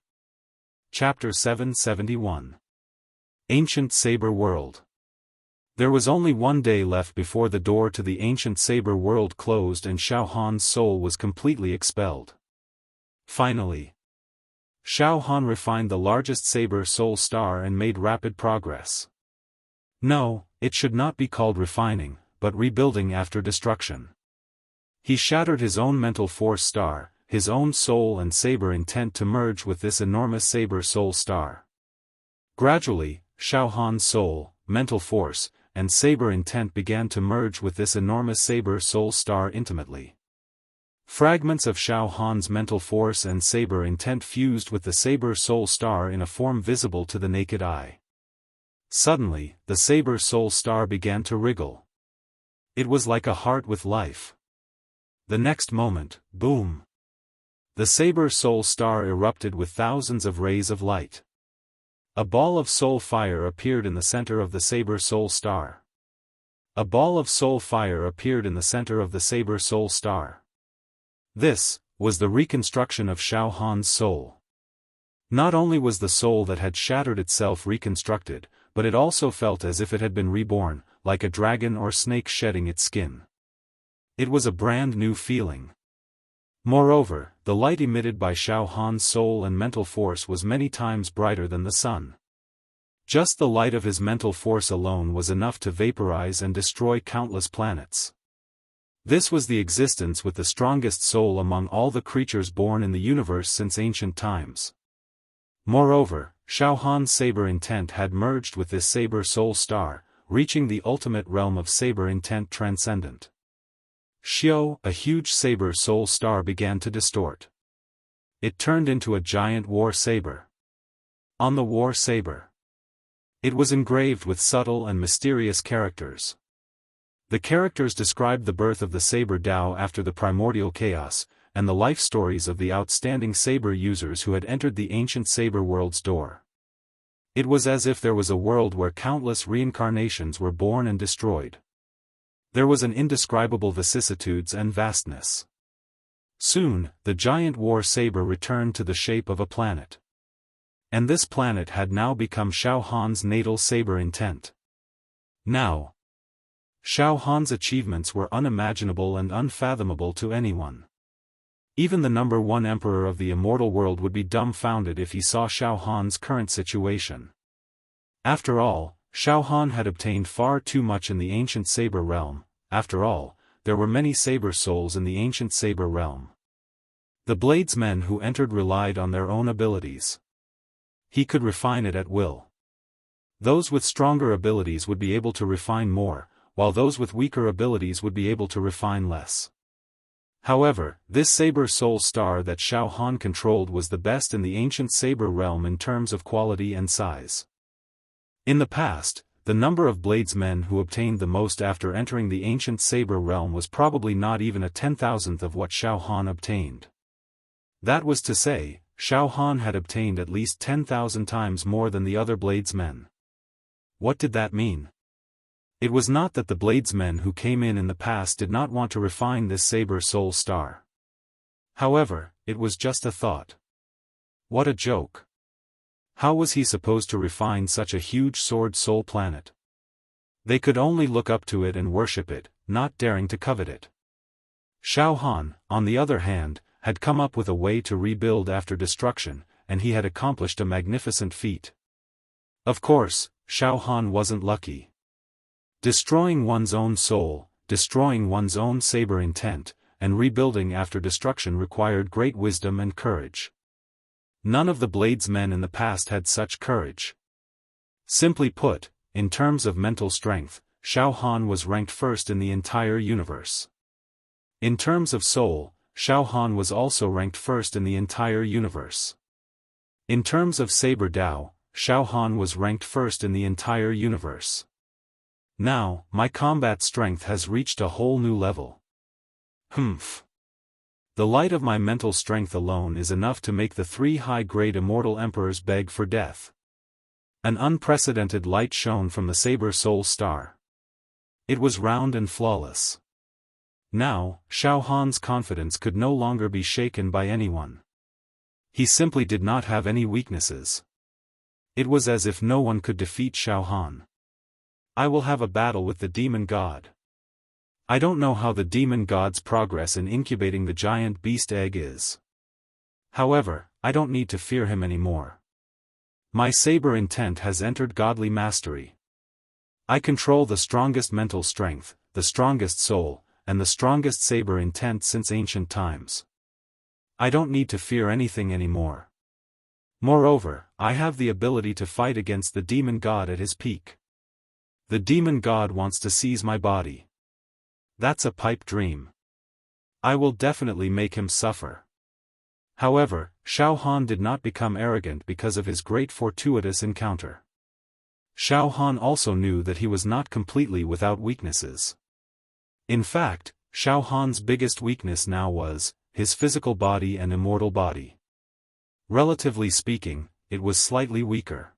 Chapter 771. Ancient Saber World. There was only one day left before the door to the ancient Saber World closed and Xiaofan's soul was completely expelled. Finally, Xiaofan refined the largest Saber Soul Star and made rapid progress. No, it should not be called refining, but rebuilding after destruction. He shattered his own mental force star, his own soul and saber intent to merge with this enormous Saber Soul Star. Gradually, Xiaofan's soul, mental force, and saber intent began to merge with this enormous Saber Soul Star intimately. Fragments of Xiaofan's mental force and saber intent fused with the Saber Soul Star in a form visible to the naked eye. Suddenly, the Saber Soul Star began to wriggle. It was like a heart with life. The next moment, boom! The Saber Soul Star erupted with thousands of rays of light. A ball of soul fire appeared in the center of the Saber Soul Star. A ball of soul fire appeared in the center of the Saber Soul Star. This was the reconstruction of Xiaofan's soul. Not only was the soul that had shattered itself reconstructed, but it also felt as if it had been reborn, like a dragon or snake shedding its skin. It was a brand new feeling. Moreover, the light emitted by Xiaofan's soul and mental force was many times brighter than the sun. Just the light of his mental force alone was enough to vaporize and destroy countless planets. This was the existence with the strongest soul among all the creatures born in the universe since ancient times. Moreover, Xiaofan's saber intent had merged with this Saber Soul Star, reaching the ultimate realm of saber intent transcendent. Xiao, a huge Saber Soul Star, began to distort. It turned into a giant war saber. On the war saber, it was engraved with subtle and mysterious characters. The characters described the birth of the Saber Tao after the primordial chaos, and the life stories of the outstanding saber users who had entered the ancient Saber World's door. It was as if there was a world where countless reincarnations were born and destroyed. There was an indescribable vicissitudes and vastness. Soon, the giant war saber returned to the shape of a planet. And this planet had now become Xiaofan's natal saber intent. Now, Xiaofan's achievements were unimaginable and unfathomable to anyone. Even the number one emperor of the immortal world would be dumbfounded if he saw Xiaofan's current situation. After all, Xiaofan had obtained far too much in the ancient saber realm. After all, there were many saber souls in the ancient saber realm. The bladesmen who entered relied on their own abilities. He could refine it at will. Those with stronger abilities would be able to refine more, while those with weaker abilities would be able to refine less. However, this Saber Soul Star that Xiaofan controlled was the best in the ancient saber realm in terms of quality and size. In the past, the number of bladesmen who obtained the most after entering the ancient saber realm was probably not even a 10,000th of what Xiaofan obtained. That was to say, Xiaofan had obtained at least 10,000 times more than the other bladesmen. What did that mean? It was not that the bladesmen who came in the past did not want to refine this Saber Soul Star. However, it was just a thought. What a joke. How was he supposed to refine such a huge sword soul planet? They could only look up to it and worship it, not daring to covet it. Xiaofan, on the other hand, had come up with a way to rebuild after destruction, and he had accomplished a magnificent feat. Of course, Xiaofan wasn't lucky. Destroying one's own soul, destroying one's own saber intent, and rebuilding after destruction required great wisdom and courage. None of the bladesmen in the past had such courage. Simply put, in terms of mental strength, Xiaofan was ranked first in the entire universe. In terms of soul, Xiaofan was also ranked first in the entire universe. In terms of Saber Tao, Xiaofan was ranked first in the entire universe. Now, my combat strength has reached a whole new level. Humph. The light of my mental strength alone is enough to make the 3 high-grade immortal emperors beg for death. An unprecedented light shone from the saber soul star. It was round and flawless. Now, Xiaofan's confidence could no longer be shaken by anyone. He simply did not have any weaknesses. It was as if no one could defeat Xiaofan. I will have a battle with the demon god. I don't know how the demon god's progress in incubating the giant beast egg is. However, I don't need to fear him anymore. My saber intent has entered godly mastery. I control the strongest mental strength, the strongest soul, and the strongest saber intent since ancient times. I don't need to fear anything anymore. Moreover, I have the ability to fight against the demon god at his peak. The demon god wants to seize my body. That's a pipe dream. I will definitely make him suffer. However, Xiaofan did not become arrogant because of his great fortuitous encounter. Xiaofan also knew that he was not completely without weaknesses. In fact, Xiaofan's biggest weakness now was his physical body and immortal body. Relatively speaking, it was slightly weaker.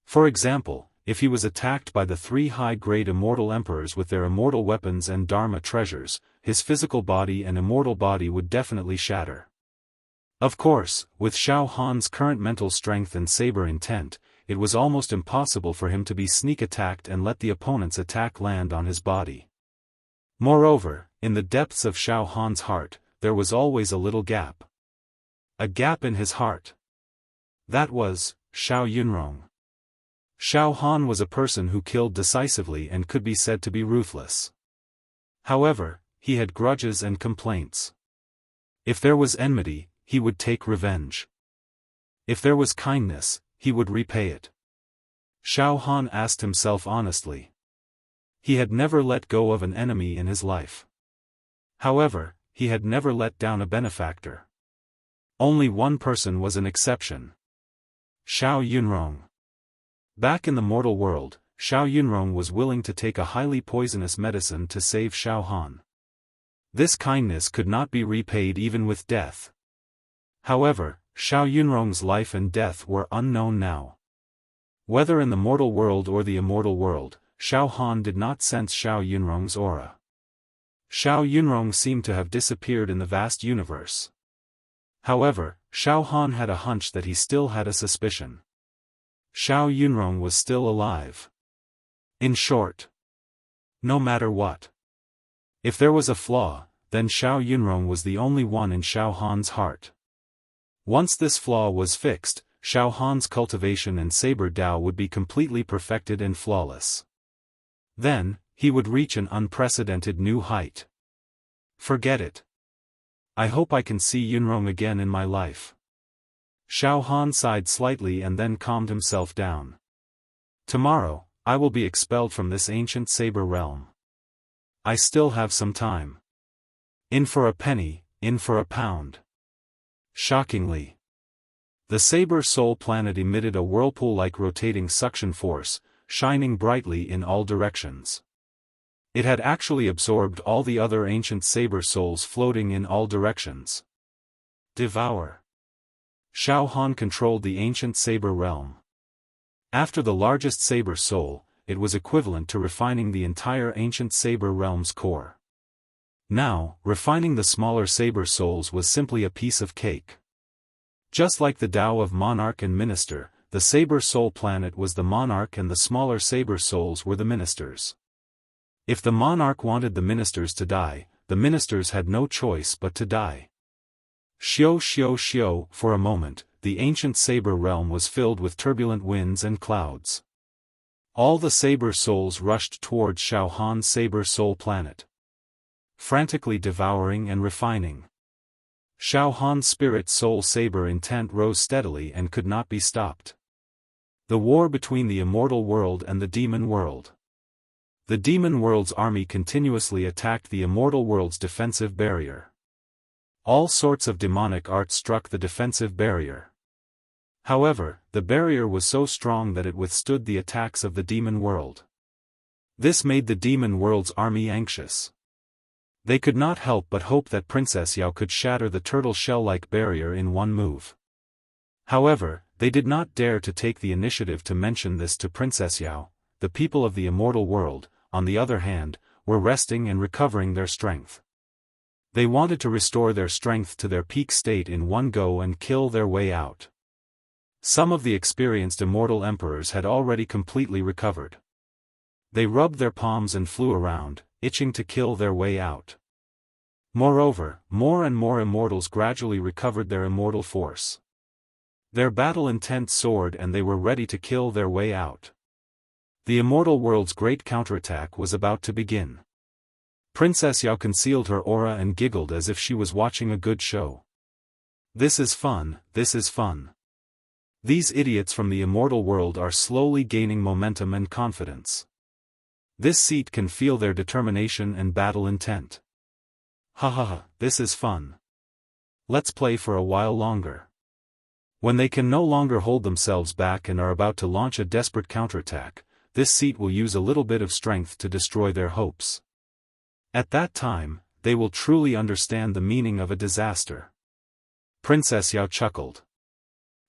For example, if he was attacked by the 3 high-grade immortal emperors with their immortal weapons and dharma treasures, his physical body and immortal body would definitely shatter. Of course, with Xiaofan's current mental strength and saber intent, it was almost impossible for him to be sneak attacked and let the opponent's attack land on his body. Moreover, in the depths of Xiaofan's heart, there was always a little gap. A gap in his heart. That was Xiao Yunrong. Xiaofan was a person who killed decisively and could be said to be ruthless. However, he had grudges and complaints. If there was enmity, he would take revenge. If there was kindness, he would repay it. Xiaofan asked himself honestly. He had never let go of an enemy in his life. However, he had never let down a benefactor. Only one person was an exception. Xiao Yunrong. Back in the mortal world, Xiao Yunrong was willing to take a highly poisonous medicine to save Xiaofan. This kindness could not be repaid even with death. However, Xiao Yunrong's life and death were unknown now. Whether in the mortal world or the immortal world, Xiaofan did not sense Xiao Yunrong's aura. Xiao Yunrong seemed to have disappeared in the vast universe. However, Xiaofan had a hunch that he still had a suspicion. Xiao Yunrong was still alive. In short, no matter what. If there was a flaw, then Xiao Yunrong was the only one in Xiaofan's heart. Once this flaw was fixed, Xiaofan's cultivation and saber Dao would be completely perfected and flawless. Then, he would reach an unprecedented new height. Forget it. I hope I can see Yunrong again in my life. Xiaofan sighed slightly and then calmed himself down. Tomorrow, I will be expelled from this ancient saber realm. I still have some time. In for a penny, in for a pound. Shockingly, the saber soul planet emitted a whirlpool-like rotating suction force, shining brightly in all directions. It had actually absorbed all the other ancient saber souls floating in all directions. Devour. Xiaofan controlled the ancient saber realm. After the largest saber soul, it was equivalent to refining the entire ancient saber realm's core. Now, refining the smaller saber souls was simply a piece of cake. Just like the Tao of monarch and minister, the saber soul planet was the monarch and the smaller saber souls were the ministers. If the monarch wanted the ministers to die, the ministers had no choice but to die. Xiao xiao xiao, for a moment, the ancient saber realm was filled with turbulent winds and clouds. All the saber souls rushed towards Xiaofan's saber soul planet, frantically devouring and refining. Xiaofan's spirit soul saber intent rose steadily and could not be stopped. The war between the immortal world and the demon world. The demon world's army continuously attacked the immortal world's defensive barrier. All sorts of demonic art struck the defensive barrier. However, the barrier was so strong that it withstood the attacks of the demon world. This made the demon world's army anxious. They could not help but hope that Princess Yao could shatter the turtle shell-like barrier in one move. However, they did not dare to take the initiative to mention this to Princess Yao. The people of the immortal world, on the other hand, were resting and recovering their strength. They wanted to restore their strength to their peak state in one go and kill their way out. Some of the experienced immortal emperors had already completely recovered. They rubbed their palms and flew around, itching to kill their way out. Moreover, more and more immortals gradually recovered their immortal force. Their battle intent soared and they were ready to kill their way out. The immortal world's great counterattack was about to begin. Princess Yao concealed her aura and giggled as if she was watching a good show. This is fun, this is fun. These idiots from the immortal world are slowly gaining momentum and confidence. This seat can feel their determination and battle intent. Ha ha ha, this is fun. Let's play for a while longer. When they can no longer hold themselves back and are about to launch a desperate counterattack, this seat will use a little bit of strength to destroy their hopes. At that time, they will truly understand the meaning of a disaster. Princess Yao chuckled.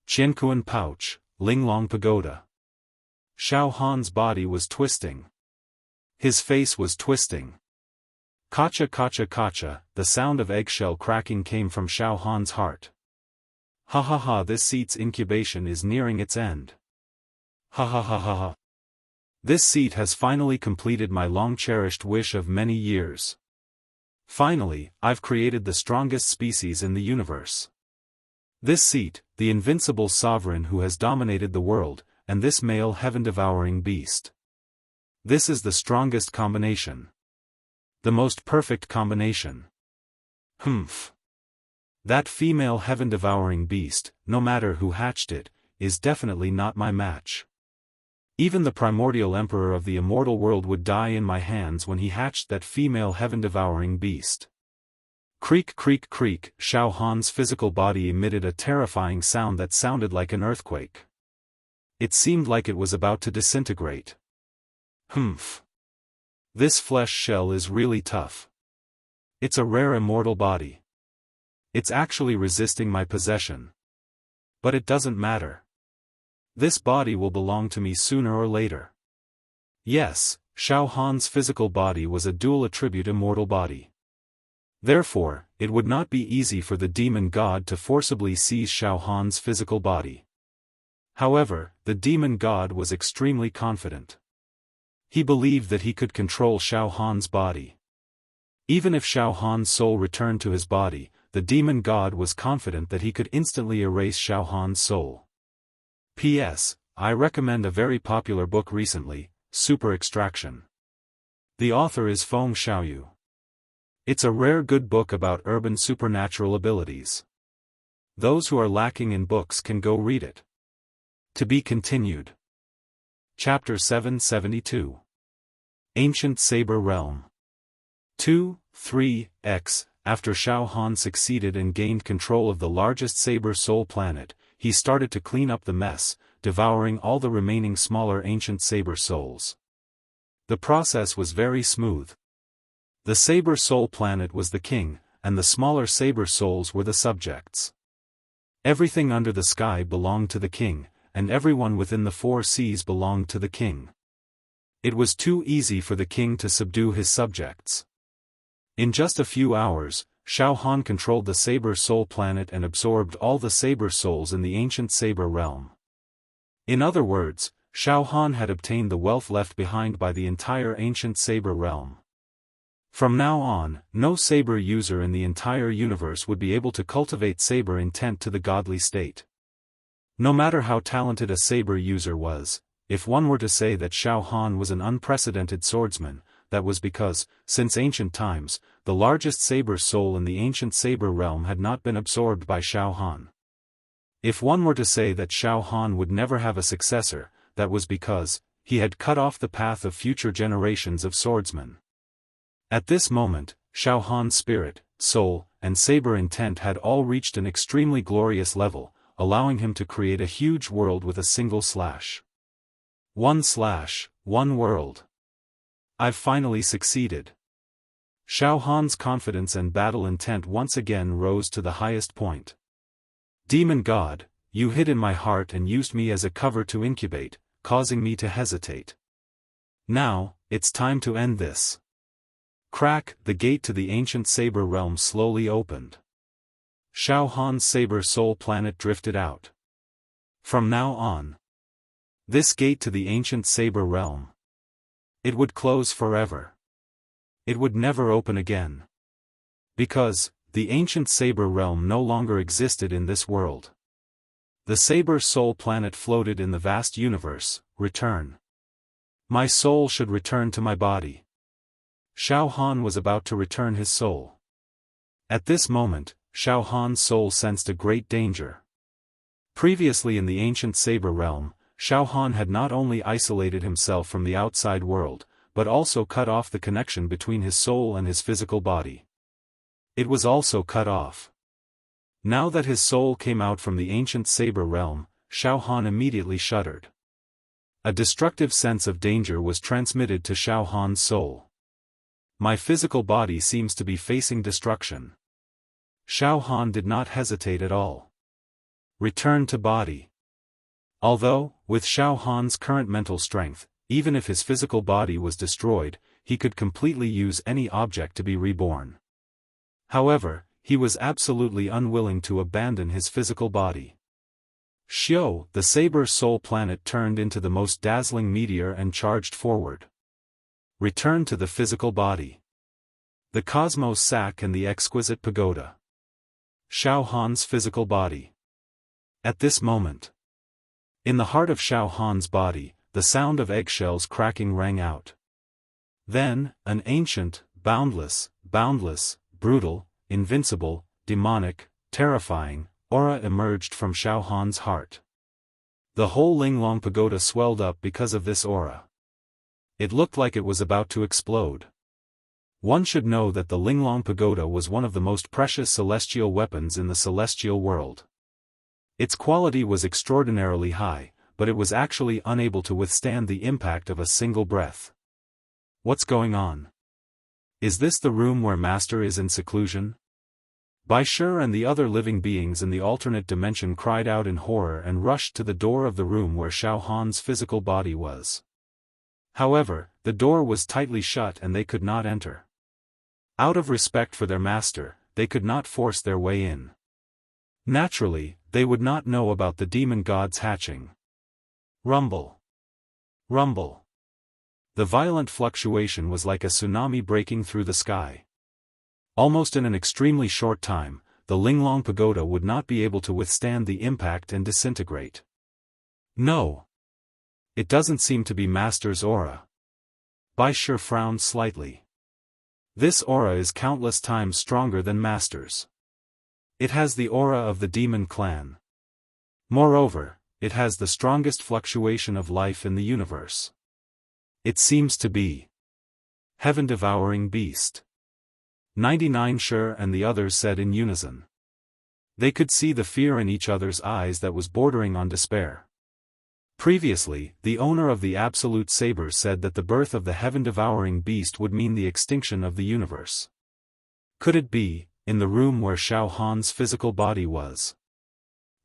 Qiankuan pouch, Linglong pagoda. Xiaofan's body was twisting. His face was twisting. Kacha kacha kacha, the sound of eggshell cracking came from Xiaofan's heart. Ha ha ha, this seat's incubation is nearing its end. Ha ha ha ha ha. This seat has finally completed my long-cherished wish of many years. Finally, I've created the strongest species in the universe. This seat, the invincible sovereign who has dominated the world, and this male heaven-devouring beast. This is the strongest combination. The most perfect combination. Humph. That female heaven-devouring beast, no matter who hatched it, is definitely not my match. Even the primordial emperor of the immortal world would die in my hands when he hatched that female heaven-devouring beast. Creak creak creak, Xiaofan's physical body emitted a terrifying sound that sounded like an earthquake. It seemed like it was about to disintegrate. Humph. This flesh shell is really tough. It's a rare immortal body. It's actually resisting my possession. But it doesn't matter. This body will belong to me sooner or later. Yes, Xiaofan's physical body was a dual attribute immortal body. Therefore, it would not be easy for the demon god to forcibly seize Xiaofan's physical body. However, the demon god was extremely confident. He believed that he could control Xiaofan's body. Even if Xiaofan's soul returned to his body, the demon god was confident that he could instantly erase Xiaofan's soul. P.S. I recommend a very popular book recently, Super Extraction. The author is Feng Xiaoyu. It's a rare good book about urban supernatural abilities. Those who are lacking in books can go read it. To be continued. Chapter 772. Ancient Saber Realm. 2-3x. After Xiaofan succeeded and gained control of the largest Saber Soul planet, he started to clean up the mess, devouring all the remaining smaller ancient Saber Souls. The process was very smooth. The Saber Soul planet was the king, and the smaller Saber Souls were the subjects. Everything under the sky belonged to the king, and everyone within the four seas belonged to the king. It was too easy for the king to subdue his subjects. In just a few hours, Xiaofan controlled the Saber Soul planet and absorbed all the Saber Souls in the ancient Saber realm. In other words, Xiaofan had obtained the wealth left behind by the entire ancient Saber realm. From now on, no Saber user in the entire universe would be able to cultivate Saber intent to the godly state. No matter how talented a Saber user was, if one were to say that Xiaofan was an unprecedented swordsman, that was because, since ancient times, the largest Saber soul in the ancient Saber realm had not been absorbed by Xiaofan. If one were to say that Xiaofan would never have a successor, that was because, he had cut off the path of future generations of swordsmen. At this moment, Xiaofan's spirit, soul, and Saber intent had all reached an extremely glorious level, allowing him to create a huge world with a single slash. One world. I've finally succeeded. Xiaofan's confidence and battle intent once again rose to the highest point. Demon God, you hid in my heart and used me as a cover to incubate, causing me to hesitate. Now, it's time to end this. Crack, the gate to the ancient Saber realm slowly opened. Xiaofan's Saber Soul planet drifted out. From now on, this gate to the ancient Saber realm, it would close forever. It would never open again. Because, the ancient Saber realm no longer existed in this world. The Saber Soul planet floated in the vast universe. Return. My soul should return to my body. Xiaofan was about to return his soul. At this moment, Xiaofan's soul sensed a great danger. Previously in the ancient Saber realm, Xiaofan had not only isolated himself from the outside world, but also cut off the connection between his soul and his physical body. It was also cut off. Now that his soul came out from the ancient Saber realm, Xiaofan immediately shuddered. A destructive sense of danger was transmitted to Xiaofan's soul. My physical body seems to be facing destruction. Xiaofan did not hesitate at all. Return to body. Although, with Xiaofan's current mental strength, even if his physical body was destroyed, he could completely use any object to be reborn. However, he was absolutely unwilling to abandon his physical body. Xiao, the Saber Soul planet turned into the most dazzling meteor and charged forward. Return to the physical body. The Cosmos Sack and the Exquisite Pagoda. Xiaofan's physical body. At this moment, in the heart of Xiaofan's body, the sound of eggshells cracking rang out. Then, an ancient, boundless, brutal, invincible, demonic, terrifying aura emerged from Xiaofan's heart. The whole Linglong Pagoda swelled up because of this aura. It looked like it was about to explode. One should know that the Linglong Pagoda was one of the most precious celestial weapons in the celestial world. Its quality was extraordinarily high, but it was actually unable to withstand the impact of a single breath. What's going on? Is this the room where Master is in seclusion? Bai Shi and the other living beings in the alternate dimension cried out in horror and rushed to the door of the room where Xiaofan's physical body was. However, the door was tightly shut and they could not enter. Out of respect for their master, they could not force their way in. Naturally, they would not know about the demon gods hatching. Rumble. Rumble. The violent fluctuation was like a tsunami breaking through the sky. Almost in an extremely short time, the Linglong Pagoda would not be able to withstand the impact and disintegrate. No. It doesn't seem to be Master's aura. Bai Shi frowned slightly. This aura is countless times stronger than Master's. It has the aura of the demon clan. Moreover, it has the strongest fluctuation of life in the universe. It seems to be heaven-devouring beast. 99 Shi and the others said in unison. They could see the fear in each other's eyes that was bordering on despair. Previously, the owner of the Absolute Saber said that the birth of the heaven-devouring beast would mean the extinction of the universe. Could it be, in the room where Xiaofan's physical body was?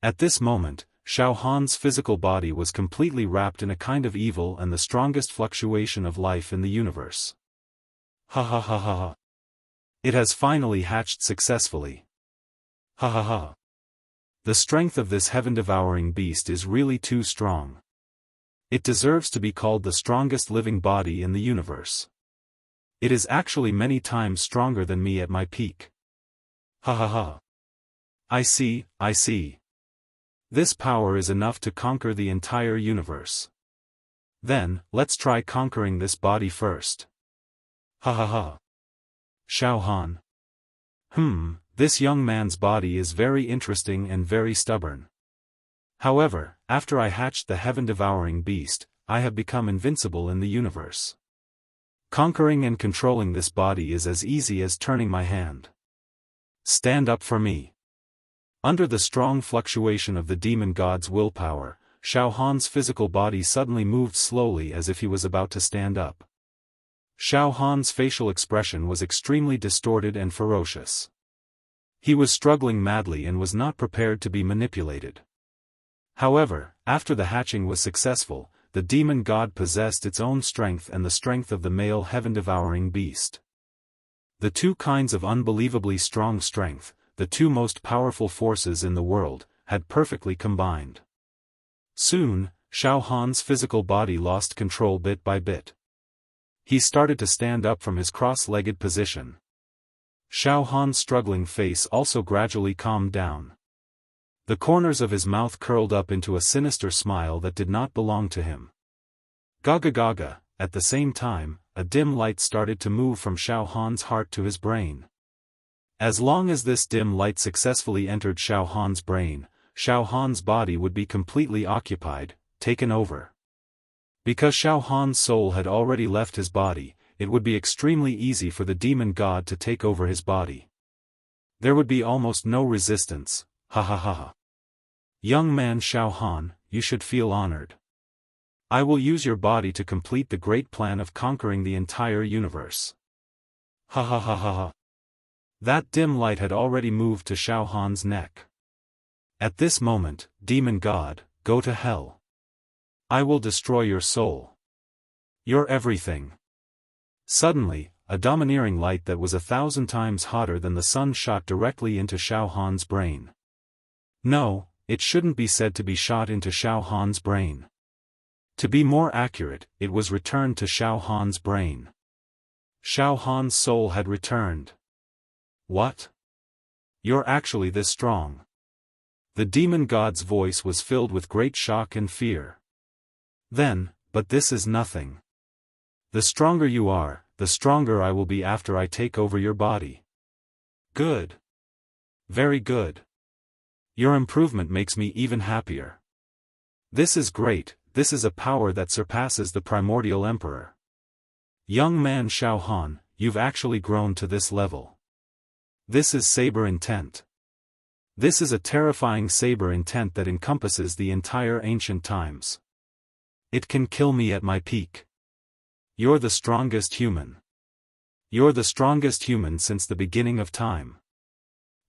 At this moment, Xiaofan's physical body was completely wrapped in a kind of evil and the strongest fluctuation of life in the universe. Ha ha ha ha ha. It has finally hatched successfully. Ha ha ha. The strength of this heaven-devouring beast is really too strong. It deserves to be called the strongest living body in the universe. It is actually many times stronger than me at my peak. Ha ha ha. I see. This power is enough to conquer the entire universe. Then, let's try conquering this body first. Ha ha ha. Xiaofan. This young man's body is very interesting and very stubborn. However, after I hatched the heaven-devouring beast, I have become invincible in the universe. Conquering and controlling this body is as easy as turning my hand. Stand up for me. Under the strong fluctuation of the demon god's willpower, Xiaofan's physical body suddenly moved slowly as if he was about to stand up. Xiaofan's facial expression was extremely distorted and ferocious. He was struggling madly and was not prepared to be manipulated. However, after the hatching was successful, the demon god possessed its own strength and the strength of the male heaven-devouring beast. The two kinds of unbelievably strong strength, the two most powerful forces in the world, had perfectly combined. Soon, Xiaofan's physical body lost control bit by bit. He started to stand up from his cross-legged position. Xiaofan's struggling face also gradually calmed down. The corners of his mouth curled up into a sinister smile that did not belong to him. Gaga gaga, at the same time, a dim light started to move from Xiaofan's heart to his brain. As long as this dim light successfully entered Xiaofan's brain, Xiaofan's body would be completely occupied, taken over. Because Xiaofan's soul had already left his body, it would be extremely easy for the demon god to take over his body. There would be almost no resistance, ha ha ha ha. Young man Xiaofan, you should feel honored. I will use your body to complete the great plan of conquering the entire universe. Ha ha ha ha ha. That dim light had already moved to Xiaofan's neck. At this moment, demon god, go to hell. I will destroy your soul. You're everything. Suddenly, a domineering light that was 1,000 times hotter than the sun shot directly into Xiaofan's brain. No, it shouldn't be said to be shot into Xiaofan's brain. To be more accurate, it was returned to Xiaofan's brain. Xiaofan's soul had returned. What? You're actually this strong. The demon god's voice was filled with great shock and fear. Then, but this is nothing. The stronger you are, the stronger I will be after I take over your body. Good. Very good. Your improvement makes me even happier. This is great, this is a power that surpasses the primordial emperor. Young man Xiaofan, you've actually grown to this level. This is saber intent. This is a terrifying saber intent that encompasses the entire ancient times. It can kill me at my peak. You're the strongest human. You're the strongest human since the beginning of time.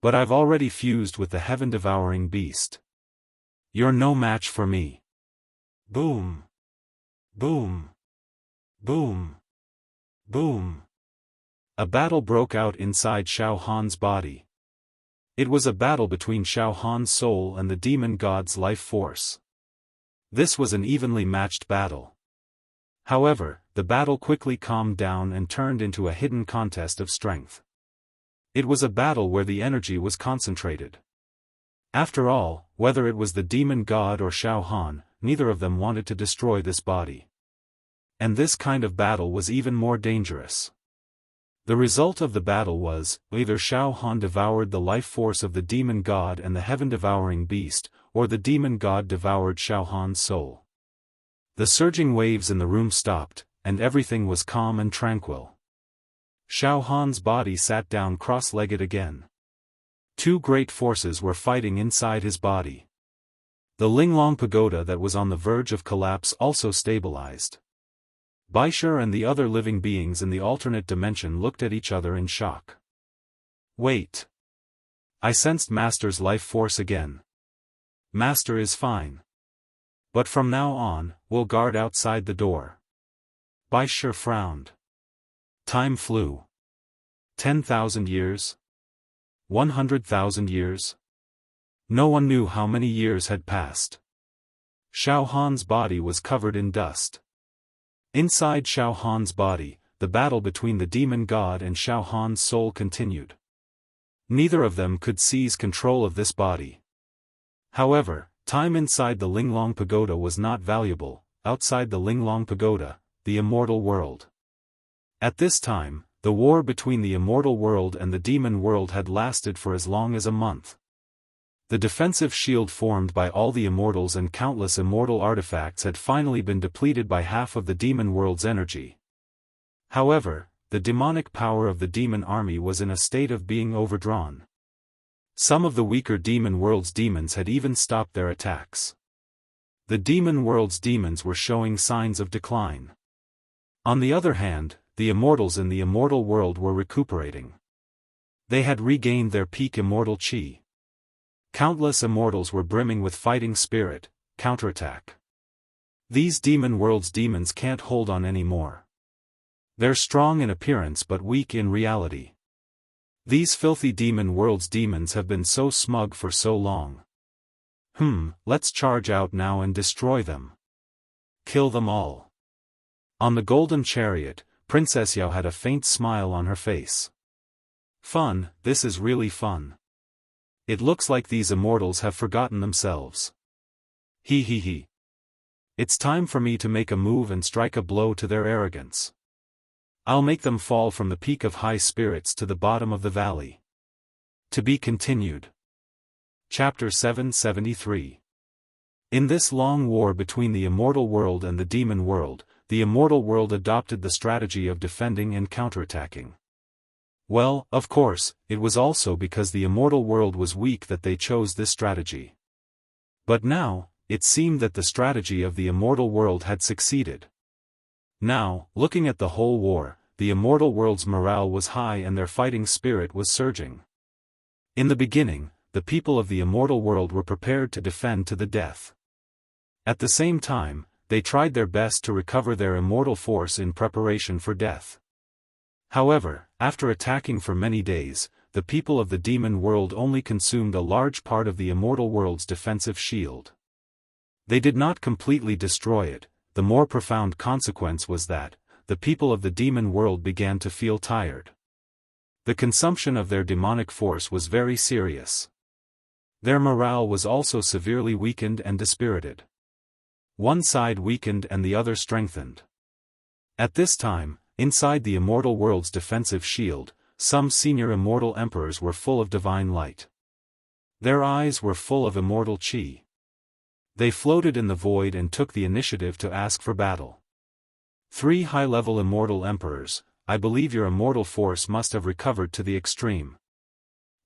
But I've already fused with the heaven-devouring beast. You're no match for me. Boom. Boom. Boom. Boom. A battle broke out inside Xiaofan's body. It was a battle between Xiaofan's soul and the demon god's life force. This was an evenly matched battle. However, the battle quickly calmed down and turned into a hidden contest of strength. It was a battle where the energy was concentrated. After all, whether it was the demon god or Xiaofan, neither of them wanted to destroy this body. And this kind of battle was even more dangerous. The result of the battle was, either Xiaofan devoured the life force of the demon god and the heaven-devouring beast, or the demon god devoured Xiaofan's soul. The surging waves in the room stopped, and everything was calm and tranquil. Xiaofan's body sat down cross-legged again. Two great forces were fighting inside his body. The Linglong pagoda that was on the verge of collapse also stabilized. Baisher and the other living beings in the alternate dimension looked at each other in shock. Wait. I sensed Master's life force again. Master is fine. But from now on, we'll guard outside the door. Baisher frowned. Time flew. 10,000 years? 100,000 years? No one knew how many years had passed. Xiaofan's body was covered in dust. Inside Xiaofan's body, the battle between the demon god and Xiaofan's soul continued. Neither of them could seize control of this body. However, time inside the Linglong pagoda was not valuable. Outside the Linglong pagoda, the immortal world. At this time, the war between the immortal world and the demon world had lasted for as long as a month. The defensive shield formed by all the immortals and countless immortal artifacts had finally been depleted by half of the demon world's energy. However, the demonic power of the demon army was in a state of being overdrawn. Some of the weaker demon world's demons had even stopped their attacks. The demon world's demons were showing signs of decline. On the other hand, the immortals in the immortal world were recuperating. They had regained their peak immortal chi. Countless immortals were brimming with fighting spirit, counterattack. These demon world's demons can't hold on anymore. They're strong in appearance but weak in reality. These filthy demon world's demons have been so smug for so long. Let's charge out now and destroy them. Kill them all. On the golden chariot, Princess Yao had a faint smile on her face. Fun, this is really fun. It looks like these immortals have forgotten themselves. He. It's time for me to make a move and strike a blow to their arrogance. I'll make them fall from the peak of high spirits to the bottom of the valley. To be continued. Chapter 773. In this long war between the immortal world and the demon world, the immortal world adopted the strategy of defending and counterattacking. Well, of course, it was also because the immortal world was weak that they chose this strategy. But now, it seemed that the strategy of the immortal world had succeeded. Now, looking at the whole war, the immortal world's morale was high and their fighting spirit was surging. In the beginning, the people of the immortal world were prepared to defend to the death. At the same time, they tried their best to recover their immortal force in preparation for death. However, after attacking for many days, the people of the demon world only consumed a large part of the immortal world's defensive shield. They did not completely destroy it. The more profound consequence was that, the people of the demon world began to feel tired. The consumption of their demonic force was very serious. Their morale was also severely weakened and dispirited. One side weakened and the other strengthened. At this time, inside the immortal world's defensive shield, some senior immortal emperors were full of divine light. Their eyes were full of immortal chi. They floated in the void and took the initiative to ask for battle. 3 high-level immortal emperors, I believe your immortal force must have recovered to the extreme.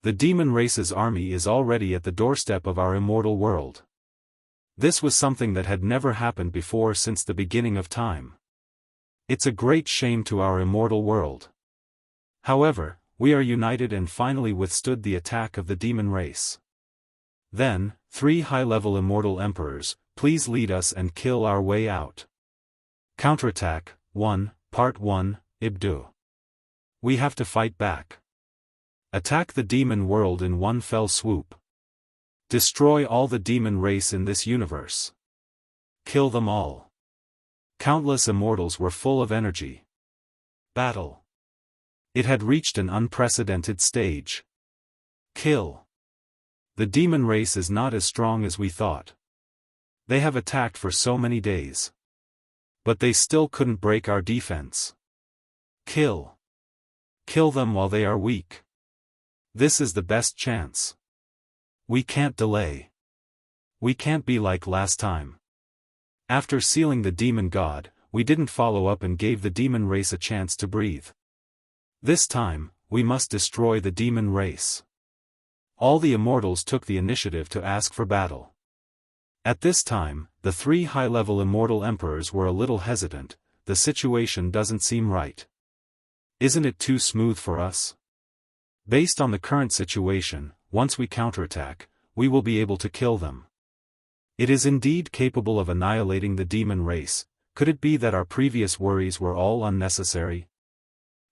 The demon race's army is already at the doorstep of our immortal world. This was something that had never happened before since the beginning of time. It's a great shame to our immortal world. However, we are united and finally withstood the attack of the demon race. Then, 3 high-level immortal emperors, please lead us and kill our way out. Counterattack, 1, Part 1, Ibdu. We have to fight back. Attack the demon world in one fell swoop. Destroy all the demon race in this universe. Kill them all. Countless immortals were full of energy. Battle. It had reached an unprecedented stage. Kill. The demon race is not as strong as we thought. They have attacked for so many days. But they still couldn't break our defense. Kill. Kill them while they are weak. This is the best chance. We can't delay. We can't be like last time. After sealing the demon god, we didn't follow up and gave the demon race a chance to breathe. This time, we must destroy the demon race. All the immortals took the initiative to ask for battle. At this time, the 3 high-level immortal emperors were a little hesitant. The situation doesn't seem right. Isn't it too smooth for us? Based on the current situation, once we counterattack, we will be able to kill them. It is indeed capable of annihilating the demon race. Could it be that our previous worries were all unnecessary?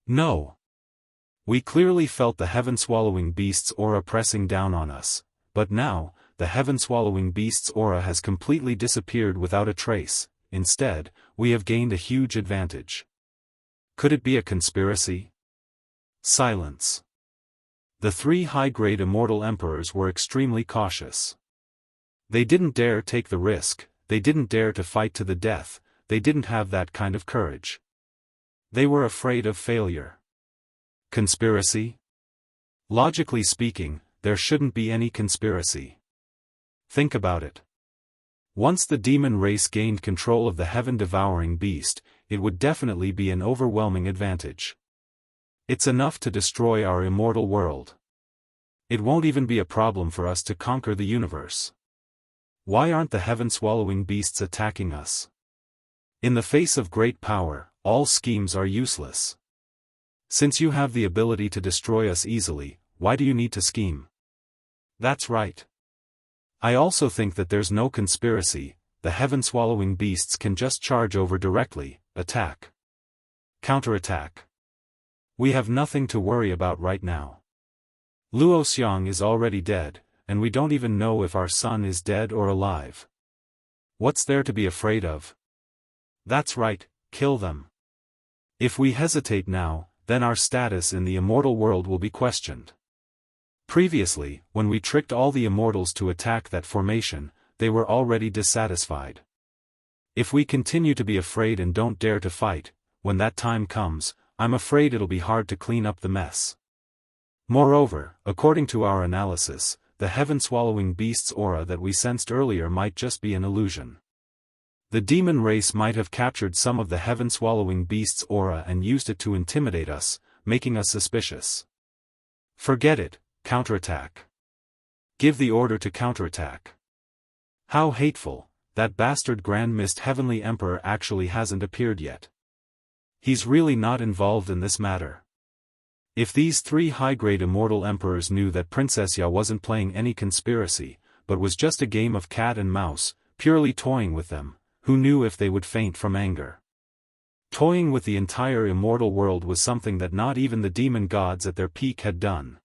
No. We clearly felt the heaven-swallowing beast's aura pressing down on us, but now, the heaven-swallowing beast's aura has completely disappeared without a trace. Instead, we have gained a huge advantage. Could it be a conspiracy? Silence. The 3 high-grade immortal emperors were extremely cautious. They didn't dare take the risk, they didn't dare to fight to the death, they didn't have that kind of courage. They were afraid of failure. Conspiracy? Logically speaking, there shouldn't be any conspiracy. Think about it. Once the demon race gained control of the heaven-devouring beast, it would definitely be an overwhelming advantage. It's enough to destroy our immortal world. It won't even be a problem for us to conquer the universe. Why aren't the heaven-swallowing beasts attacking us? In the face of great power, all schemes are useless. Since you have the ability to destroy us easily, why do you need to scheme? That's right. I also think that there's no conspiracy, the heaven-swallowing beasts can just charge over directly, attack. Counterattack. We have nothing to worry about right now. Luo Xiang is already dead, and we don't even know if our son is dead or alive. What's there to be afraid of? That's right, kill them. If we hesitate now, then our status in the immortal world will be questioned. Previously, when we tricked all the immortals to attack that formation, they were already dissatisfied. If we continue to be afraid and don't dare to fight, when that time comes, I'm afraid it'll be hard to clean up the mess. Moreover, according to our analysis, the heaven-swallowing beast's aura that we sensed earlier might just be an illusion. The demon race might have captured some of the heaven-swallowing beast's aura and used it to intimidate us, making us suspicious. Forget it, counterattack. Give the order to counterattack. How hateful, that bastard Grand Mist Heavenly Emperor actually hasn't appeared yet. He's really not involved in this matter. If these three high-grade immortal emperors knew that Princess Ya wasn't playing any conspiracy, but was just a game of cat and mouse, purely toying with them, who knew if they would faint from anger? Toying with the entire immortal world was something that not even the demon gods at their peak had done.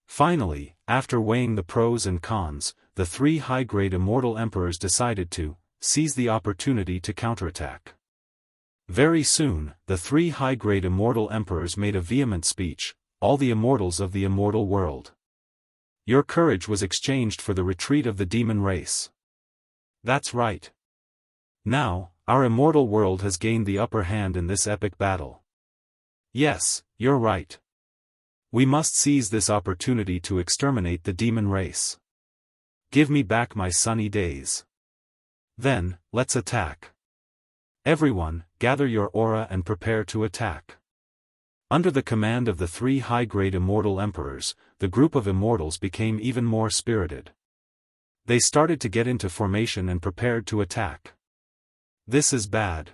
Finally, after weighing the pros and cons, the three high-grade immortal emperors decided to seize the opportunity to counterattack. Very soon, the three high-grade immortal emperors made a vehement speech, all the immortals of the immortal world. Your courage was exchanged for the retreat of the demon race. That's right. Now, our immortal world has gained the upper hand in this epic battle. Yes, you're right. We must seize this opportunity to exterminate the demon race. Give me back my sunny days. Then, let's attack. Everyone, gather your aura and prepare to attack. Under the command of the three high-grade immortal emperors, the group of immortals became even more spirited. They started to get into formation and prepared to attack. This is bad.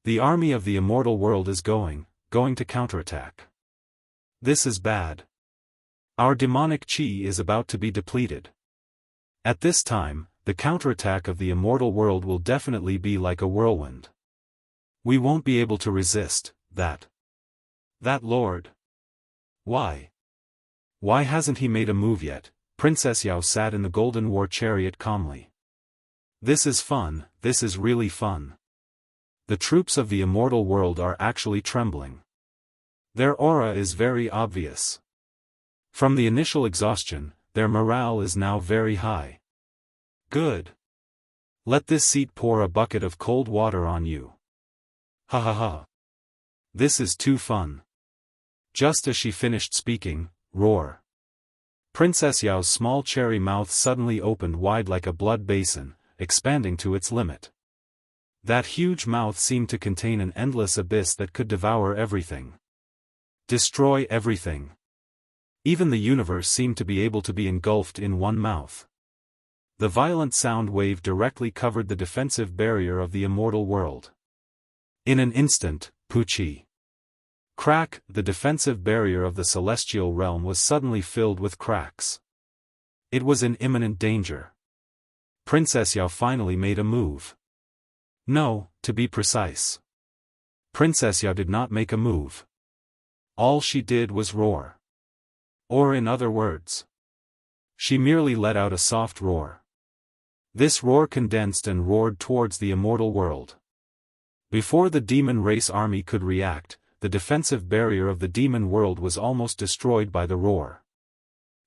The army of the immortal world is going to counterattack. This is bad. Our demonic chi is about to be depleted. At this time, the counterattack of the immortal world will definitely be like a whirlwind. We won't be able to resist that. That lord. Why? Why hasn't he made a move yet? Princess Yao sat in the golden war chariot calmly. This is fun, this is really fun. The troops of the immortal world are actually trembling. Their aura is very obvious. From the initial exhaustion, their morale is now very high. Good. Let this seat pour a bucket of cold water on you. Ha ha ha. This is too fun. Just as she finished speaking, roar. Princess Yao's small cherry mouth suddenly opened wide like a blood basin, expanding to its limit. That huge mouth seemed to contain an endless abyss that could devour everything. Destroy everything. Even the universe seemed to be able to be engulfed in one mouth. The violent sound wave directly covered the defensive barrier of the immortal world. In an instant, Puchi. Crack, the defensive barrier of the celestial realm was suddenly filled with cracks. It was in imminent danger. Princess Yao finally made a move. No, to be precise. Princess Yao did not make a move. All she did was roar. Or in other words, she merely let out a soft roar. This roar condensed and roared towards the immortal world. Before the demon race army could react, the defensive barrier of the demon world was almost destroyed by the roar.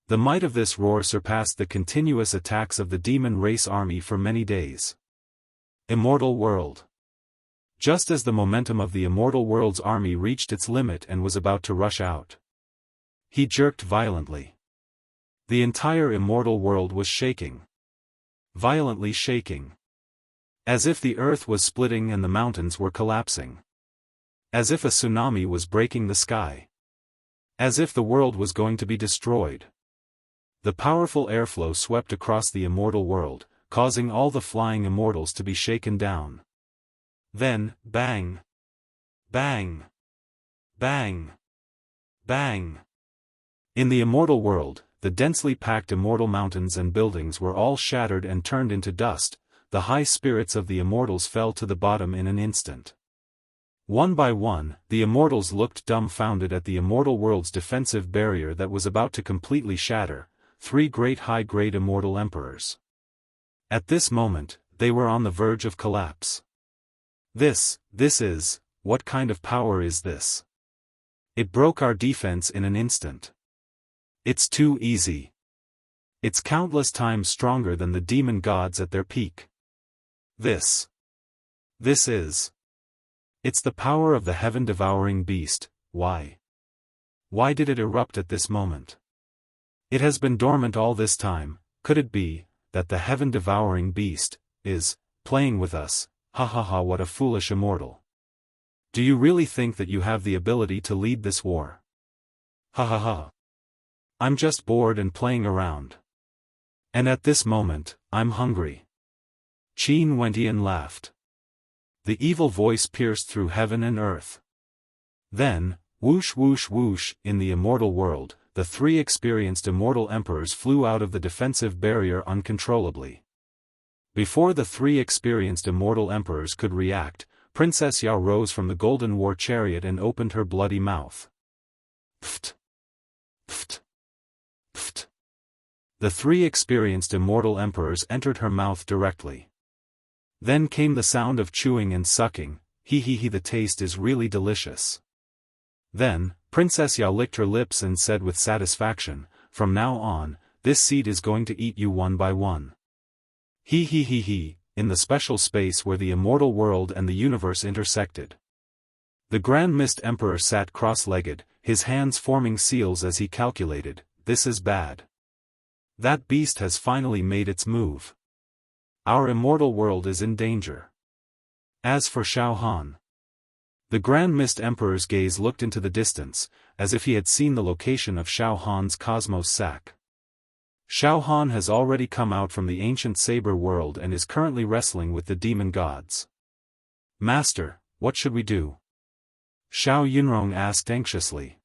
The might of this roar surpassed the continuous attacks of the demon race army for many days. Immortal world. Just as the momentum of the immortal world's army reached its limit and was about to rush out, he jerked violently. The entire immortal world was shaking. Violently shaking. As if the earth was splitting and the mountains were collapsing. As if a tsunami was breaking the sky. As if the world was going to be destroyed. The powerful airflow swept across the immortal world, causing all the flying immortals to be shaken down. Then, bang! Bang! Bang! Bang! In the immortal world, the densely packed immortal mountains and buildings were all shattered and turned into dust. The high spirits of the immortals fell to the bottom in an instant. One by one, the immortals looked dumbfounded at the immortal world's defensive barrier that was about to completely shatter, 3 great high-grade immortal emperors. At this moment, they were on the verge of collapse. This is, what kind of power is this? It broke our defense in an instant. It's too easy. It's countless times stronger than the demon gods at their peak. This is. It's the power of the heaven-devouring beast. Why? Why did it erupt at this moment? It has been dormant all this time. Could it be that the heaven-devouring beast is playing with us? Ha ha ha, what a foolish immortal. Do you really think that you have the ability to lead this war? Ha ha ha. I'm just bored and playing around. And at this moment, I'm hungry. Qin Wentian laughed. The evil voice pierced through heaven and earth. Then, whoosh whoosh whoosh, in the immortal world, the 3 experienced immortal emperors flew out of the defensive barrier uncontrollably. Before the 3 experienced immortal emperors could react, Princess Yao rose from the golden war chariot and opened her bloody mouth. Pft! Pft! Pft! The 3 experienced immortal emperors entered her mouth directly. Then came the sound of chewing and sucking. Hee hee hee, the taste is really delicious. Then, Princess Yao licked her lips and said with satisfaction, from now on, this seed is going to eat you one by one. Hee hee hee hee, in the special space where the immortal world and the universe intersected. The Grand Mist Emperor sat cross-legged, his hands forming seals as he calculated, this is bad. That beast has finally made its move. Our immortal world is in danger. As for Xiaofan, the Grand Mist Emperor's gaze looked into the distance, as if he had seen the location of Xiaofan's cosmos sac. Xiaofan has already come out from the ancient saber world and is currently wrestling with the demon gods. Master, what should we do? Xiao Yunrong asked anxiously.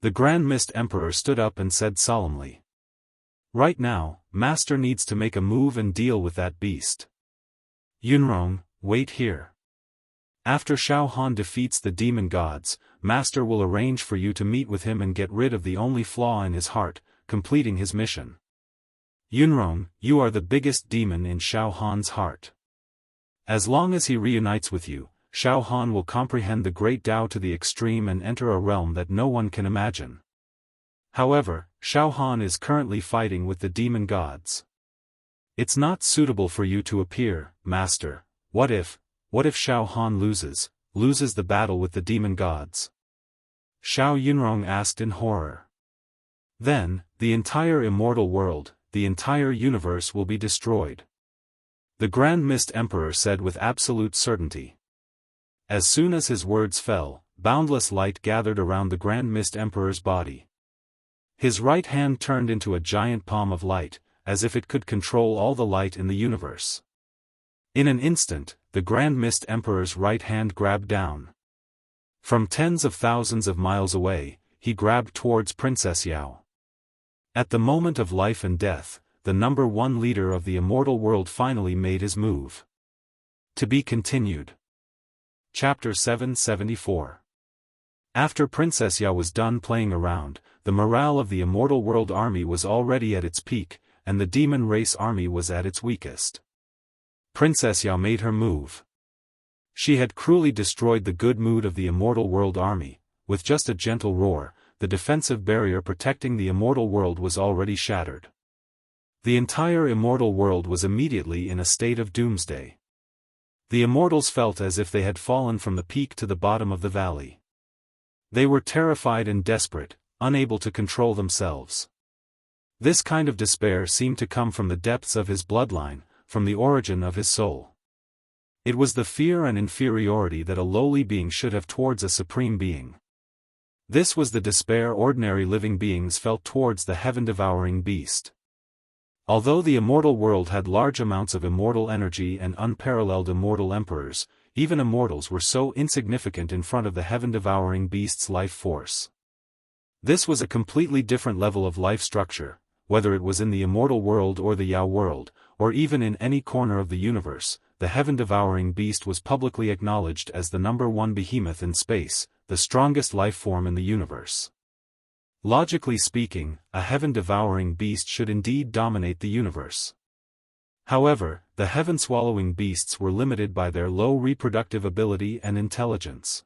The Grand Mist Emperor stood up and said solemnly. Right now, Master needs to make a move and deal with that beast. Yunrong, wait here. After Xiaofan defeats the demon gods, Master will arrange for you to meet with him and get rid of the only flaw in his heart, completing his mission. Yunrong, you are the biggest demon in Xiaofan's heart. As long as he reunites with you, Xiaofan will comprehend the great Tao to the extreme and enter a realm that no one can imagine. However, Xiaofan is currently fighting with the demon gods. It's not suitable for you to appear, Master. What if Xiaofan loses the battle with the demon gods? Xiao Yunrong asked in horror. Then, the entire immortal world, the entire universe will be destroyed. The Grand Mist Emperor said with absolute certainty. As soon as his words fell, boundless light gathered around the Grand Mist Emperor's body. His right hand turned into a giant palm of light, as if it could control all the light in the universe. In an instant, the Grand Mist Emperor's right hand grabbed down. From tens of thousands of miles away, he grabbed towards Princess Yao. At the moment of life and death, the number 1 leader of the immortal world finally made his move. To be continued. Chapter 774. After Princess Yao was done playing around, the morale of the immortal world army was already at its peak, and the demon race army was at its weakest. Princess Yao made her move. She had cruelly destroyed the good mood of the immortal world army. With just a gentle roar, the defensive barrier protecting the immortal world was already shattered. The entire immortal world was immediately in a state of doomsday. The immortals felt as if they had fallen from the peak to the bottom of the valley. They were terrified and desperate, unable to control themselves. This kind of despair seemed to come from the depths of his bloodline, from the origin of his soul. It was the fear and inferiority that a lowly being should have towards a supreme being. This was the despair ordinary living beings felt towards the heaven-devouring beast. Although the immortal world had large amounts of immortal energy and unparalleled immortal emperors, even immortals were so insignificant in front of the heaven-devouring beast's life force. This was a completely different level of life structure, whether it was in the immortal world or the Yao world, or even in any corner of the universe. The heaven-devouring beast was publicly acknowledged as the #1 behemoth in space, the strongest life form in the universe. Logically speaking, a heaven-devouring beast should indeed dominate the universe. However, the heaven-swallowing beasts were limited by their low reproductive ability and intelligence.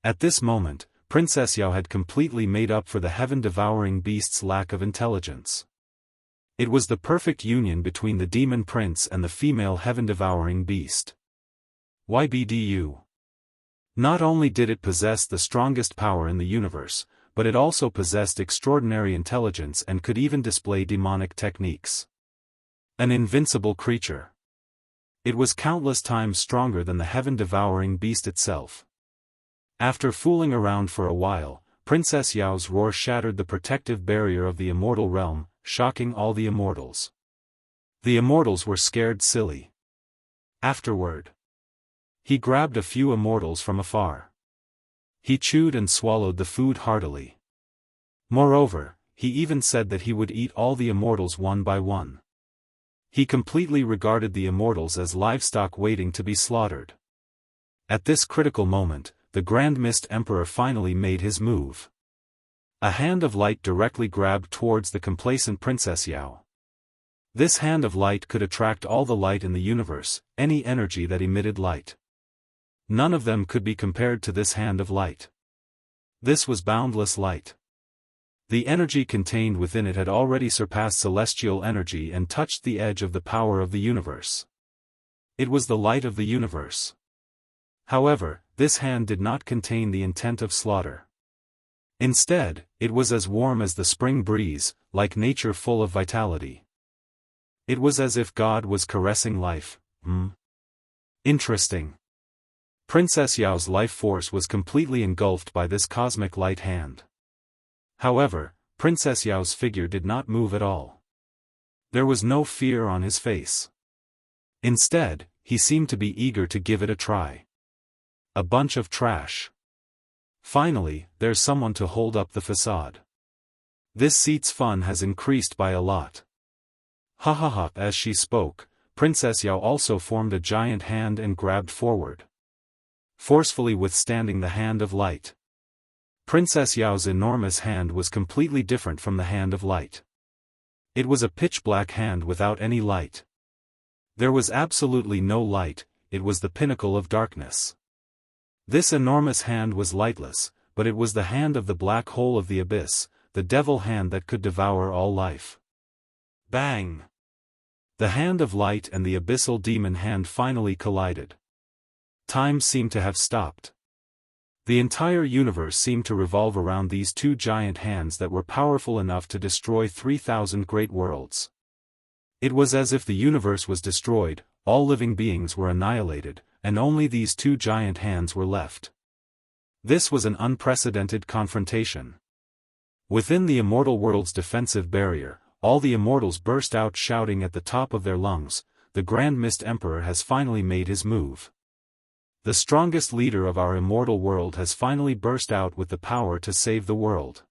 At this moment, Princess Yao had completely made up for the heaven-devouring beast's lack of intelligence. It was the perfect union between the demon prince and the female heaven-devouring beast. YBDU. Not only did it possess the strongest power in the universe, but it also possessed extraordinary intelligence and could even display demonic techniques. An invincible creature. It was countless times stronger than the heaven-devouring beast itself. After fooling around for a while, Princess Yao's roar shattered the protective barrier of the immortal realm, shocking all the immortals. The immortals were scared silly. Afterward, he grabbed a few immortals from afar. He chewed and swallowed the food heartily. Moreover, he even said that he would eat all the immortals one by one. He completely regarded the immortals as livestock waiting to be slaughtered. At this critical moment, the Grand Mist Emperor finally made his move. A hand of light directly grabbed towards the complacent Princess Yao. This hand of light could attract all the light in the universe, any energy that emitted light. None of them could be compared to this hand of light. This was boundless light. The energy contained within it had already surpassed celestial energy and touched the edge of the power of the universe. It was the light of the universe. However, this hand did not contain the intent of slaughter. Instead, it was as warm as the spring breeze, like nature full of vitality. It was as if God was caressing life. Interesting. Princess Yao's life force was completely engulfed by this cosmic light hand. However, Princess Yao's figure did not move at all. There was no fear on his face. Instead, he seemed to be eager to give it a try. A bunch of trash. Finally, there's someone to hold up the facade. This seat's fun has increased by a lot. Ha ha ha. As she spoke, Princess Yao also formed a giant hand and grabbed forward, forcefully withstanding the hand of light. Princess Yao's enormous hand was completely different from the hand of light. It was a pitch-black hand without any light. There was absolutely no light, it was the pinnacle of darkness. This enormous hand was lightless, but it was the hand of the black hole of the abyss, the devil hand that could devour all life. Bang! The hand of light and the abyssal demon hand finally collided. Time seemed to have stopped. The entire universe seemed to revolve around these two giant hands that were powerful enough to destroy 3,000 great worlds. It was as if the universe was destroyed, all living beings were annihilated, and only these two giant hands were left. This was an unprecedented confrontation. Within the immortal world's defensive barrier, all the immortals burst out shouting at the top of their lungs, "The Grand Mist Emperor has finally made his move. The strongest leader of our immortal world has finally burst out with the power to save the world.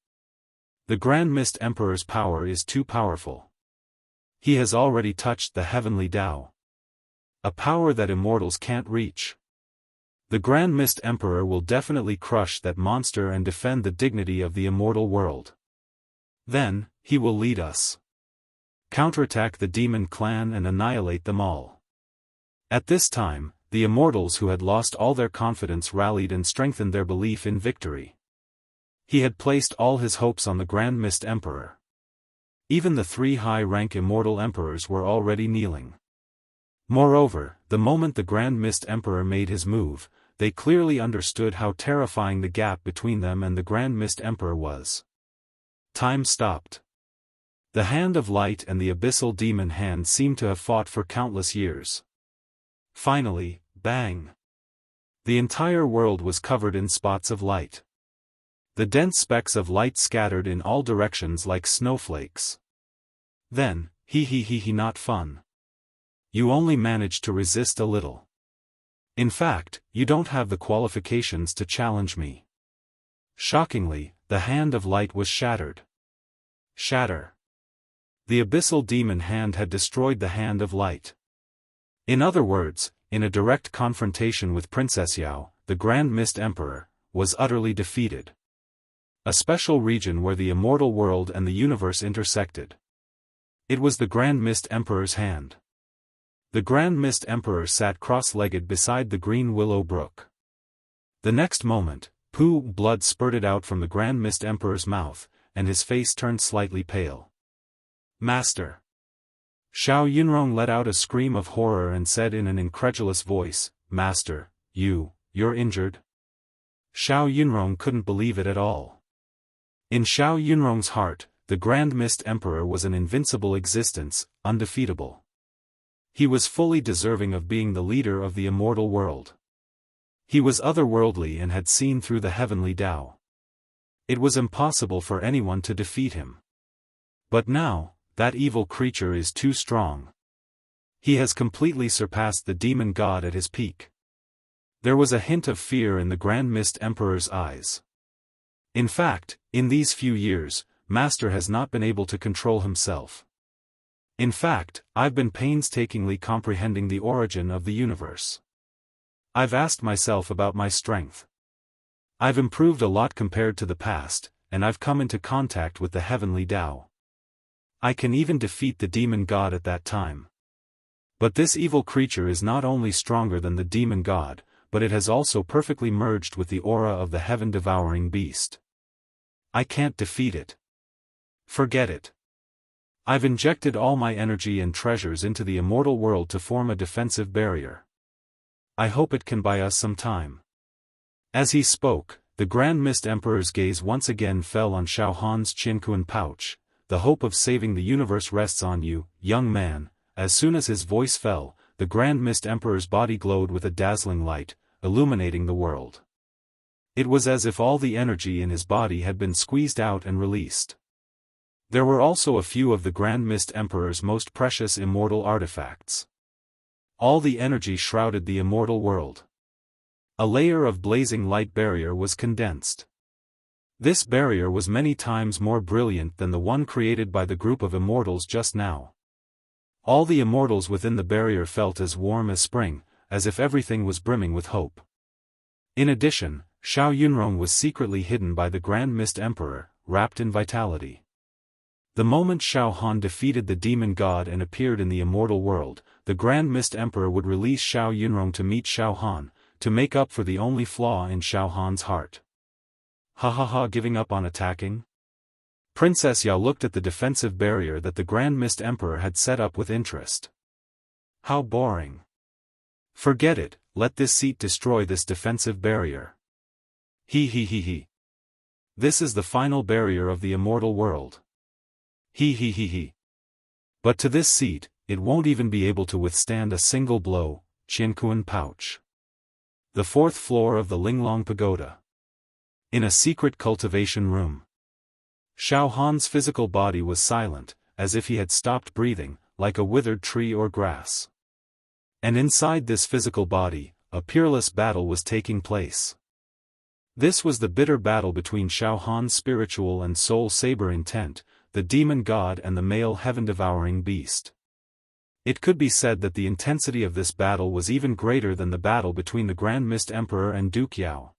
The Grand Mist Emperor's power is too powerful. He has already touched the heavenly Tao. A power that immortals can't reach. The Grand Mist Emperor will definitely crush that monster and defend the dignity of the immortal world. Then, he will lead us. Counterattack the demon clan and annihilate them all." At this time, the immortals who had lost all their confidence rallied and strengthened their belief in victory. He had placed all his hopes on the Grand Mist Emperor. Even the 3 high-rank immortal emperors were already kneeling. Moreover, the moment the Grand Mist Emperor made his move, they clearly understood how terrifying the gap between them and the Grand Mist Emperor was. Time stopped. The hand of light and the abyssal demon hand seemed to have fought for countless years. Finally, bang! The entire world was covered in spots of light. The dense specks of light scattered in all directions like snowflakes. Then, not fun. You only managed to resist a little. In fact, you don't have the qualifications to challenge me. Shockingly, the hand of light was shattered. Shatter. The abyssal demon hand had destroyed the hand of light. In other words, in a direct confrontation with Princess Yao, the Grand Mist Emperor was utterly defeated. A special region where the immortal world and the universe intersected. It was the Grand Mist Emperor's hand. The Grand Mist Emperor sat cross-legged beside the green willow brook. The next moment, blood spurted out from the Grand Mist Emperor's mouth, and his face turned slightly pale. Master! Xiao Yunrong let out a scream of horror and said in an incredulous voice, Master, you're injured? Xiao Yunrong couldn't believe it at all. In Xiao Yunrong's heart, the Grand Mist Emperor was an invincible existence, undefeatable. He was fully deserving of being the leader of the immortal world. He was otherworldly and had seen through the heavenly Tao. It was impossible for anyone to defeat him. But now, that evil creature is too strong. He has completely surpassed the demon god at his peak. There was a hint of fear in the Grand Mist Emperor's eyes. In fact, in these few years, Master has not been able to control himself. In fact, I've been painstakingly comprehending the origin of the universe. I've asked myself about my strength. I've improved a lot compared to the past, and I've come into contact with the heavenly Tao. I can even defeat the demon god at that time. But this evil creature is not only stronger than the demon god, but it has also perfectly merged with the aura of the heaven-devouring beast. I can't defeat it. Forget it. I've injected all my energy and treasures into the immortal world to form a defensive barrier. I hope it can buy us some time. As he spoke, the Grand Mist Emperor's gaze once again fell on Xiaofan's Qinkuan pouch. The hope of saving the universe rests on you, young man. As soon as his voice fell, the Grand Mist Emperor's body glowed with a dazzling light, illuminating the world. It was as if all the energy in his body had been squeezed out and released. There were also a few of the Grand Mist Emperor's most precious immortal artifacts. All the energy shrouded the immortal world. A layer of blazing light barrier was condensed. This barrier was many times more brilliant than the one created by the group of immortals just now. All the immortals within the barrier felt as warm as spring, as if everything was brimming with hope. In addition, Xiao Yunrong was secretly hidden by the Grand Mist Emperor, wrapped in vitality. The moment Xiaofan defeated the demon god and appeared in the immortal world, the Grand Mist Emperor would release Xiao Yunrong to meet Xiaofan, to make up for the only flaw in Xiaofan's heart. Giving up on attacking? Princess Yao looked at the defensive barrier that the Grand Mist Emperor had set up with interest. How boring. Forget it, let this seat destroy this defensive barrier. He. This is the final barrier of the immortal world. He. But to this seat, it won't even be able to withstand a single blow. Qinkuan pouch. The fourth floor of the Linglong Pagoda. In a secret cultivation room. Xiaofan's physical body was silent, as if he had stopped breathing, like a withered tree or grass. And inside this physical body, a peerless battle was taking place. This was the bitter battle between Xiaofan's spiritual and soul saber intent, the demon god and the male heaven-devouring beast. It could be said that the intensity of this battle was even greater than the battle between the Grand Mist Emperor and Duke Yao.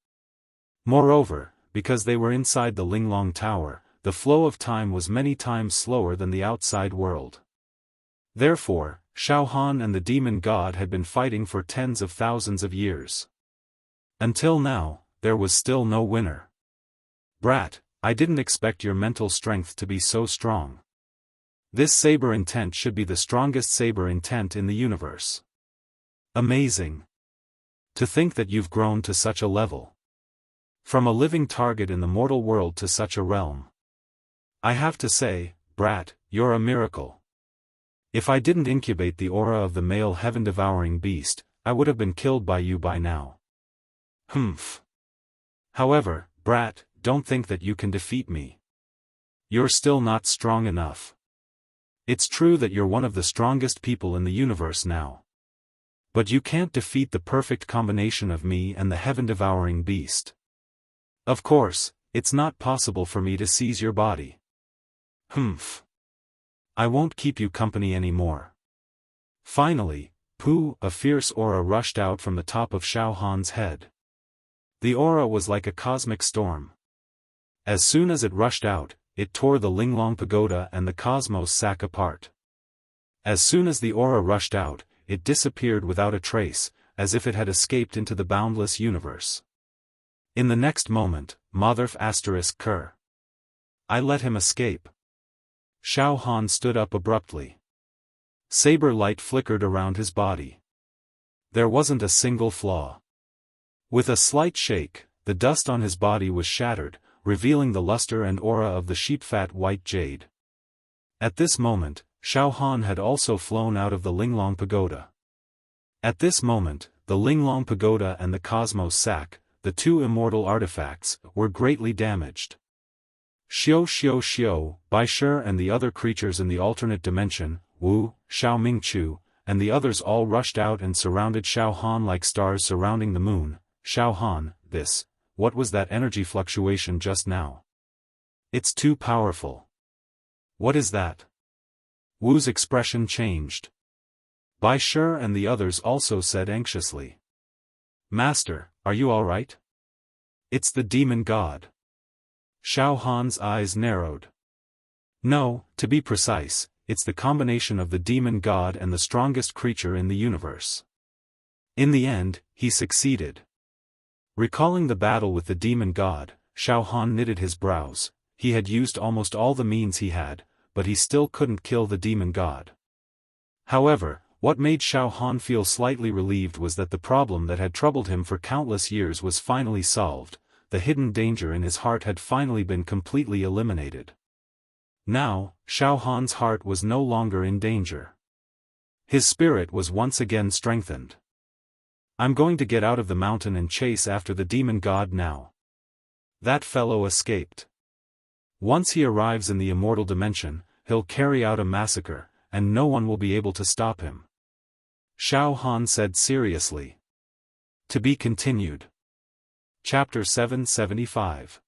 Moreover, because they were inside the Linglong Tower, the flow of time was many times slower than the outside world. Therefore, Xiaofan and the demon god had been fighting for tens of thousands of years. Until now, there was still no winner. Brat, I didn't expect your mental strength to be so strong. This saber intent should be the strongest saber intent in the universe. Amazing. To think that you've grown to such a level. From a living target in the mortal world to such a realm. I have to say, brat, you're a miracle. If I didn't incubate the aura of the male heaven-devouring beast, I would have been killed by you by now. Humph. However, brat, don't think that you can defeat me. You're still not strong enough. It's true that you're one of the strongest people in the universe now. But you can't defeat the perfect combination of me and the heaven-devouring beast. Of course, it's not possible for me to seize your body. Humph. I won't keep you company anymore. Finally, pooh, a fierce aura rushed out from the top of Xiaofan's head. The aura was like a cosmic storm. As soon as it rushed out, it tore the Linglong Pagoda and the cosmos sack apart. As soon as the aura rushed out, it disappeared without a trace, as if it had escaped into the boundless universe. In the next moment, Motherf *Ker. I let him escape. Xiaofan stood up abruptly. Saber light flickered around his body. There wasn't a single flaw. With a slight shake, the dust on his body was shattered, revealing the luster and aura of the sheepfat white jade. At this moment, Xiaofan had also flown out of the Linglong Pagoda. At this moment, the Linglong Pagoda and the Cosmos Sack, the two immortal artifacts, were greatly damaged. Xiao, Bai Shi and the other creatures in the alternate dimension, Wu, Xiao Mingchu, and the others all rushed out and surrounded Xiaofan like stars surrounding the moon. Xiaofan, what was that energy fluctuation just now? It's too powerful. What is that? Wu's expression changed. Bai Shi and the others also said anxiously. Master, are you all right? It's the demon god. Xiaofan's eyes narrowed. No, to be precise, it's the combination of the demon god and the strongest creature in the universe. In the end, he succeeded. Recalling the battle with the demon god, Xiaofan knitted his brows. He had used almost all the means he had, but he still couldn't kill the demon god. However, what made Xiaofan feel slightly relieved was that the problem that had troubled him for countless years was finally solved. The hidden danger in his heart had finally been completely eliminated. Now, Xiaofan's heart was no longer in danger. His spirit was once again strengthened. I'm going to get out of the mountain and chase after the demon god now. That fellow escaped. Once he arrives in the immortal dimension, he'll carry out a massacre, and no one will be able to stop him. Xiaofan said seriously. To be continued. Chapter 775.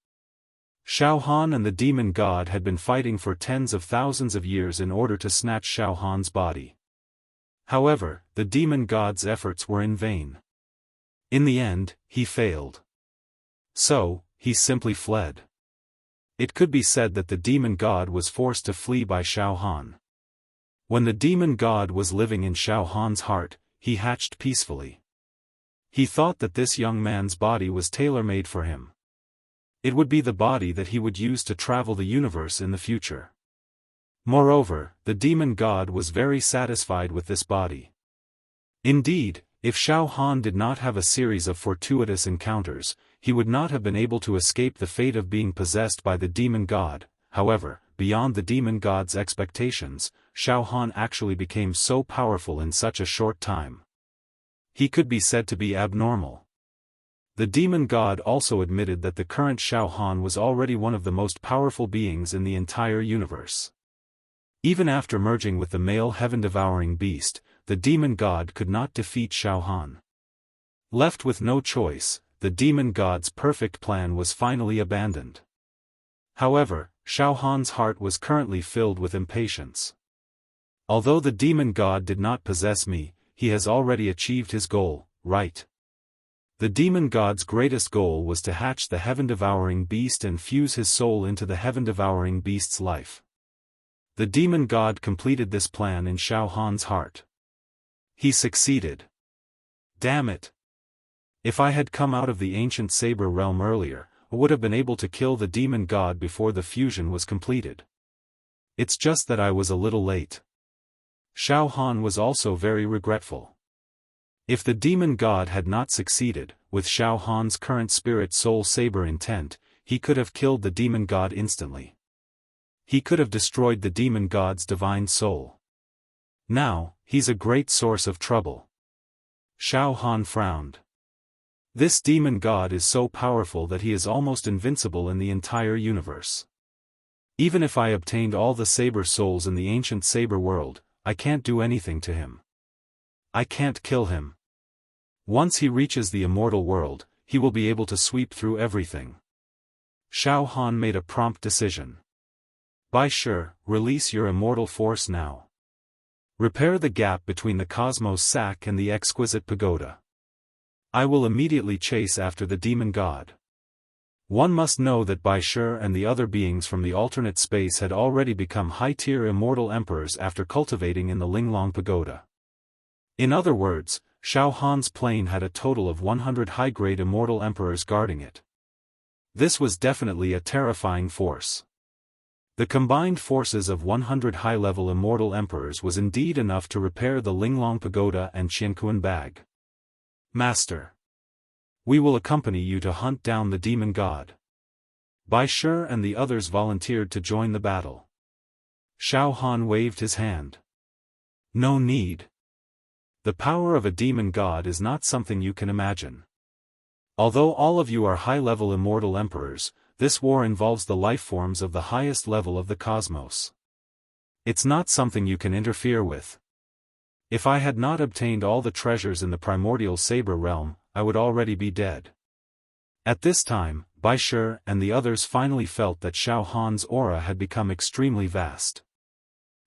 Xiaofan and the demon god had been fighting for tens of thousands of years in order to snatch Xiaofan's body. However, the demon god's efforts were in vain. In the end, he failed. So, he simply fled. It could be said that the demon god was forced to flee by Xiaofan. When the demon god was living in Xiaofan's heart, he hatched peacefully. He thought that this young man's body was tailor-made for him. It would be the body that he would use to travel the universe in the future. Moreover, the demon god was very satisfied with this body. Indeed, if Xiaofan did not have a series of fortuitous encounters, he would not have been able to escape the fate of being possessed by the demon god. However, beyond the demon god's expectations, Xiaofan actually became so powerful in such a short time. He could be said to be abnormal. The demon god also admitted that the current Xiaofan was already one of the most powerful beings in the entire universe. Even after merging with the male heaven-devouring beast, the demon god could not defeat Xiaofan. Left with no choice, the demon god's perfect plan was finally abandoned. However, Xiaofan's heart was currently filled with impatience. Although the demon god did not possess me, he has already achieved his goal, right? The demon god's greatest goal was to hatch the heaven-devouring beast and fuse his soul into the heaven-devouring beast's life. The demon god completed this plan in Xiaofan's heart. He succeeded. Damn it! If I had come out of the ancient saber realm earlier, I would have been able to kill the demon god before the fusion was completed. It's just that I was a little late. Xiaofan was also very regretful. If the demon god had not succeeded, with Xiaofan's current spirit soul saber intent, he could have killed the demon god instantly. He could have destroyed the demon god's divine soul. Now, he's a great source of trouble. Xiaofan frowned. This demon god is so powerful that he is almost invincible in the entire universe. Even if I obtained all the saber souls in the ancient saber world, I can't do anything to him. I can't kill him. Once he reaches the immortal world, he will be able to sweep through everything. Xiaofan made a prompt decision. Bai Shi, release your immortal force now. Repair the gap between the cosmos sack and the exquisite pagoda. I will immediately chase after the demon god. One must know that Bai Shi and the other beings from the alternate space had already become high-tier immortal emperors after cultivating in the Linglong pagoda. In other words, Xiaohan's plane had a total of 100 high-grade immortal emperors guarding it. This was definitely a terrifying force. The combined forces of 100 high-level immortal emperors was indeed enough to repair the Linglong pagoda and Qianquan bag. Master. We will accompany you to hunt down the demon god. Bai Shi and the others volunteered to join the battle. Xiaofan waved his hand. No need. The power of a demon god is not something you can imagine. Although all of you are high-level immortal emperors, this war involves the life forms of the highest level of the cosmos. It's not something you can interfere with. If I had not obtained all the treasures in the primordial saber realm, I would already be dead. At this time, Bai Shi and the others finally felt that Xiaohan's aura had become extremely vast.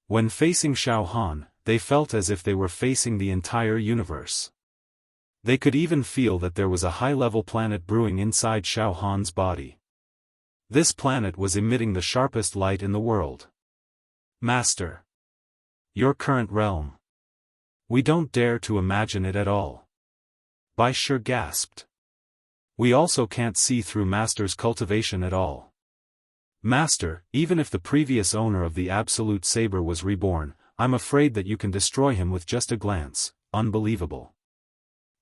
When facing Xiaofan, they felt as if they were facing the entire universe. They could even feel that there was a high-level planet brewing inside Xiaohan's body. This planet was emitting the sharpest light in the world. Master. Your current realm. We don't dare to imagine it at all. Bai Shi gasped. We also can't see through Master's cultivation at all. Master, even if the previous owner of the Absolute Saber was reborn, I'm afraid that you can destroy him with just a glance. Unbelievable.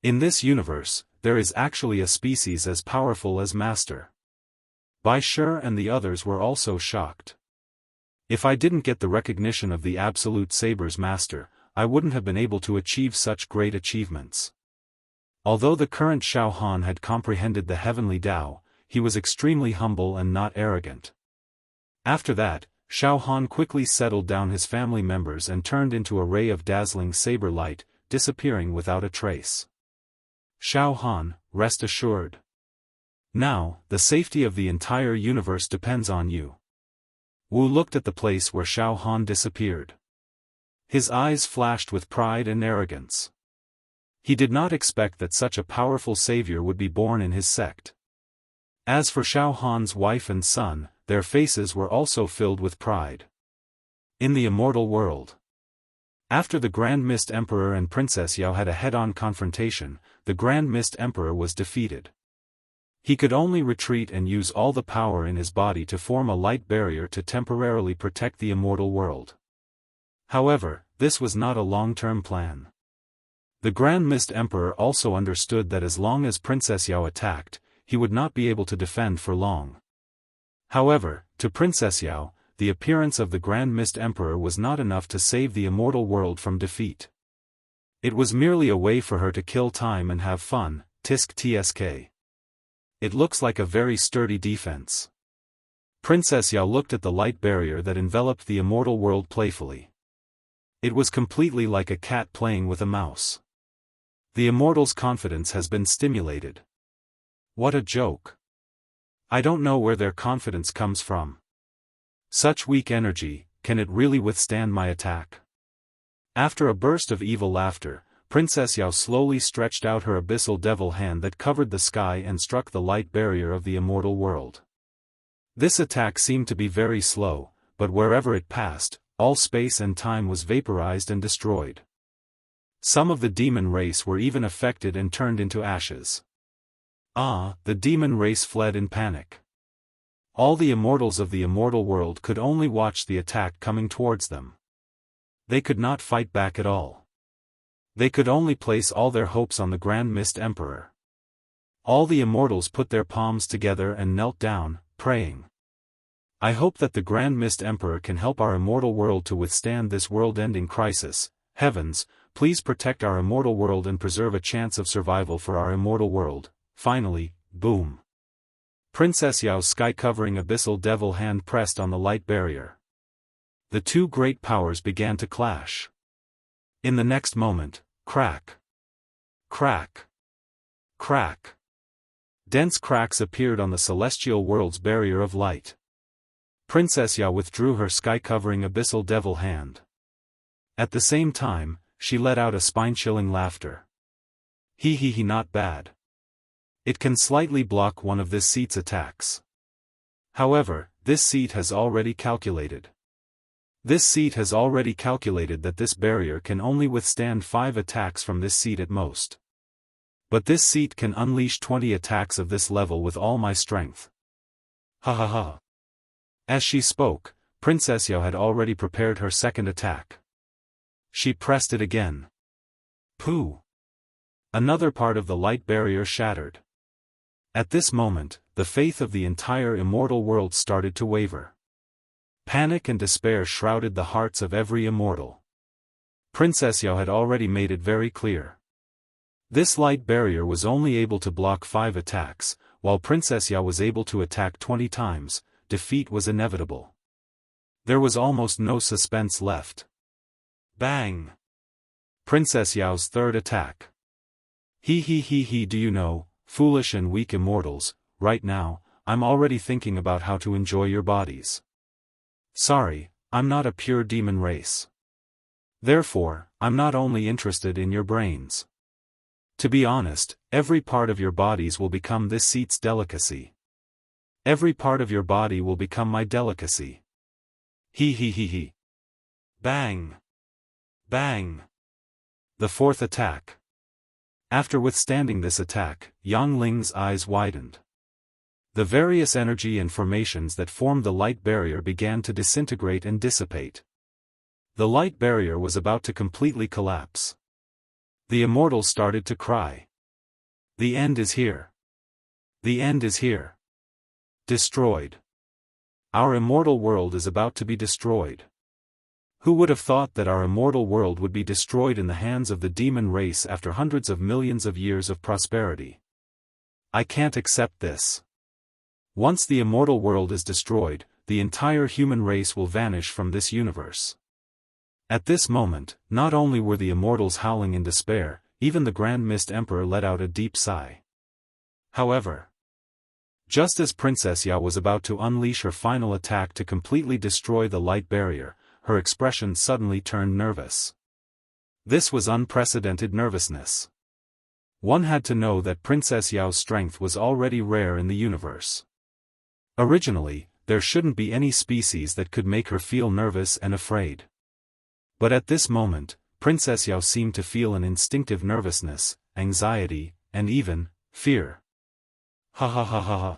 In this universe, there is actually a species as powerful as Master. Bai Shi and the others were also shocked. If I didn't get the recognition of the Absolute Saber's Master, I wouldn't have been able to achieve such great achievements. Although the current Xiaofan had comprehended the heavenly Tao, he was extremely humble and not arrogant. After that, Xiaofan quickly settled down his family members and turned into a ray of dazzling saber light, disappearing without a trace. Xiaofan, rest assured. Now, the safety of the entire universe depends on you. Wu looked at the place where Xiaofan disappeared. His eyes flashed with pride and arrogance. He did not expect that such a powerful savior would be born in his sect. As for Xiaohan's wife and son, their faces were also filled with pride. In the immortal world. After the Grand Mist Emperor and Princess Yao had a head-on confrontation, the Grand Mist Emperor was defeated. He could only retreat and use all the power in his body to form a light barrier to temporarily protect the immortal world. However, this was not a long-term plan. The Grand Mist Emperor also understood that as long as Princess Yao attacked, he would not be able to defend for long. However, to Princess Yao, the appearance of the Grand Mist Emperor was not enough to save the immortal world from defeat. It was merely a way for her to kill time and have fun. Tisk tsk. It looks like a very sturdy defense. Princess Yao looked at the light barrier that enveloped the immortal world playfully. It was completely like a cat playing with a mouse. The immortal's confidence has been stimulated. What a joke. I don't know where their confidence comes from. Such weak energy, can it really withstand my attack? After a burst of evil laughter, Princess Yao slowly stretched out her abyssal devil hand that covered the sky and struck the light barrier of the immortal world. This attack seemed to be very slow, but wherever it passed, all space and time was vaporized and destroyed. Some of the demon race were even affected and turned into ashes. The demon race fled in panic. All the immortals of the immortal world could only watch the attack coming towards them. They could not fight back at all. They could only place all their hopes on the Grand Mist Emperor. All the immortals put their palms together and knelt down, praying. I hope that the Grand Mist Emperor can help our immortal world to withstand this world-ending crisis. Heavens, please protect our immortal world and preserve a chance of survival for our immortal world. Finally, boom. Princess Yao's sky-covering abyssal devil hand pressed on the light barrier. The two great powers began to clash. In the next moment, Crack. Crack. Crack. Dense cracks appeared on the celestial world's barrier of light. Princess Ya withdrew her sky-covering abyssal devil hand. At the same time, she let out a spine-chilling laughter. He, not bad. It can slightly block one of this seat's attacks. However, this seat has already calculated. This seat has already calculated that this barrier can only withstand 5 attacks from this seat at most. But this seat can unleash 20 attacks of this level with all my strength. Ha ha ha. As she spoke, Princess Yao had already prepared her second attack. She pressed it again. Pooh! Another part of the light barrier shattered. At this moment, the faith of the entire immortal world started to waver. Panic and despair shrouded the hearts of every immortal. Princess Yao had already made it very clear. This light barrier was only able to block 5 attacks, while Princess Yao was able to attack 20 times. Defeat was inevitable. There was almost no suspense left. Bang! Princess Yao's third attack. He, do you know, foolish and weak immortals, right now, I'm already thinking about how to enjoy your bodies. Sorry, I'm not a pure demon race. Therefore, I'm not only interested in your brains. To be honest, every part of your bodies will become this seat's delicacy. Every part of your body will become my delicacy. He. Bang! Bang! The fourth attack. After withstanding this attack, Yang Ling's eyes widened. The various energy and formations that formed the light barrier began to disintegrate and dissipate. The light barrier was about to completely collapse. The immortal started to cry. The end is here. The end is here. Destroyed. Our immortal world is about to be destroyed. Who would have thought that our immortal world would be destroyed in the hands of the demon race after hundreds of millions of years of prosperity? I can't accept this. Once the immortal world is destroyed, the entire human race will vanish from this universe. At this moment, not only were the immortals howling in despair, even the Grand Mist Emperor let out a deep sigh. However, just as Princess Ya was about to unleash her final attack to completely destroy the light barrier, her expression suddenly turned nervous. This was unprecedented nervousness. One had to know that Princess Yao's strength was already rare in the universe. Originally, there shouldn't be any species that could make her feel nervous and afraid. But at this moment, Princess Yao seemed to feel an instinctive nervousness, anxiety, and even fear. Ha ha ha ha ha.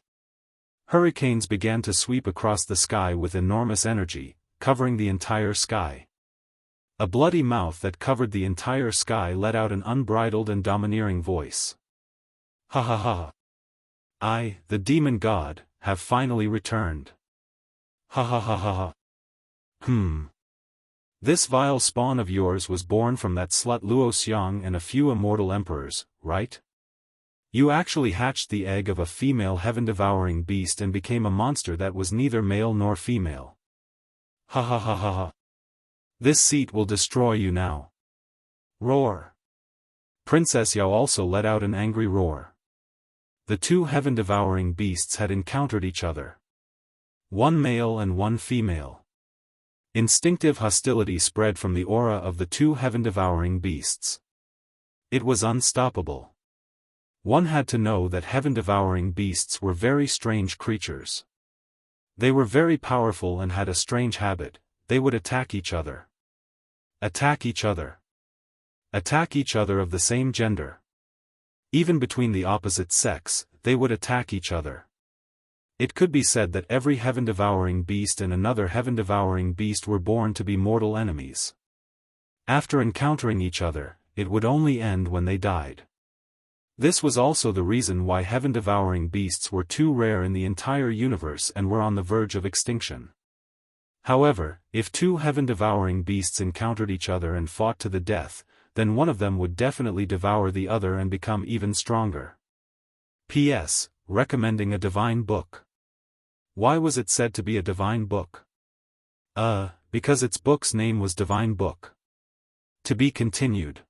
Hurricanes began to sweep across the sky with enormous energy, covering the entire sky. A bloody mouth that covered the entire sky let out an unbridled and domineering voice. Ha ha ha. I, the demon god, have finally returned. Ha ha ha ha ha. This vile spawn of yours was born from that slut Luo Xiang and a few immortal emperors, right? You actually hatched the egg of a female heaven-devouring beast and became a monster that was neither male nor female. Ha ha ha ha ha. This seat will destroy you now. Roar. Princess Yao also let out an angry roar. The two heaven-devouring beasts had encountered each other. One male and one female. Instinctive hostility spread from the aura of the two heaven-devouring beasts. It was unstoppable. One had to know that heaven-devouring beasts were very strange creatures. They were very powerful and had a strange habit: they would attack each other. Attack each other. Attack each other of the same gender. Even between the opposite sex, they would attack each other. It could be said that every heaven-devouring beast and another heaven-devouring beast were born to be mortal enemies. After encountering each other, it would only end when they died. This was also the reason why heaven-devouring beasts were too rare in the entire universe and were on the verge of extinction. However, if two heaven-devouring beasts encountered each other and fought to the death, then one of them would definitely devour the other and become even stronger. P.S. Recommending a divine book. Why was it said to be a divine book? Because its book's name was Divine Book. To be continued.